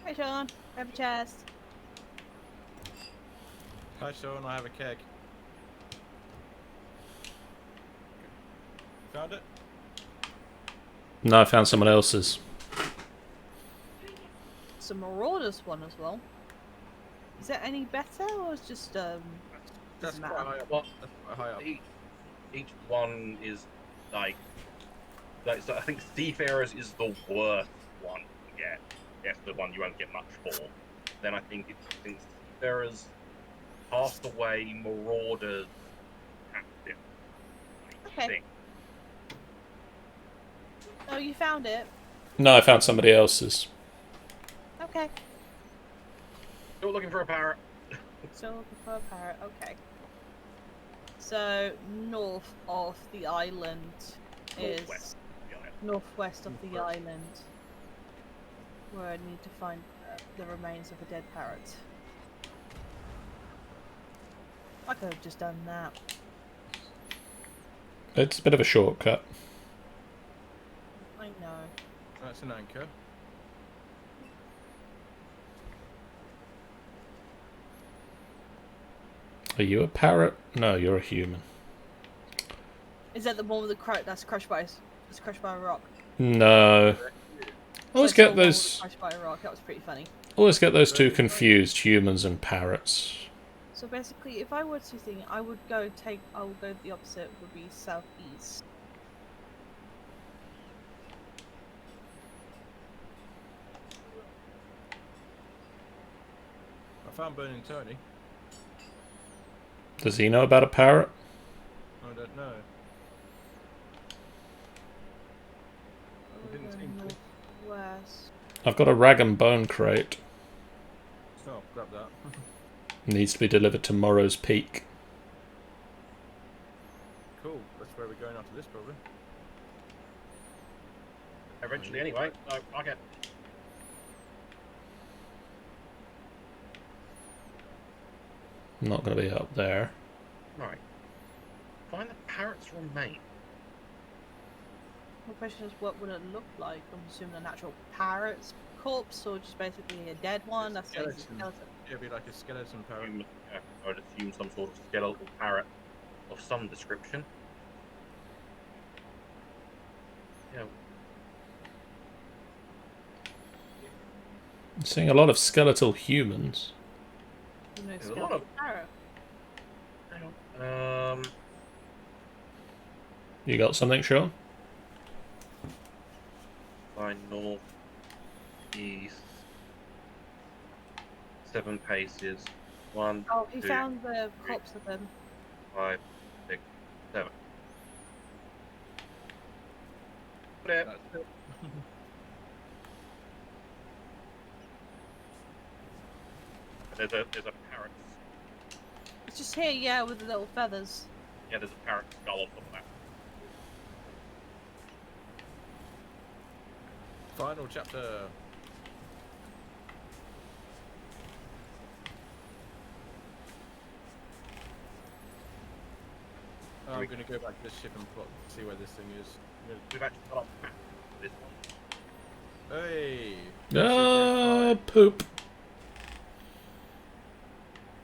[SPEAKER 1] Hey, Sean. Grab a chest.
[SPEAKER 4] Hi, Sean. I have a keg. Found it?
[SPEAKER 2] No, I found someone else's.
[SPEAKER 1] It's a Marauders one as well. Is that any better, or it's just
[SPEAKER 4] That's
[SPEAKER 1] doesn't
[SPEAKER 4] quite
[SPEAKER 1] matter?
[SPEAKER 4] high up.
[SPEAKER 3] Well,
[SPEAKER 4] That's quite high up.
[SPEAKER 3] each one is like so I think Seafarers is the worst one to get. Yes, the one you won't get much for. Then I think Seafarers, Castaway, Marauders, Captain. I
[SPEAKER 1] Okay.
[SPEAKER 3] think.
[SPEAKER 1] Oh, you found it.
[SPEAKER 2] No, I found somebody else's.
[SPEAKER 1] Okay.
[SPEAKER 3] Still looking for a parrot.
[SPEAKER 1] Still looking for a parrot. Okay. So north of the island is
[SPEAKER 3] Northwest. Yeah.
[SPEAKER 1] northwest of the
[SPEAKER 4] Northwest.
[SPEAKER 1] island, where I need to find the remains of a dead parrot. I could have just done that.
[SPEAKER 2] It's a bit of a shortcut.
[SPEAKER 1] I know.
[SPEAKER 4] That's an anchor.
[SPEAKER 2] Are you a parrot? No, you're a human.
[SPEAKER 1] Is that the one with the that's crushed by a rock?
[SPEAKER 2] No. Always
[SPEAKER 1] I saw
[SPEAKER 2] get
[SPEAKER 1] one with
[SPEAKER 2] those.
[SPEAKER 1] crushed by a rock. That was pretty funny.
[SPEAKER 2] Always get those two confused, humans and parrots.
[SPEAKER 1] So basically, if I were to think, I would go the opposite, would be southeast.
[SPEAKER 4] I found Burning Tony.
[SPEAKER 2] Does he know about a parrot?
[SPEAKER 4] I don't know. It didn't seem to.
[SPEAKER 1] Northwest.
[SPEAKER 2] I've got a rag and bone crate.
[SPEAKER 4] Oh, grab that.
[SPEAKER 2] Needs to be delivered to Morrow's Peak.
[SPEAKER 4] Cool. That's where we're going after this, probably.
[SPEAKER 3] Eventually, anyway. So, okay.
[SPEAKER 2] Not going to be up there.
[SPEAKER 3] Right. Find the parrot's remain.
[SPEAKER 1] The question is, what would it look like? I'm assuming a natural parrot's corpse, or just basically a dead one. That's like a
[SPEAKER 4] Skeleton.
[SPEAKER 1] skeleton.
[SPEAKER 4] It'd be like a skeleton parrot.
[SPEAKER 3] I would assume some sort of skeletal parrot of some description. Yeah.
[SPEAKER 2] I'm seeing a lot of skeletal humans.
[SPEAKER 1] You know,
[SPEAKER 3] There's a
[SPEAKER 1] skeletal
[SPEAKER 3] lot of-
[SPEAKER 1] parrot.
[SPEAKER 3] Hang on.
[SPEAKER 2] You got something, Sean?
[SPEAKER 3] By north, east, 7 paces. 1,
[SPEAKER 1] Oh, he
[SPEAKER 3] 2,
[SPEAKER 1] found the corpse of him.
[SPEAKER 3] 5, 6, 7. Put it.
[SPEAKER 4] That's it.
[SPEAKER 3] There's a parrot.
[SPEAKER 1] It's just here, yeah, with the little feathers.
[SPEAKER 3] Yeah, there's a parrot skull on top of that.
[SPEAKER 4] Final chapter. I'm going to go back to the ship and plot, see where this thing is.
[SPEAKER 3] We've actually got a map for this one.
[SPEAKER 4] Hey!
[SPEAKER 2] Poop.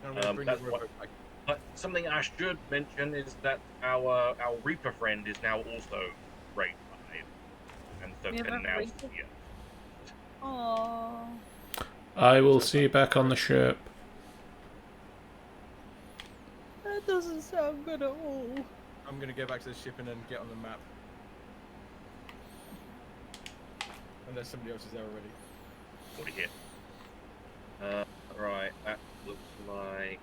[SPEAKER 4] I'm going to bring
[SPEAKER 3] that's
[SPEAKER 4] the
[SPEAKER 3] what-
[SPEAKER 4] rowboat back.
[SPEAKER 3] But something I should mention is that our Reaper friend is now also Raid 5. And so
[SPEAKER 1] We have
[SPEAKER 3] can
[SPEAKER 1] a
[SPEAKER 3] now
[SPEAKER 1] Reaper?
[SPEAKER 3] see it.
[SPEAKER 1] Oh,
[SPEAKER 2] I will see you back on the ship.
[SPEAKER 1] that doesn't sound good at all.
[SPEAKER 4] I'm gonna go back to the ship and then get on the map. Unless somebody else is there already.
[SPEAKER 3] Already here. Right, that looks like...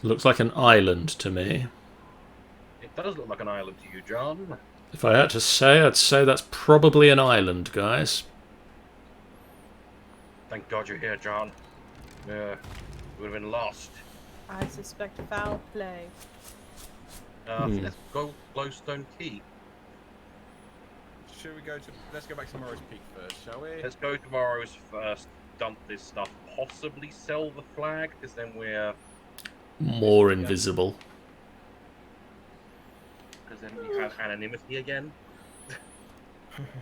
[SPEAKER 2] Looks like an island to me.
[SPEAKER 3] It does look like an island to you, John.
[SPEAKER 2] If I had to say, I'd say that's probably an island, guys.
[SPEAKER 3] Thank God you're here, John. Yeah, we would have been lost.
[SPEAKER 1] I suspect foul play.
[SPEAKER 3] Let's go Glowstone Key.
[SPEAKER 4] Should we go to? Let's go back to Morrow's Peak first, shall we?
[SPEAKER 3] Let's go tomorrow's first, dump this stuff, possibly sell the flag, because then we're...
[SPEAKER 2] More invisible.
[SPEAKER 3] Because then we have anonymity again.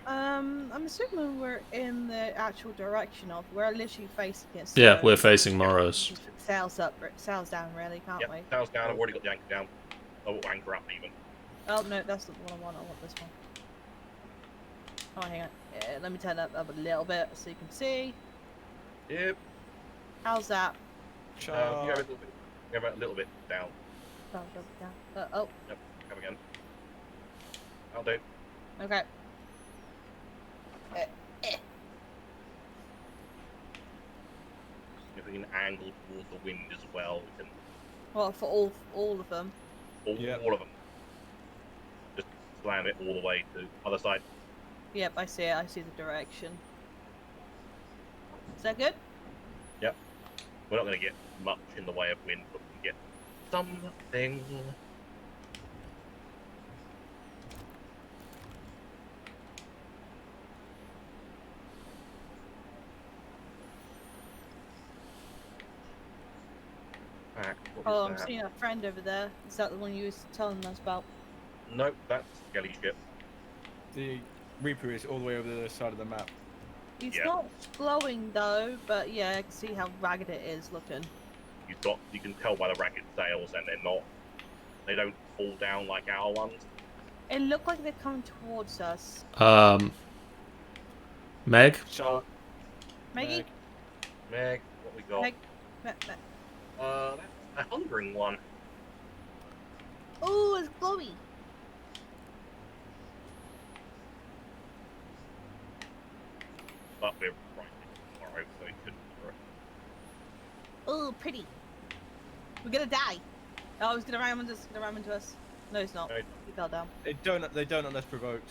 [SPEAKER 1] I'm assuming we're in the actual direction of. We're literally facing it.
[SPEAKER 2] Yeah,
[SPEAKER 1] so
[SPEAKER 2] we're facing Morros.
[SPEAKER 1] just sails up, sails down, really, can't we?
[SPEAKER 3] Yep, sails down. I've already got the anchor down. Oh, anchor up even.
[SPEAKER 1] Oh no, that's not the one I want. I want this one. Oh, hang on. Yeah, let me turn that up a little bit so you can see.
[SPEAKER 3] Yep.
[SPEAKER 1] How's that?
[SPEAKER 3] You have a little bit. You have a little bit down.
[SPEAKER 1] Oh, down. Oh,
[SPEAKER 3] Yep. Come again. I'll do.
[SPEAKER 1] okay.
[SPEAKER 3] If we can angle towards the wind as well, we can
[SPEAKER 1] Well, for all of them.
[SPEAKER 3] all of them. Just slam it all the way to other side.
[SPEAKER 1] Yep, I see it. I see the direction. Is that good?
[SPEAKER 3] Yep. We're not going to get much in the way of wind, but we can get something.
[SPEAKER 1] Oh, I'm seeing a friend over there. Is that the one you was telling us about?
[SPEAKER 3] Nope, that's Skelly ship.
[SPEAKER 4] The Reaper is all the way over the other side of the map.
[SPEAKER 1] He's
[SPEAKER 3] Yeah.
[SPEAKER 1] not glowing though, but yeah, I can see how ragged it is looking.
[SPEAKER 3] You can tell by the ragged sails, and they don't fall down like our ones.
[SPEAKER 1] It looked like they're coming towards us.
[SPEAKER 2] Meg?
[SPEAKER 4] Charlotte.
[SPEAKER 1] Maggie?
[SPEAKER 3] Meg, what we got?
[SPEAKER 1] Meg?
[SPEAKER 3] That's a hungering one.
[SPEAKER 1] Oh, it's glowy.
[SPEAKER 3] But we're right tomorrow, so it shouldn't be.
[SPEAKER 1] Oh, pretty. We're gonna die. Oh, he's gonna ram into us. No, he's not.
[SPEAKER 3] No.
[SPEAKER 1] He fell down.
[SPEAKER 4] They don't unless provoked.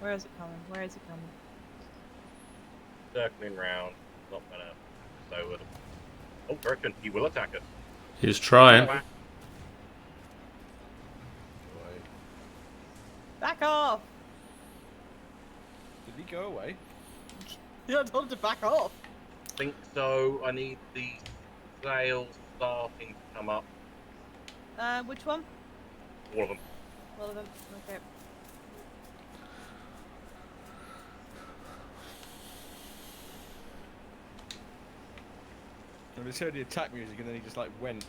[SPEAKER 1] Where is it coming? Where is it coming?
[SPEAKER 3] Circling round, not gonna. So, I reckon he will attack us.
[SPEAKER 2] He's trying.
[SPEAKER 1] Back off!
[SPEAKER 4] Did he go away?
[SPEAKER 1] You told him to back off.
[SPEAKER 3] Think so. I need the sails starting to come up.
[SPEAKER 1] Which one?
[SPEAKER 3] All of them.
[SPEAKER 1] All of them. Okay.
[SPEAKER 4] I just heard the attack music and then he just like went.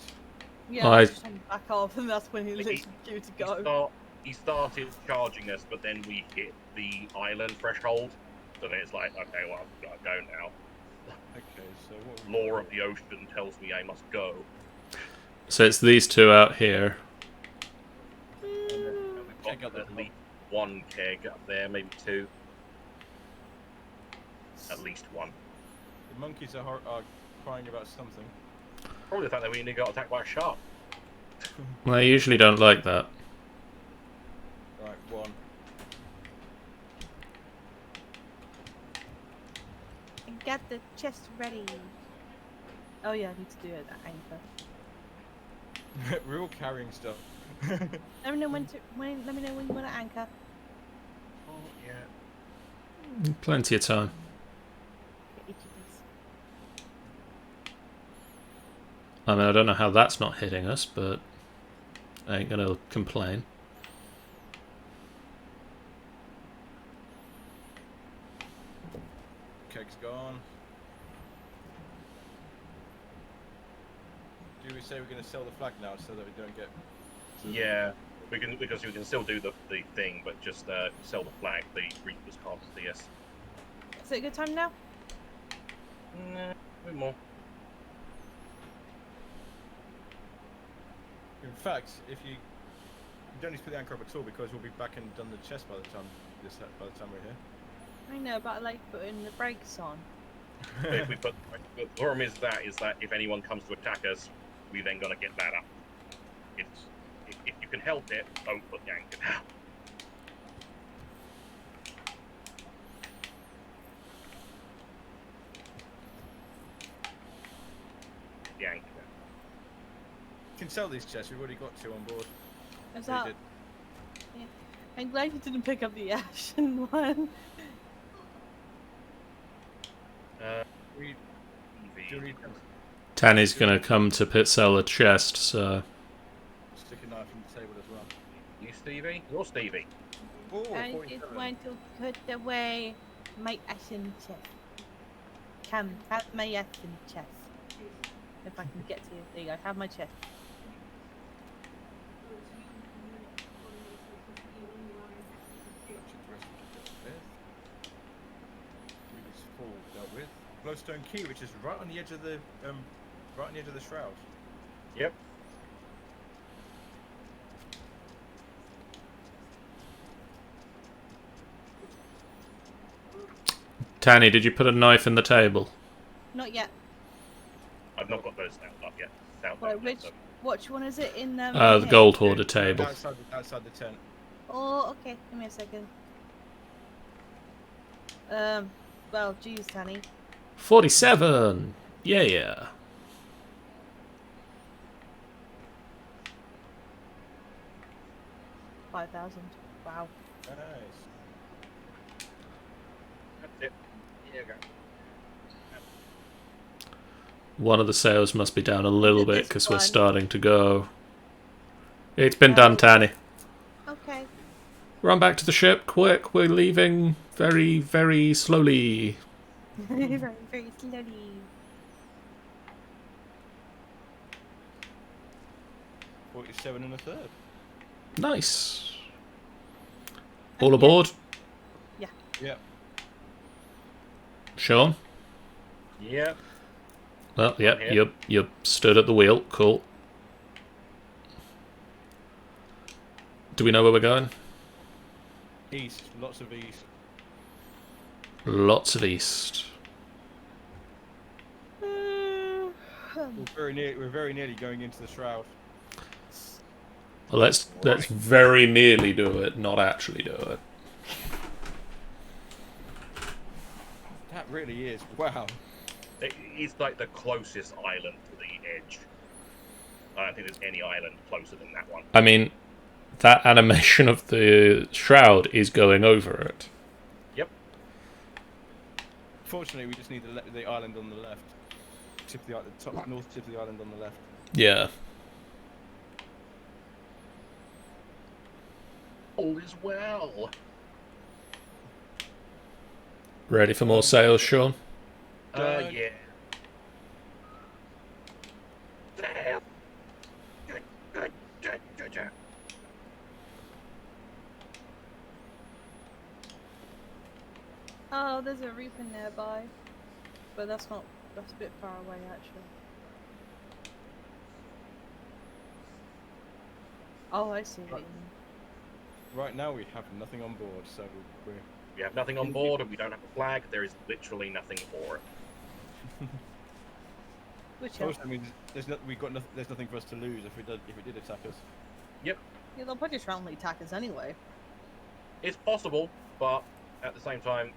[SPEAKER 1] Yeah,
[SPEAKER 2] I-
[SPEAKER 1] just told him to back off, and that's when he literally due to go.
[SPEAKER 3] He started charging us, but then we hit the island threshold. So then it's like, okay, well, I've got to go now.
[SPEAKER 4] Okay, so what?
[SPEAKER 3] Law of the ocean tells me I must go.
[SPEAKER 2] So it's these two out here.
[SPEAKER 3] And we've
[SPEAKER 4] Keg
[SPEAKER 3] got
[SPEAKER 4] up the
[SPEAKER 3] at least one keg up there, maybe two. At least one.
[SPEAKER 4] The monkeys are crying about something.
[SPEAKER 3] Probably the fact that we only got attacked by a shark.
[SPEAKER 2] Well, I usually don't like that.
[SPEAKER 4] Right, one.
[SPEAKER 1] And get the chest ready. Oh yeah, I need to do it. Anchor.
[SPEAKER 4] We're all carrying stuff.
[SPEAKER 1] Let me know when you want to anchor.
[SPEAKER 3] Oh, yeah.
[SPEAKER 2] Plenty of time.
[SPEAKER 1] Get itchy face.
[SPEAKER 2] I mean, I don't know how that's not hitting us, but I ain't gonna complain.
[SPEAKER 4] Keg's gone. Do we say we're going to sell the flag now so that we don't get...
[SPEAKER 3] Yeah, because we can still do the thing, but just sell the flag. The Reapers can't see us.
[SPEAKER 1] Is it a good time now?
[SPEAKER 3] Nah, a bit more.
[SPEAKER 4] fact, if you don't need to put the anchor up at all because we'll be back and done the chest by the time we're here.
[SPEAKER 1] I know, but I like putting the brakes on.
[SPEAKER 3] If we put, the problem is that if anyone comes to attack us, we then gonna get that up. It's if you can help it, don't put the anchor down. The anchor down.
[SPEAKER 4] You can sell these chests. We've already got 2 on board.
[SPEAKER 1] Is
[SPEAKER 4] We
[SPEAKER 1] that?
[SPEAKER 4] did.
[SPEAKER 1] Yeah. I'm glad you didn't pick up the ashen one.
[SPEAKER 4] We do need them.
[SPEAKER 2] Tanny's gonna come to sell a chest, so
[SPEAKER 4] Stick a knife on the table as well.
[SPEAKER 3] You Stevie? You're Stevie.
[SPEAKER 4] Oh,
[SPEAKER 1] I
[SPEAKER 4] 47.
[SPEAKER 1] just want to put away my ashen chest. Come, have my ashen chest. If I can get to you. There you go, have my chest.
[SPEAKER 4] Ruby's Fall dealt with. Glowstone key, which is right on the edge of the shroud.
[SPEAKER 3] Yep.
[SPEAKER 2] Tanny, did you put a knife in the table?
[SPEAKER 1] Not yet.
[SPEAKER 3] I've not got those down up yet.
[SPEAKER 1] Wait, which one is it in
[SPEAKER 2] The
[SPEAKER 1] here?
[SPEAKER 2] gold hoarder table.
[SPEAKER 4] Outside the tent.
[SPEAKER 1] Oh, okay. Give me a second. Well, geez, Tanny.
[SPEAKER 2] 47! Yeah.
[SPEAKER 1] 5,000. Wow.
[SPEAKER 4] Nice.
[SPEAKER 3] That's it. Here you go.
[SPEAKER 2] One of the sails must be down a little bit because we're
[SPEAKER 1] One.
[SPEAKER 2] starting to go. It's been done, Tanny.
[SPEAKER 1] Okay.
[SPEAKER 2] Run back to the ship, quick. We're leaving very, very slowly.
[SPEAKER 1] Very, very slowly.
[SPEAKER 4] $47 1/3.
[SPEAKER 2] Nice. All aboard?
[SPEAKER 4] Yeah.
[SPEAKER 2] Sean?
[SPEAKER 3] Yep.
[SPEAKER 2] Well, yep,
[SPEAKER 3] Yeah.
[SPEAKER 2] you stood at the wheel. Cool. Do we know where we're going?
[SPEAKER 4] East. Lots of east.
[SPEAKER 2] Lots of east.
[SPEAKER 1] Mm,
[SPEAKER 4] We're very nearly going into the shroud.
[SPEAKER 2] Well, let's very nearly do it, not actually do it.
[SPEAKER 4] That really is. Wow.
[SPEAKER 3] It's like the closest island to the edge. I don't think there's any island closer than that one.
[SPEAKER 2] I mean, that animation of the shroud is going over it.
[SPEAKER 3] Yep.
[SPEAKER 4] Fortunately, we just need the island on the left. Tip of the island, top north tip of the island on the left.
[SPEAKER 2] Yeah.
[SPEAKER 3] All is well.
[SPEAKER 2] Ready for more sails, Sean?
[SPEAKER 3] Yeah. Damn. Good.
[SPEAKER 1] Oh, there's a reaper nearby. But that's a bit far away actually. Oh, I see what you mean.
[SPEAKER 4] Right now, we have nothing on board, so we're.
[SPEAKER 3] We have nothing on board and we don't have a flag. There is literally nothing for it.
[SPEAKER 1] Which
[SPEAKER 4] Also, I mean, there's nothing for us to lose if we did attack us.
[SPEAKER 1] yeah, they'll probably just randomly attack us anyway.
[SPEAKER 3] It's possible, but at the same time,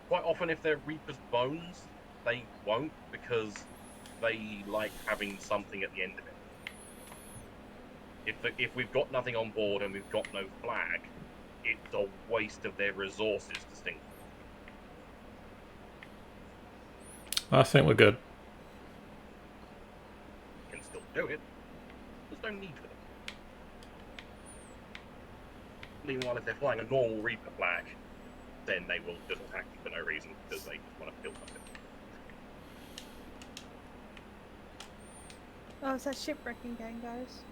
[SPEAKER 3] quite often if they're Reaper's bones, they won't because they like having something at the end of it. If we've got nothing on board and we've got no flag, it's a waste of their resources to sink.
[SPEAKER 2] I think we're good.
[SPEAKER 3] You can still do it. There's no need for them. Meanwhile, if they're flying a normal Reaper flag, then they will just attack you for no reason because they just want to kill something.
[SPEAKER 1] Oh, is that shipwrecking game, guys?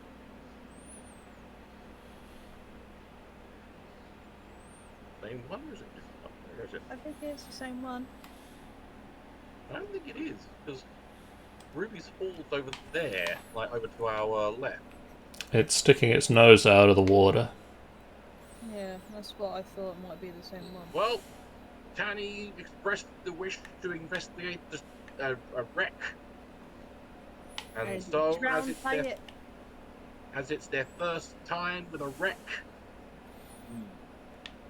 [SPEAKER 3] Same one, or is it? Where is it?
[SPEAKER 1] I think it's the same one.
[SPEAKER 3] I don't think it is, because Ruby's Fall's over there, like over to our left.
[SPEAKER 2] It's sticking its nose out of the water.
[SPEAKER 1] Yeah, that's what I thought might be the same one.
[SPEAKER 3] Well, Tani expressed the wish to investigate a wreck. And
[SPEAKER 1] And
[SPEAKER 3] so,
[SPEAKER 1] drowned by it.
[SPEAKER 3] as it's their first time with a wreck,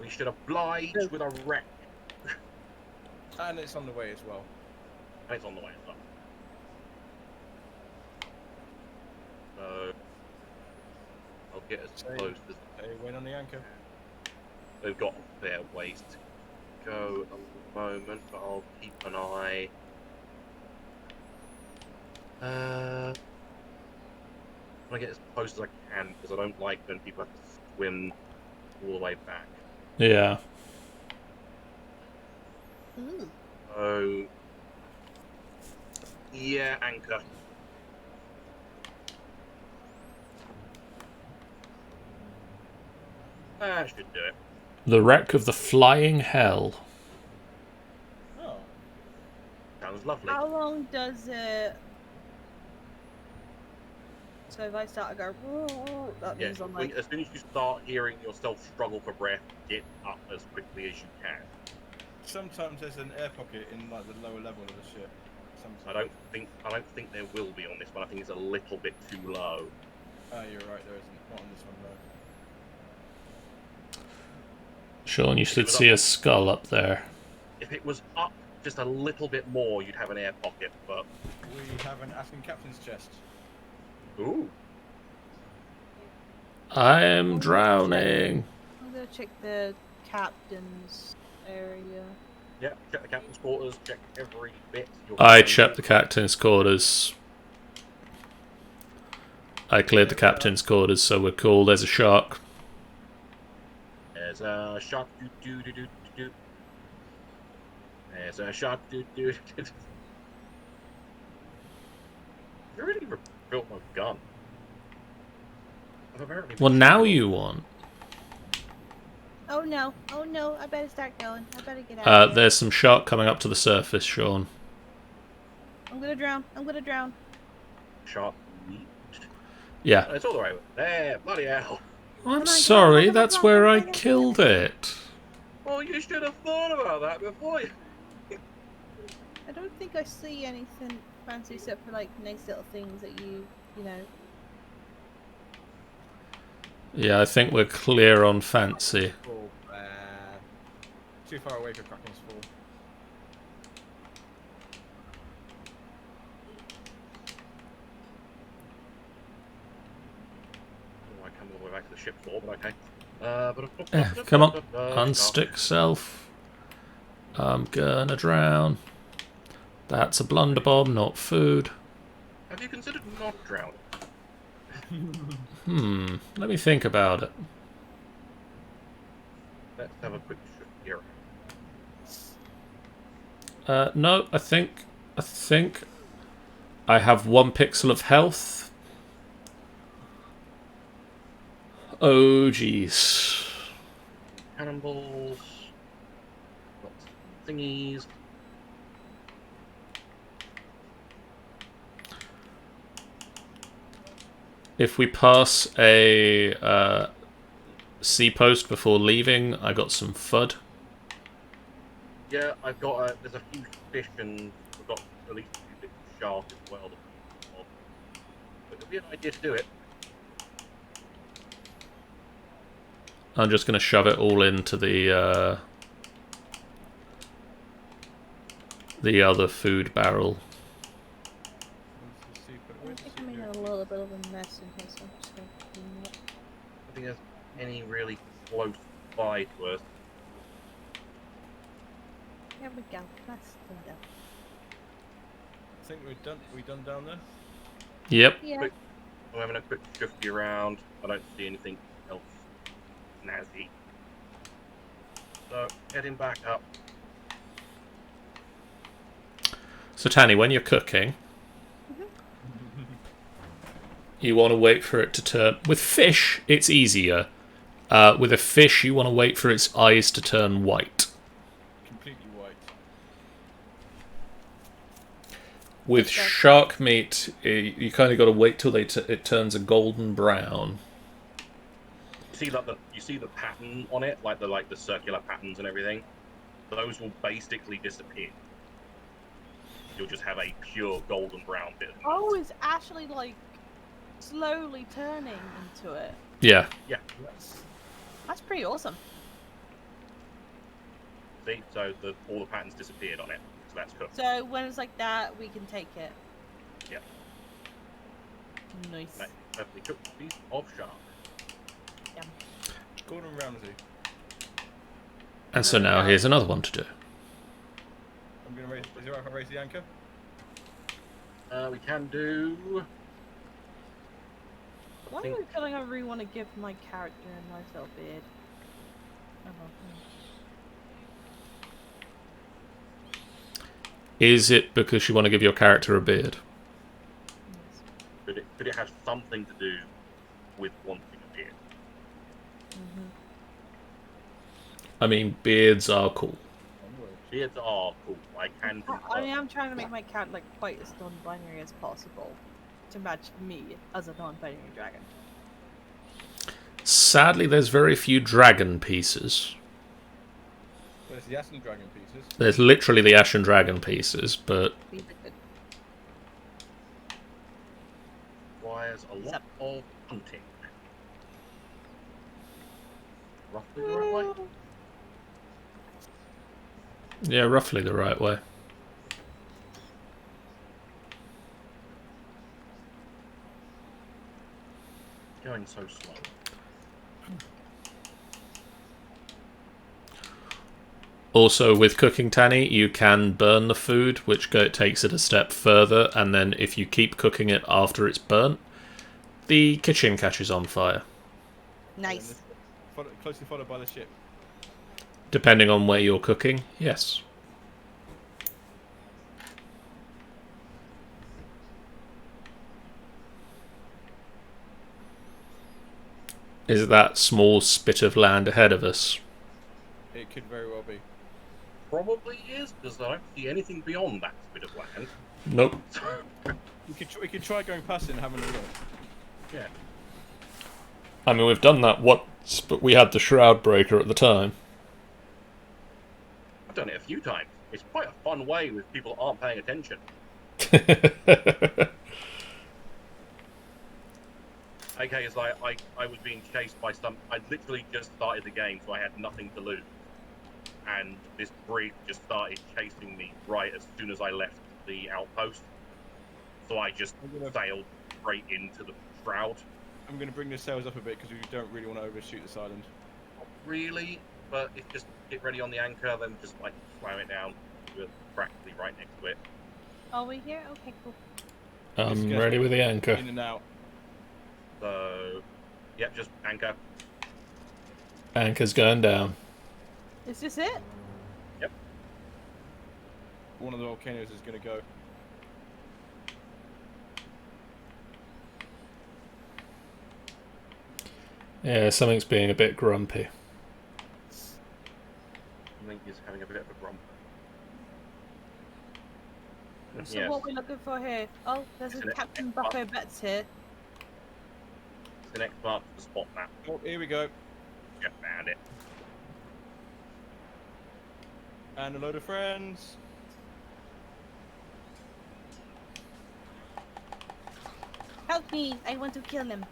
[SPEAKER 3] we should oblige with a wreck.
[SPEAKER 4] And it's on the way as well.
[SPEAKER 3] And it's on the way as well. So, I'll get as close as
[SPEAKER 4] They went on the anchor.
[SPEAKER 3] they've got a fair ways to go at the moment, but I'll keep an eye. I want to get as close as I can because I don't like when people have to swim all the way back.
[SPEAKER 2] Yeah.
[SPEAKER 1] Ooh.
[SPEAKER 3] So, yeah, anchor. That should do it.
[SPEAKER 2] The wreck of the Flying Hell.
[SPEAKER 4] Oh.
[SPEAKER 3] Sounds lovely.
[SPEAKER 1] How long does it? So if I start to go, "Whoa," that
[SPEAKER 3] Yeah,
[SPEAKER 1] means I'm like,
[SPEAKER 3] as soon as you start hearing yourself struggle for breath, get up as quickly as you can.
[SPEAKER 4] Sometimes there's an air pocket in like the lower level of the ship. Sometimes.
[SPEAKER 3] I don't think there will be on this one. I think it's a little bit too low.
[SPEAKER 4] Oh, you're right. There isn't. Not on this one, no.
[SPEAKER 2] Sean, you should see a skull up there.
[SPEAKER 3] If it was up just a little bit more, you'd have an air pocket, but...
[SPEAKER 4] We have an Aspen captain's chest.
[SPEAKER 3] Ooh.
[SPEAKER 2] I am drowning.
[SPEAKER 1] I'm gonna check the captain's area.
[SPEAKER 3] Yeah, check the captain's quarters, check every bit.
[SPEAKER 2] I checked the captain's quarters. I cleared the captain's quarters, so we're cool. There's a shark.
[SPEAKER 3] There's a shark. Do. There's a shark. Do. I already built my gun. I've apparently
[SPEAKER 2] Well, now you want.
[SPEAKER 1] Oh no! Oh no! I better start going. I better get out of here.
[SPEAKER 2] There's some shark coming up to the surface, Sean.
[SPEAKER 1] I'm gonna drown. I'm gonna drown.
[SPEAKER 3] Shark.
[SPEAKER 2] Yeah.
[SPEAKER 3] It's all the way there. Bloody hell.
[SPEAKER 2] I'm sorry, that's where I killed it.
[SPEAKER 3] Well, you should have thought about that before you...
[SPEAKER 1] I don't think I see anything fancy except for like nice little things that you know.
[SPEAKER 2] Yeah, I think we're clear on fancy.
[SPEAKER 4] Oh, too far away for Kraken's fall.
[SPEAKER 3] Oh, I come all the way back to the ship floor, but okay.
[SPEAKER 2] Come on, unstick self. I'm gonna drown. That's a blunderbomb, not food.
[SPEAKER 3] Have you considered not drowning?
[SPEAKER 2] Let me think about it.
[SPEAKER 3] Let's have a quick shift here.
[SPEAKER 2] No, I think I have 1 pixel of health. Oh, jeez.
[SPEAKER 3] Cannonballs. Lots of thingies.
[SPEAKER 2] If we pass a sea post before leaving, I got some FUD.
[SPEAKER 3] Yeah, I've got there's a few fish and I've got at least a few bits of shark as well. But it'd be an idea to do it.
[SPEAKER 2] I'm just going to shove it all into the other food barrel.
[SPEAKER 1] I think I'm making a little bit of a mess in here, so I'm just gonna clean it up.
[SPEAKER 3] I don't think there's any really close by to us.
[SPEAKER 1] There we go. That's cleaned up.
[SPEAKER 4] I think we're done. We done down there?
[SPEAKER 2] Yep.
[SPEAKER 1] Yeah.
[SPEAKER 3] I'm having a quick shifty around. I don't see anything else snazzy. So, heading back up.
[SPEAKER 2] So, Tanny, when you're cooking, you want to wait for it to turn... With fish, it's easier. With a fish, you want to wait for its eyes to turn white.
[SPEAKER 4] Completely white.
[SPEAKER 2] With shark meat, you kind of got to wait till it turns a golden brown.
[SPEAKER 3] You see the pattern on it, like the circular patterns and everything. Those will basically disappear. You'll just have a pure golden brown bit.
[SPEAKER 1] Oh, it's actually like slowly turning into it.
[SPEAKER 2] Yeah.
[SPEAKER 3] Yeah.
[SPEAKER 1] That's pretty awesome.
[SPEAKER 3] See, so all the patterns disappeared on it, so that's cool.
[SPEAKER 1] So when it's like that, we can take it.
[SPEAKER 3] Yeah.
[SPEAKER 1] Nice.
[SPEAKER 3] That perfectly cooked piece of shark.
[SPEAKER 1] Yum.
[SPEAKER 4] Gordon Ramsay.
[SPEAKER 2] And so now here's another one to do.
[SPEAKER 4] I'm gonna raise. Is it alright if I raise the anchor?
[SPEAKER 3] We can do.
[SPEAKER 1] Why am I feeling I really want to give my character a nice little beard?
[SPEAKER 2] Is it because you want to give your character a beard?
[SPEAKER 3] But it has something to do with wanting a beard.
[SPEAKER 2] I mean, beards are cool.
[SPEAKER 3] Beards are cool. I can.
[SPEAKER 1] I am trying to make my cat like quite as non-binary as possible to match me as a non-binary dragon.
[SPEAKER 2] Sadly, there's very few dragon pieces.
[SPEAKER 4] There's the Ashen Dragon pieces.
[SPEAKER 2] There's literally the Ashen Dragon pieces, but
[SPEAKER 1] These are good.
[SPEAKER 3] Requires a lot of hunting. Roughly the right way.
[SPEAKER 2] yeah, roughly the right way.
[SPEAKER 3] Going so slow.
[SPEAKER 2] Also, with cooking Tanny, you can burn the food, which takes it a step further, and then if you keep cooking it after it's burnt, the kitchen catches on fire.
[SPEAKER 1] Nice.
[SPEAKER 4] Closely followed by the ship.
[SPEAKER 2] Depending on where you're cooking, yes. Is that small spit of land ahead of us?
[SPEAKER 4] It could very well be.
[SPEAKER 3] Probably is, because I don't see anything beyond that bit of land.
[SPEAKER 2] Nope.
[SPEAKER 4] We could try going past it and having a look.
[SPEAKER 3] Yeah.
[SPEAKER 2] I mean, we've done that once, but we had the Shroud Breaker at the time.
[SPEAKER 3] I've done it a few times. It's quite a fun way with people that aren't paying attention. Okay, it's like I was being chased by some. I literally just started the game, so I had nothing to lose. And this brig just started chasing me right as soon as I left the outpost. So I just sailed straight into the shroud.
[SPEAKER 4] I'm going to bring the sails up a bit because we don't really want to overshoot this island.
[SPEAKER 3] Not really, but if just get ready on the anchor, then just like slam it down. We're practically right next to it.
[SPEAKER 1] Are we here? Okay, cool.
[SPEAKER 2] I'm ready with the anchor.
[SPEAKER 4] In and out.
[SPEAKER 3] So, yep, just anchor.
[SPEAKER 2] Anchor's going down.
[SPEAKER 1] Is this it?
[SPEAKER 3] Yep.
[SPEAKER 4] One of the volcanoes is going to go.
[SPEAKER 2] Yeah, something's being a bit grumpy.
[SPEAKER 3] I think he's having a bit of a grump.
[SPEAKER 1] So
[SPEAKER 3] Yes,
[SPEAKER 1] what are we looking for here? Oh, there's a
[SPEAKER 3] Isn't it?
[SPEAKER 1] Captain Bucko Betts here.
[SPEAKER 3] it's the next part of the spot map.
[SPEAKER 4] Oh, here we go.
[SPEAKER 3] Yep, found it.
[SPEAKER 4] And a load of friends.
[SPEAKER 1] Help me! I want to kill him.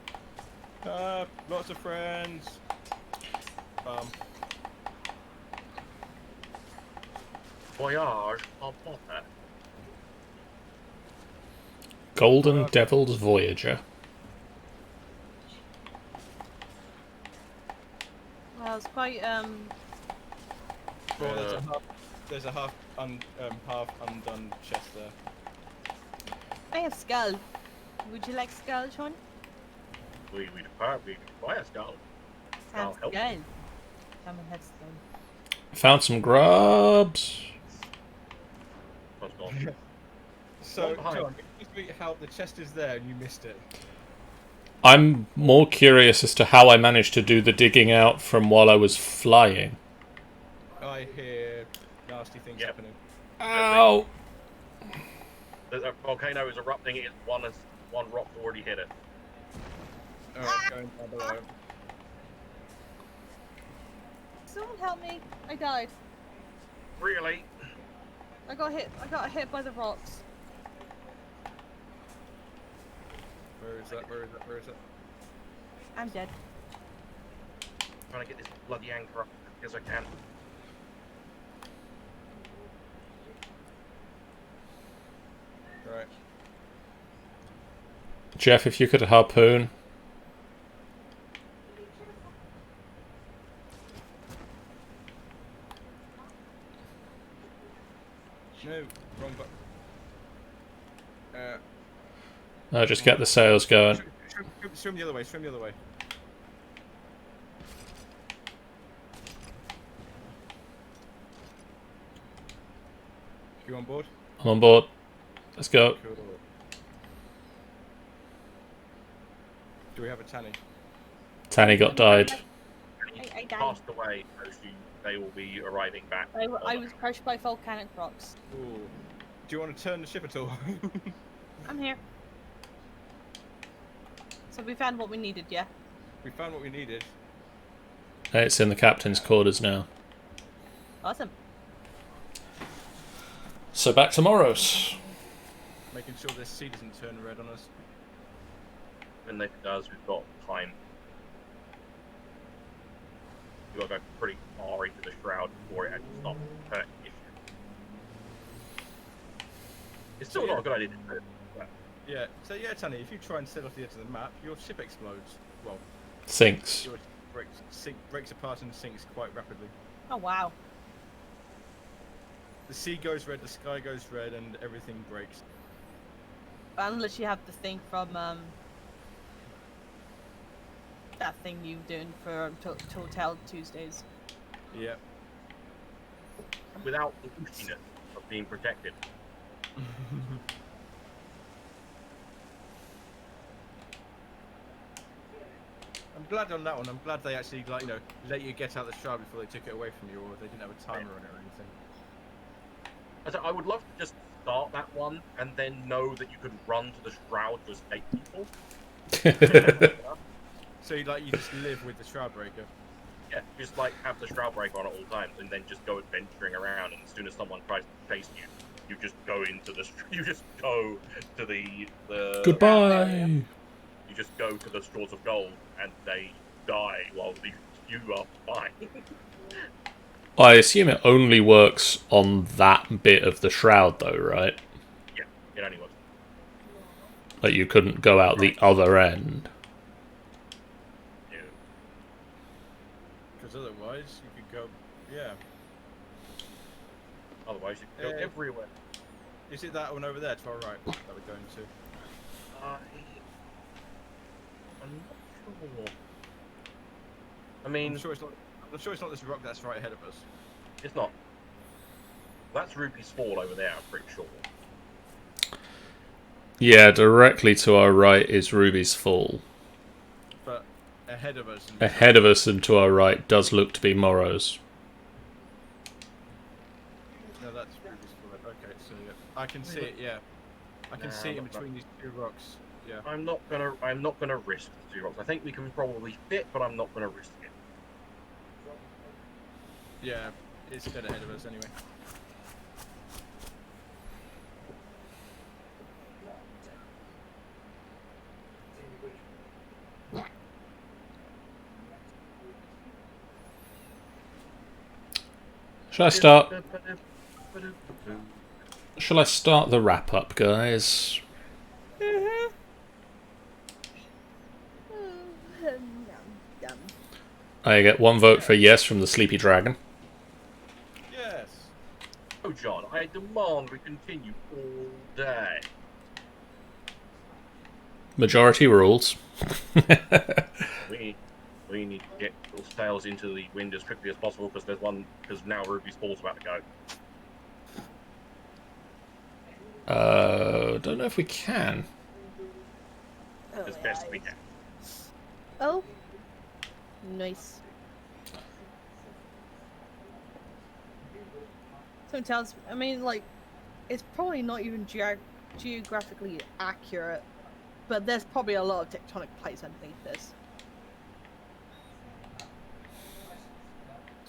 [SPEAKER 4] Lots of friends.
[SPEAKER 3] Voyage en Potter.
[SPEAKER 2] Golden Devil's Voyager.
[SPEAKER 1] Well, it's quite
[SPEAKER 4] Well, there's a half undone chest there.
[SPEAKER 1] I have skull. Would you like skull, Sean?
[SPEAKER 3] We require skull.
[SPEAKER 1] Have
[SPEAKER 3] help.
[SPEAKER 1] skull. Come and have skull.
[SPEAKER 2] Found some grubs.
[SPEAKER 3] Oh, God.
[SPEAKER 4] So,
[SPEAKER 3] One behind.
[SPEAKER 4] John, explain how the chest is there and you missed it.
[SPEAKER 2] I'm more curious as to how I managed to do the digging out from while I was flying.
[SPEAKER 4] I hear nasty things
[SPEAKER 3] Yep.
[SPEAKER 4] happening.
[SPEAKER 2] Ow!
[SPEAKER 3] The volcano is erupting. It's one rock's already hit it.
[SPEAKER 4] Alright, going down below.
[SPEAKER 1] Someone help me! I died.
[SPEAKER 3] Really?
[SPEAKER 1] I got hit. I got hit by the rocks.
[SPEAKER 4] Where is that? Where is that? Where is that?
[SPEAKER 1] I'm dead.
[SPEAKER 3] Trying to get this bloody anchor up as I can.
[SPEAKER 4] Right.
[SPEAKER 2] Jeff, if you could harpoon.
[SPEAKER 4] No, wrong button.
[SPEAKER 2] Just get the sails going.
[SPEAKER 4] Swim the other way, swim the other way. You on board?
[SPEAKER 2] I'm on board. Let's go.
[SPEAKER 4] Cool. Do we have a Tanny?
[SPEAKER 2] Tanny got died.
[SPEAKER 1] I died.
[SPEAKER 3] Passed away, so they will be arriving back.
[SPEAKER 1] I was crushed by volcanic rocks.
[SPEAKER 4] Ooh. Do you want to turn the ship at all?
[SPEAKER 1] I'm here. So we found what we needed, yeah?
[SPEAKER 4] We found what we needed.
[SPEAKER 2] It's in the captain's quarters now.
[SPEAKER 1] Awesome.
[SPEAKER 2] So back to Moros.
[SPEAKER 4] Making sure this sea doesn't turn red on us.
[SPEAKER 3] And if it does, we've got time. You've got to go pretty far into the shroud before it actually stops hurting you. It's still not a good idea to do it. But
[SPEAKER 4] Yeah, so yeah, Tanny, if you try and sail off the edge of the map, your ship explodes. Well,
[SPEAKER 2] Sinks.
[SPEAKER 4] your breaks apart and sinks quite rapidly.
[SPEAKER 1] Oh wow.
[SPEAKER 4] The sea goes red, the sky goes red, and everything breaks.
[SPEAKER 1] Unless you have the thing from that thing you doing for Telltale Tuesdays.
[SPEAKER 4] Yeah.
[SPEAKER 3] without the pushiness of being protected.
[SPEAKER 4] I'm glad on that one. I'm glad they actually, like, you know, let you get out the shroud before they took it away from you, or they didn't have a timer on it or anything.
[SPEAKER 3] I would love to just start that one and then know that you could run to the shroud to escape people.
[SPEAKER 4] So you just live with the shroud breaker.
[SPEAKER 3] Yeah, just like have the shroud breaker on at all times, and then just go adventuring around. And as soon as someone tries to chase you, you just go into the
[SPEAKER 2] Goodbye.
[SPEAKER 3] You just go to the straws of gold, and they die while you are fine.
[SPEAKER 2] I assume it only works on that bit of the shroud, though, right?
[SPEAKER 3] Yeah, it only works.
[SPEAKER 2] Like you couldn't go out the other end.
[SPEAKER 3] Yeah.
[SPEAKER 4] Because otherwise, you could go. Yeah.
[SPEAKER 3] Otherwise, you can go everywhere.
[SPEAKER 4] Is it that one over there to our right that we're going to?
[SPEAKER 3] I'm not sure. I mean,
[SPEAKER 4] I'm sure it's not this rock that's right ahead of us.
[SPEAKER 3] it's not. That's Ruby's Fall over there, I'm pretty sure.
[SPEAKER 2] Yeah, directly to our right is Ruby's Fall.
[SPEAKER 4] But ahead of us.
[SPEAKER 2] Ahead of us and to our right does look to be Morrow's.
[SPEAKER 4] No, that's Ruby's Fall. Okay, so yeah, I can see it. Yeah, I can see it in between these two rocks. Yeah.
[SPEAKER 3] I'm not gonna risk the two rocks. I think we can probably fit, but I'm not gonna risk it.
[SPEAKER 4] Yeah, it's dead ahead of us anyway.
[SPEAKER 2] Shall I start the wrap up, guys? I get one vote for yes from the Sleepy Dragon.
[SPEAKER 4] Yes.
[SPEAKER 3] Oh, John, I demand we continue all day.
[SPEAKER 2] Majority rules.
[SPEAKER 3] We need to get those sails into the wind as quickly as possible because now Ruby's Fall's about to go.
[SPEAKER 2] Don't know if we can.
[SPEAKER 3] As best we can.
[SPEAKER 1] Oh. Nice. So it tells. I mean, like, it's probably not even geographically accurate, but there's probably a lot of tectonic plates underneath this.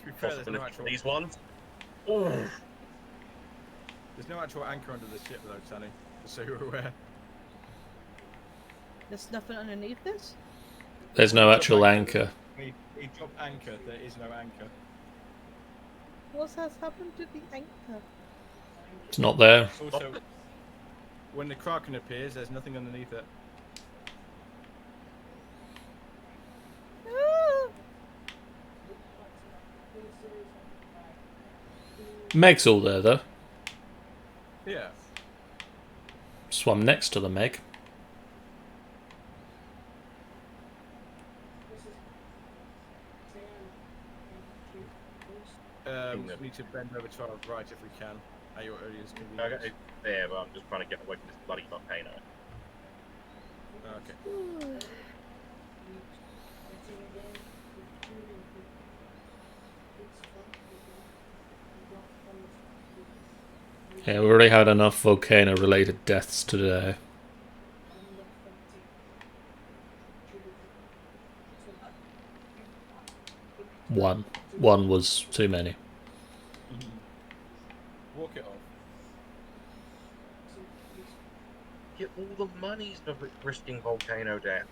[SPEAKER 4] To be fair, there's no
[SPEAKER 3] Possibly
[SPEAKER 4] actual,
[SPEAKER 3] these ones. Oh,
[SPEAKER 4] there's no actual anchor under the ship though, Sunny. Just so you're aware.
[SPEAKER 1] There's nothing underneath this?
[SPEAKER 2] There's no actual anchor.
[SPEAKER 4] He dropped anchor. There is no anchor.
[SPEAKER 1] What has happened to the anchor?
[SPEAKER 2] It's not there.
[SPEAKER 4] Also, when the Kraken appears, there's nothing underneath it.
[SPEAKER 1] Ah!
[SPEAKER 2] Meg's all there, though.
[SPEAKER 4] Yeah.
[SPEAKER 2] Swam next to the Meg.
[SPEAKER 4] We need to bend over to our right if we can. At your earliest convenience.
[SPEAKER 3] okay, there, but I'm just trying to get away from this bloody volcano.
[SPEAKER 4] Okay.
[SPEAKER 2] Yeah, we already had enough volcano-related deaths today. One. One was too many.
[SPEAKER 4] Walk it off.
[SPEAKER 3] Get all the monies of risking volcano death.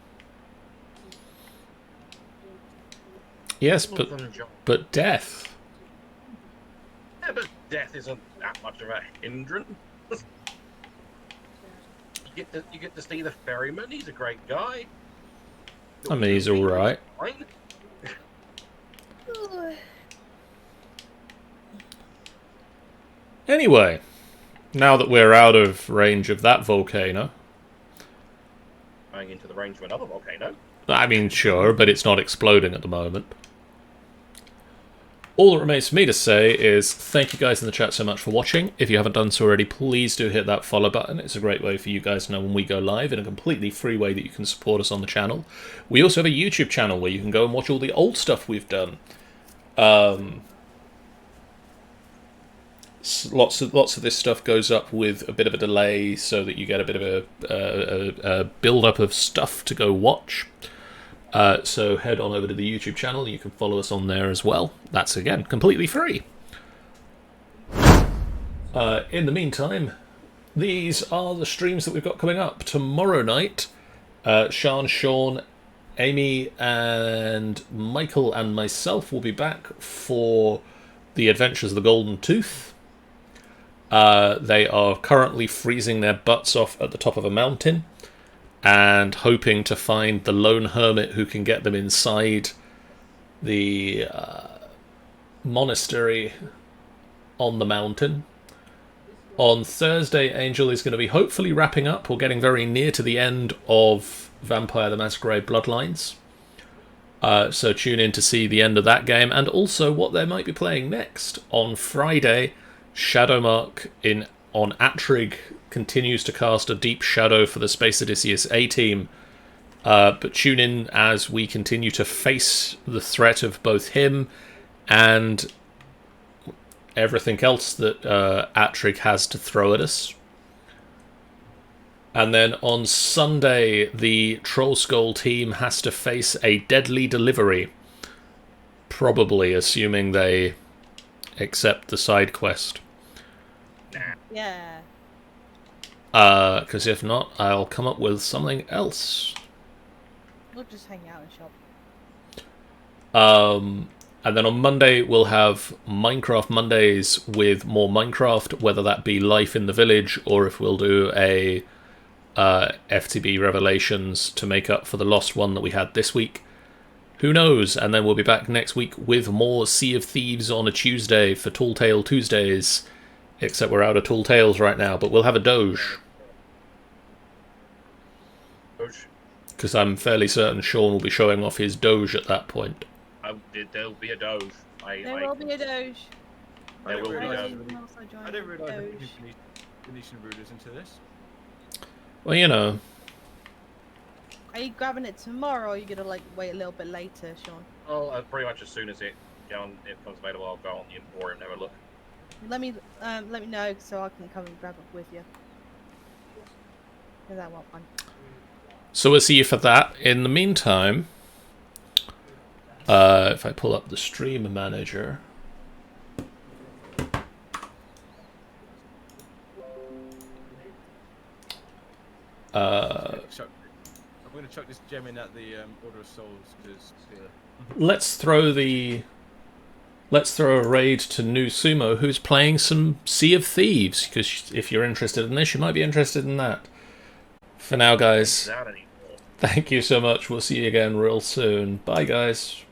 [SPEAKER 2] Yes,
[SPEAKER 3] All of them, John.
[SPEAKER 2] but death.
[SPEAKER 3] Yeah, but death isn't that much of a hindrance. You get to see the ferryman. He's a great guy.
[SPEAKER 2] I mean, he's all right.
[SPEAKER 3] Fine.
[SPEAKER 2] Anyway, now that we're out of range of that volcano,
[SPEAKER 3] Going into the range of another volcano.
[SPEAKER 2] I mean, sure, but it's not exploding at the moment. All that remains for me to say is thank you guys in the chat so much for watching. If you haven't done so already, please do hit that follow button. It's a great way for you guys to know when we go live, in a completely free way that you can support us on the channel. We also have a YouTube channel where you can go and watch all the old stuff we've done. Lots of this stuff goes up with a bit of a delay so that you get a bit of a build-up of stuff to go watch. So head on over to the YouTube channel. You can follow us on there as well. That's, again, completely free. In the meantime, these are the streams that we've got coming up. Tomorrow night, Sean, Amy, and Michael and myself will be back for the Adventures of the Golden Tooth. They are currently freezing their butts off at the top of a mountain and hoping to find the lone hermit who can get them inside the monastery on the mountain. On Thursday, Angel is going to be hopefully wrapping up or getting very near to the end of Vampire the Masquerade Bloodlines. So tune in to see the end of that game and also what they might be playing next. On Friday, Shadowmark on Attrig continues to cast a deep shadow for the Space Odysseus A-Team. But tune in as we continue to face the threat of both him and everything else that Attrig has to throw at us. And then on Sunday, the Trollskull team has to face a deadly delivery. Probably, assuming they accept the side quest.
[SPEAKER 1] Yeah.
[SPEAKER 2] Because if not, I'll come up with something else.
[SPEAKER 1] We'll just hang out and shop.
[SPEAKER 2] And then on Monday, we'll have Minecraft Mondays with more Minecraft, whether that be Life in the Village, or if we'll do a FTB Revelations to make up for the lost one that we had this week. Who knows? And then we'll be back next week with more Sea of Thieves on a Tuesday for Tall Tale Tuesdays. Except we're out of Tall Tales right now, but we'll have a Doge.
[SPEAKER 3] Doge.
[SPEAKER 2] Because I'm fairly certain Sean will be showing off his Doge at that point.
[SPEAKER 3] There'll be a Doge.
[SPEAKER 1] There will be a Doge.
[SPEAKER 3] There will be a Doge.
[SPEAKER 4] I didn't realise that we could use Venetian rulers into this.
[SPEAKER 2] Well, you know.
[SPEAKER 1] Are you grabbing it tomorrow, or are you gonna wait a little bit later, Sean?
[SPEAKER 3] Well, pretty much as soon as it becomes available, I'll go on the Emporium and have a look.
[SPEAKER 1] Let me know so I can come and grab it with you. Because I want one.
[SPEAKER 2] So we'll see you for that. In the meantime, if I pull up the stream manager.
[SPEAKER 4] I'm going to chuck this gem in at the Order of Souls because.
[SPEAKER 2] Let's throw a raid to New Sumo, who's playing some Sea of Thieves. Because if you're interested in this, you might be interested in that. For now, guys, thank you so much. We'll see you again real soon. Bye, guys.